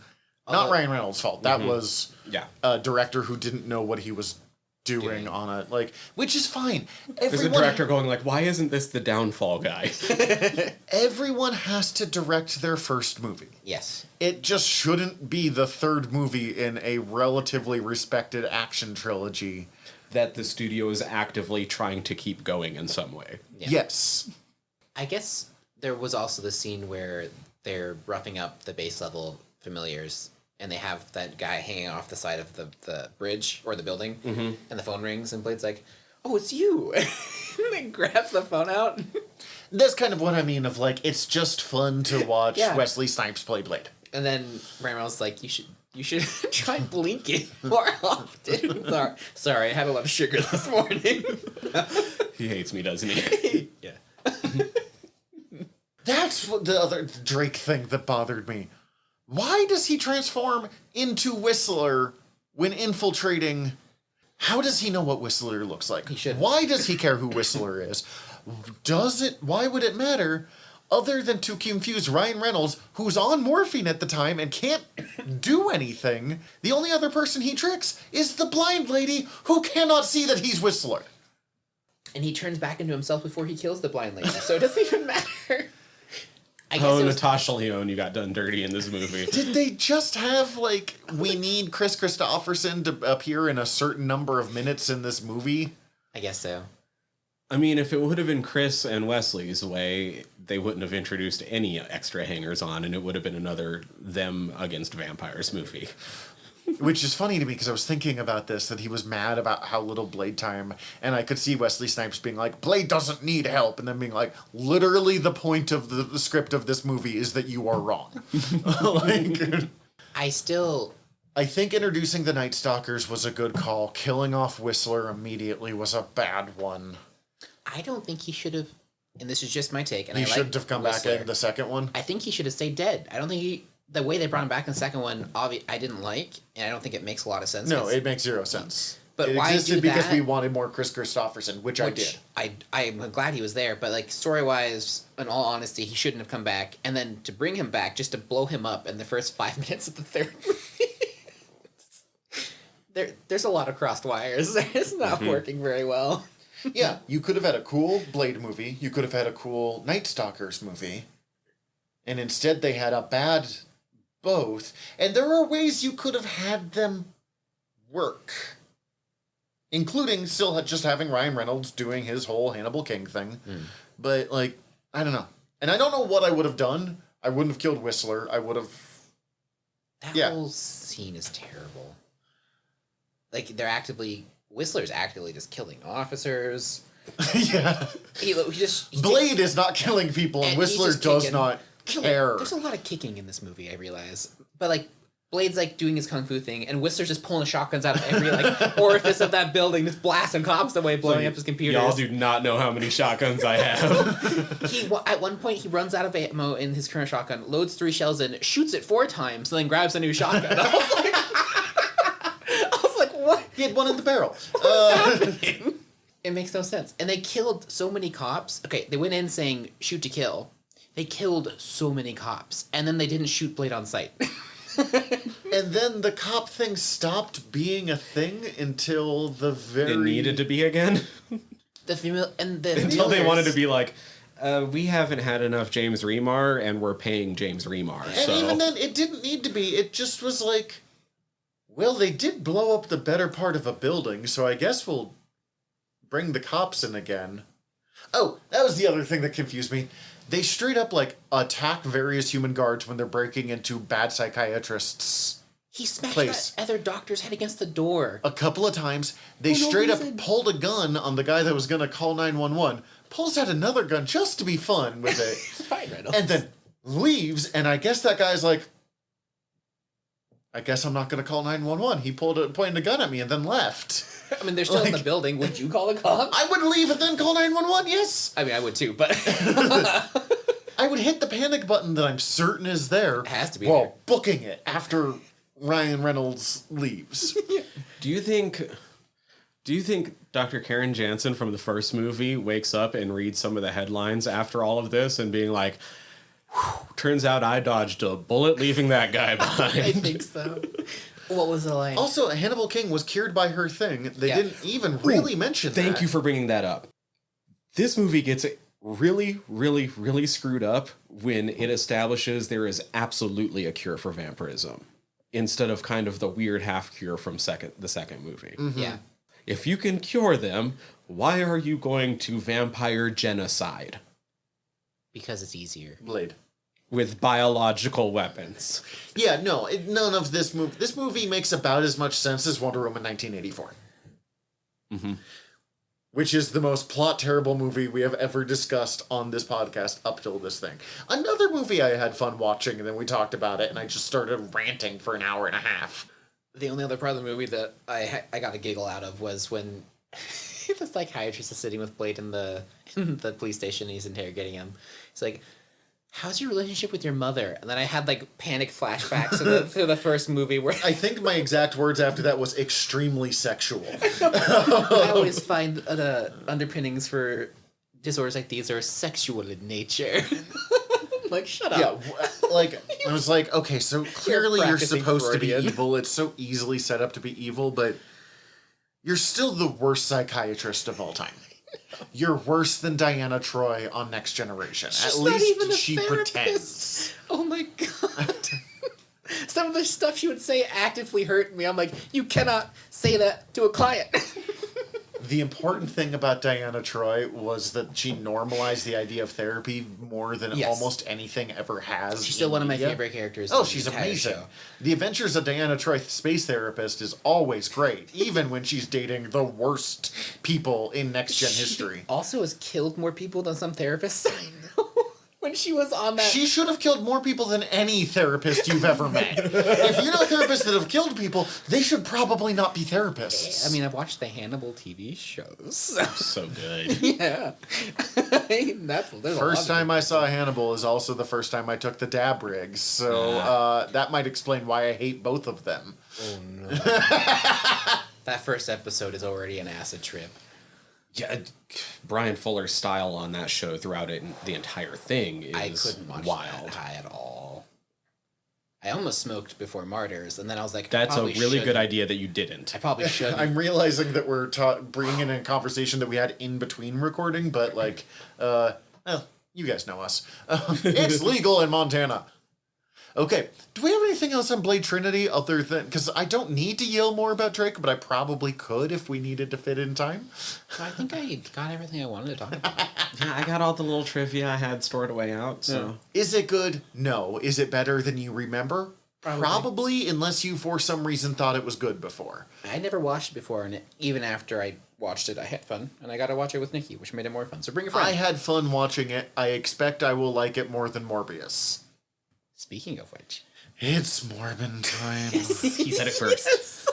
[SPEAKER 2] Not Ryan Reynolds' fault. That was a director who didn't know what he was doing on it, like, which is fine.
[SPEAKER 3] There's a director going like, why isn't this the Downfall guy?
[SPEAKER 2] Everyone has to direct their first movie.
[SPEAKER 4] Yes.
[SPEAKER 2] It just shouldn't be the third movie in a relatively respected action trilogy.
[SPEAKER 3] That the studio is actively trying to keep going in some way.
[SPEAKER 4] Yeah.
[SPEAKER 2] Yes.
[SPEAKER 4] I guess there was also the scene where they're roughing up the base level familiars, and they have that guy hanging off the side of the bridge or the building, and the phone rings, and Blade's like, "Oh, it's you!" and then grabs the phone out.
[SPEAKER 2] That's kind of what I mean of, like, it's just fun to watch Wesley Snipes play Blade.
[SPEAKER 4] And then Ryan Reynolds like, you should try blinking more often. Sorry, I had a lot of sugar this morning.
[SPEAKER 3] He hates me, doesn't he?
[SPEAKER 4] Yeah.
[SPEAKER 2] That's what the other Drake thing that bothered me. Why does he transform into Whistler when infiltrating? How does he know what Whistler looks like?
[SPEAKER 4] He should.
[SPEAKER 2] Why does he care who Whistler is? Why would it matter other than to confuse Ryan Reynolds, who's on morphine at the time and can't do anything? The only other person he tricks is the blind lady who cannot see that he's Whistler.
[SPEAKER 4] And he turns back into himself before he kills the blind lady, so it doesn't even matter.
[SPEAKER 3] Natasha Lyonne, you got done dirty in this movie.
[SPEAKER 2] Did they just have, like, we need Chris Christopherson to appear in a certain number of minutes in this movie?
[SPEAKER 4] I guess so.
[SPEAKER 3] I mean, if it would have been Chris and Wesley's way, they wouldn't have introduced any extra hangers on, and it would have been another them against vampires movie.
[SPEAKER 2] Which is funny to me because I was thinking about this, that he was mad about how little Blade time, and I could see Wesley Snipes being like, Blade doesn't need help, and then being like, literally the point of the script of this movie is that you are wrong. Like,
[SPEAKER 4] I
[SPEAKER 2] think introducing the Night Stalkers was a good call. Killing off Whistler immediately was a bad one.
[SPEAKER 4] I don't think he should have, and this is just my take, and
[SPEAKER 2] He
[SPEAKER 4] I
[SPEAKER 2] shouldn't have come
[SPEAKER 4] Whistler.
[SPEAKER 2] back in the second one.
[SPEAKER 4] I think he should have stayed dead. I don't think the way they brought him back in the second one, I didn't like, and I don't think it makes a lot of sense.
[SPEAKER 2] No, it makes zero sense.
[SPEAKER 4] But
[SPEAKER 2] it
[SPEAKER 4] why
[SPEAKER 2] existed
[SPEAKER 4] do
[SPEAKER 2] because
[SPEAKER 4] that?
[SPEAKER 2] we wanted more Chris Christopherson, which I did.
[SPEAKER 4] I'm glad he was there, but like story-wise, in all honesty, he shouldn't have come back. And then to bring him back just to blow him up in the first 5 minutes of the third movie. There's a lot of crossed wires. It's not working very well.
[SPEAKER 2] Yeah, you could have had a cool Blade movie. You could have had a cool Night Stalkers movie. And instead they had a bad both. And there are ways you could have had them work. Including still just having Ryan Reynolds doing his whole Hannibal King thing. But, like, I don't know. And I don't know what I would have done. I wouldn't have killed Whistler. I would have...
[SPEAKER 4] That whole scene is terrible. Like, Whistler's actively just killing officers.
[SPEAKER 2] Yeah. Blade is not killing people, and Whistler does not care.
[SPEAKER 4] There's a lot of kicking in this movie, I realize. But, like, Blade's, like, doing his kung fu thing, and Whistler's just pulling shotguns out of every, like, orifice of that building, just blasting cops away, blowing up his computers.
[SPEAKER 3] Y'all do not know how many shotguns I have.
[SPEAKER 4] At one point, he runs out of ammo in his current shotgun, loads 3 shells in, shoots it 4 times, and then grabs a new shotgun. I was like, what?
[SPEAKER 2] He had one in the barrel.
[SPEAKER 4] Happening? It makes no sense. And they killed so many cops. Okay, they went in saying, shoot to kill. They killed so many cops, and then they didn't shoot Blade on sight.
[SPEAKER 2] And then the cop thing stopped being a thing until the very...
[SPEAKER 3] It needed to be again?
[SPEAKER 4] Until
[SPEAKER 3] they wanted to be like, we haven't had enough James Remar, and we're paying James Remar.
[SPEAKER 2] And even then, it didn't need to be. It just was like, well, they did blow up the better part of a building, so I guess we'll bring the cops in again. Oh, that was the other thing that confused me. They straight up, like, attack various human guards when they're breaking into bad psychiatrists'
[SPEAKER 4] He smashed
[SPEAKER 2] place.
[SPEAKER 4] that other doctor's head against the door.
[SPEAKER 2] A couple of times, they straight up pulled a gun on the guy that was going to call 911, pulls out another gun just to be fun with it,
[SPEAKER 4] Right, Reynolds.
[SPEAKER 2] and then leaves, and I guess that guy's like, I guess I'm not going to call 911. He pointed a gun at me and then left.
[SPEAKER 4] I mean, they're still in the building. Would you call the cops?
[SPEAKER 2] I would leave and then call 911, yes.
[SPEAKER 4] I mean, I would too, but...
[SPEAKER 2] I would hit the panic button that I'm certain is there.
[SPEAKER 4] It has to be
[SPEAKER 2] while
[SPEAKER 4] there.
[SPEAKER 2] booking it after Ryan Reynolds leaves.
[SPEAKER 3] Do you think Dr. Karen Jansen from the first movie wakes up and reads some of the headlines after all of this and being like, turns out I dodged a bullet leaving that guy behind?
[SPEAKER 4] I think so. What was the line?
[SPEAKER 2] Also, Hannibal King was cured by her thing. They didn't even really mention that.
[SPEAKER 3] Thank you for bringing that up. This movie gets really, really, really screwed up when it establishes there is absolutely a cure for vampirism, instead of kind of the weird half cure from the second movie.
[SPEAKER 4] Yeah.
[SPEAKER 3] If you can cure them, why are you going to vampire genocide
[SPEAKER 4] Because it's easier.
[SPEAKER 2] Blade.
[SPEAKER 3] with biological weapons?
[SPEAKER 2] Yeah, no, none of this movie. This movie makes about as much sense as Wonder Woman 1984. Which is the most plot terrible movie we have ever discussed on this podcast up till this thing. Another movie I had fun watching, and then we talked about it, and I just started ranting for an hour and a half.
[SPEAKER 4] The only other part of the movie that I got a giggle out of was when the psychiatrist is sitting with Blade in the police station and he's interrogating him. He's like, how's your relationship with your mother? And then I had like panic flashbacks to the first movie where
[SPEAKER 2] I think my exact words after that was extremely sexual.
[SPEAKER 4] I always find underpinnings for disorders like these are sexual in nature. Like, shut up.
[SPEAKER 2] Yeah, like, I was like, okay, so clearly you're
[SPEAKER 4] practicing
[SPEAKER 2] supposed to be
[SPEAKER 4] Freudian.
[SPEAKER 2] evil. It's so easily set up to be evil, but you're still the worst psychiatrist of all time. You're worse than Diana Troy on Next Generation.
[SPEAKER 4] She's
[SPEAKER 2] At
[SPEAKER 4] not
[SPEAKER 2] least
[SPEAKER 4] even a
[SPEAKER 2] she
[SPEAKER 4] therapist.
[SPEAKER 2] pretends.
[SPEAKER 4] Oh my god. Some of the stuff she would say actively hurt me. I'm like, you cannot say that to a client.
[SPEAKER 2] The important thing about Diana Troy was that she normalized the idea of therapy more than
[SPEAKER 4] Yes.
[SPEAKER 2] almost anything ever has.
[SPEAKER 4] She's still
[SPEAKER 2] in
[SPEAKER 4] one of my
[SPEAKER 2] media.
[SPEAKER 4] favorite characters.
[SPEAKER 2] Oh,
[SPEAKER 4] in the
[SPEAKER 2] she's
[SPEAKER 4] entire
[SPEAKER 2] amazing.
[SPEAKER 4] show.
[SPEAKER 2] The Adventures of Diana Troy, Space Therapist, is always great, even when she's dating the worst people in Next Gen history.
[SPEAKER 4] Also has killed more people than some therapists I know. When she was on that...
[SPEAKER 2] She should have killed more people than any therapist you've ever met. If you know therapists that have killed people, they should probably not be therapists.
[SPEAKER 4] I mean, I've watched the Hannibal TV shows.
[SPEAKER 3] So good.
[SPEAKER 4] Yeah. There's
[SPEAKER 2] First time I saw Hannibal is also the first time I took the dab rigs, so that might explain why I hate both of them.
[SPEAKER 4] Oh, no. That first episode is already an acid trip.
[SPEAKER 3] Yeah, Brian Fuller's style on that show throughout it, the entire thing is
[SPEAKER 4] I couldn't watch
[SPEAKER 3] wild.
[SPEAKER 4] that high at all. I almost smoked before Martyrs, and then I was like,
[SPEAKER 3] That's a
[SPEAKER 4] probably
[SPEAKER 3] really good
[SPEAKER 4] shouldn't.
[SPEAKER 3] idea that you didn't.
[SPEAKER 4] I probably should.
[SPEAKER 2] I'm realizing that we're bringing in a conversation that we had in between recording, but like, well, you guys know us. It's legal in Montana. Okay, do we have anything else on Blade Trinity other than... Because I don't need to yell more about Drake, but I probably could if we needed to fit in time.
[SPEAKER 4] I think I got everything I wanted to talk about.
[SPEAKER 3] Yeah, I got all the little trivia I had stored away out, so...
[SPEAKER 2] Is it good? No. Is it better than you remember? Probably, unless you for some reason thought it was good before.
[SPEAKER 4] I never watched it before, and even after I watched it, I had fun, and I got to watch it with Nikki, which made it more fun. So bring a friend.
[SPEAKER 2] I had fun watching it. I expect I will like it more than Morbius.
[SPEAKER 4] Speaking of which...
[SPEAKER 2] It's Morbin time.
[SPEAKER 3] He said it first.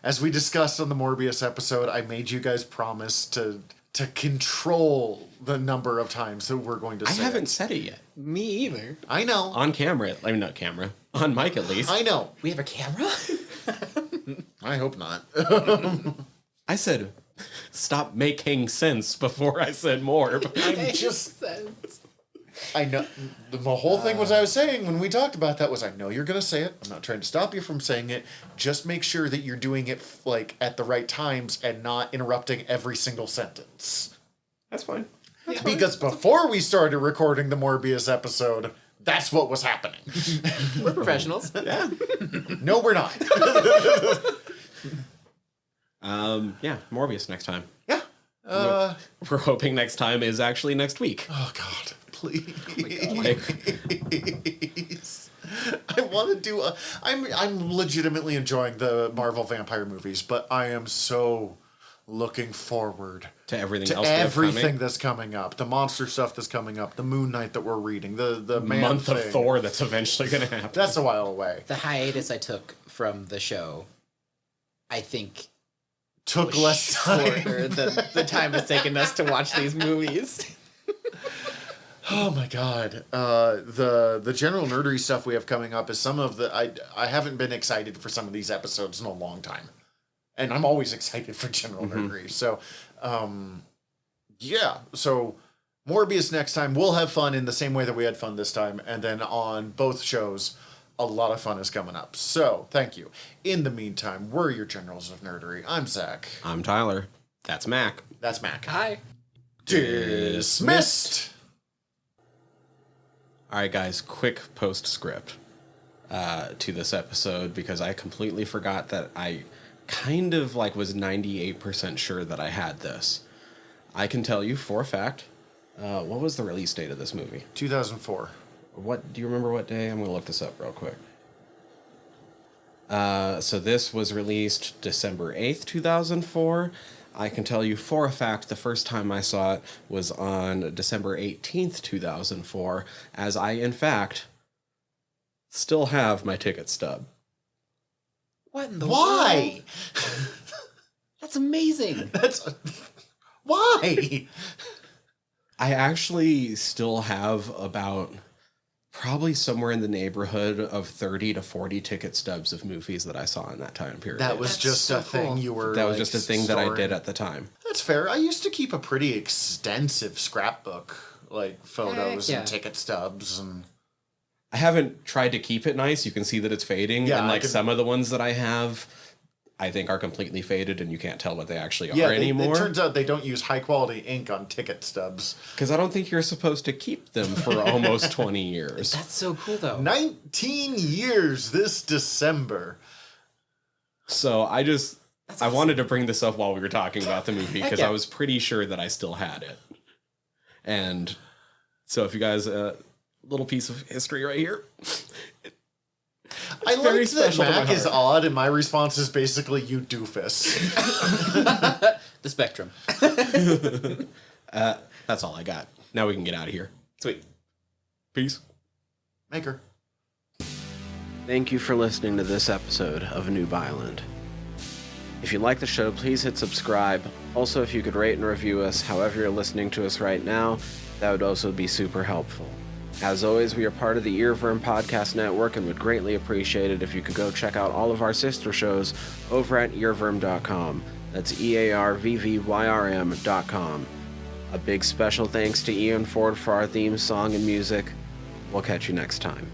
[SPEAKER 2] As we discussed on the Morbius episode, I made you guys promise to control the number of times that we're going to
[SPEAKER 3] I
[SPEAKER 2] say
[SPEAKER 3] haven't
[SPEAKER 2] it.
[SPEAKER 3] said it yet.
[SPEAKER 4] Me either.
[SPEAKER 2] I know.
[SPEAKER 3] On camera. I mean, not camera. On mic, at least.
[SPEAKER 2] I know.
[SPEAKER 4] We have a camera?
[SPEAKER 2] I hope not.
[SPEAKER 3] I said, stop making sense before I said more.
[SPEAKER 2] I'm just... I know. The whole thing was I was saying when we talked about that was I know you're going to say it. I'm not trying to stop you from saying it. Just make sure that you're doing it like at the right times and not interrupting every single sentence.
[SPEAKER 3] That's fine.
[SPEAKER 2] Because before we started recording the Morbius episode, that's what was happening.
[SPEAKER 4] We're professionals.
[SPEAKER 3] Yeah.
[SPEAKER 2] No, we're not.
[SPEAKER 3] Yeah, Morbius next time.
[SPEAKER 2] Yeah.
[SPEAKER 3] We're hoping next time is actually next week.
[SPEAKER 2] Oh, God. Please.
[SPEAKER 3] Like,
[SPEAKER 2] I want to do I'm legitimately enjoying the Marvel vampire movies, but I am so looking forward
[SPEAKER 3] to everything
[SPEAKER 2] to
[SPEAKER 3] else. we have
[SPEAKER 2] everything
[SPEAKER 3] coming.
[SPEAKER 2] that's coming up. The monster stuff that's coming up. The Moon Knight that we're reading. The man
[SPEAKER 3] Month
[SPEAKER 2] thing.
[SPEAKER 3] of Thor that's eventually going to happen.
[SPEAKER 2] That's a while away.
[SPEAKER 4] The hiatus I took from the show, I think,
[SPEAKER 2] Took
[SPEAKER 4] was
[SPEAKER 2] less time.
[SPEAKER 4] shorter than the time it's taken us to watch these movies.
[SPEAKER 2] Oh my god. The General Nerdery stuff we have coming up is some of the... I haven't been excited for some of these episodes in a long time. And I'm always excited for General Nerdery. So, yeah. So, Morbius next time. We'll have fun in the same way that we had fun this time. And then on both shows, a lot of fun is coming up. So, thank you. In the meantime, we're your Generals of Nerdery. I'm Zac.
[SPEAKER 3] I'm Tyler. That's Mac.
[SPEAKER 2] That's Mac.
[SPEAKER 4] Hi.
[SPEAKER 2] Dismissed!
[SPEAKER 3] Alright, guys, quick postscript to this episode, because I completely forgot that I kind of was 98% sure that I had this. I can tell you for a fact, what was the release date of this movie?
[SPEAKER 2] 2004.
[SPEAKER 3] What do you remember what day? I'm going to look this up real quick. So this was released December 8th, 2004. I can tell you for a fact the first time I saw it was on December 18th, 2004, as I, in fact, still have my ticket stub.
[SPEAKER 4] What in the
[SPEAKER 2] Why?
[SPEAKER 4] world? That's amazing.
[SPEAKER 2] Why?
[SPEAKER 3] I actually still have about probably somewhere in the neighborhood of 30 to 40 ticket stubs of movies that I saw in that time period.
[SPEAKER 2] That was
[SPEAKER 4] That's
[SPEAKER 2] just
[SPEAKER 4] so
[SPEAKER 2] a thing
[SPEAKER 4] cool.
[SPEAKER 2] you were
[SPEAKER 3] That was just a thing that I
[SPEAKER 2] storing.
[SPEAKER 3] did at the time.
[SPEAKER 2] That's fair. I used to keep a pretty extensive scrapbook, photos
[SPEAKER 4] Heck yeah.
[SPEAKER 2] and ticket stubs and...
[SPEAKER 3] I haven't tried to keep it nice. You can see that it's fading.
[SPEAKER 2] Yeah,
[SPEAKER 3] and
[SPEAKER 2] I could-
[SPEAKER 3] some of the ones that I have, I think are completely faded and you can't tell what they actually
[SPEAKER 2] Yeah,
[SPEAKER 3] are anymore.
[SPEAKER 2] it turns out they don't use high-quality ink on ticket stubs.
[SPEAKER 3] Because I don't think you're supposed to keep them for almost 20 years.
[SPEAKER 4] That's so cool, though.
[SPEAKER 2] 19 years this December.
[SPEAKER 3] So I
[SPEAKER 4] awesome.
[SPEAKER 3] wanted to bring this up while we were talking about the movie,
[SPEAKER 4] Heck
[SPEAKER 3] because
[SPEAKER 4] yeah.
[SPEAKER 3] I was pretty sure that I still had it. And so if you guys, little piece of history right here.
[SPEAKER 2] I
[SPEAKER 3] very
[SPEAKER 2] like that
[SPEAKER 3] special to my
[SPEAKER 2] Mac is
[SPEAKER 3] heart.
[SPEAKER 2] odd, and my response is basically, you doofus.
[SPEAKER 4] The spectrum.
[SPEAKER 3] That's all I got. Now we can get out of here.
[SPEAKER 4] Sweet.
[SPEAKER 3] Peace.
[SPEAKER 2] Maker.
[SPEAKER 3] Thank you for listening to this episode of Newb Island. If you like the show, please hit subscribe. Also, if you could rate and review us however you're listening to us right now, that would also be super helpful. As always, we are part of the Earworm Podcast Network and would greatly appreciate it if you could go check out all of our sister shows over at earworm.com. That's EARVVYRM.com. A big special thanks to Ian Ford for our theme song and music. We'll catch you next time.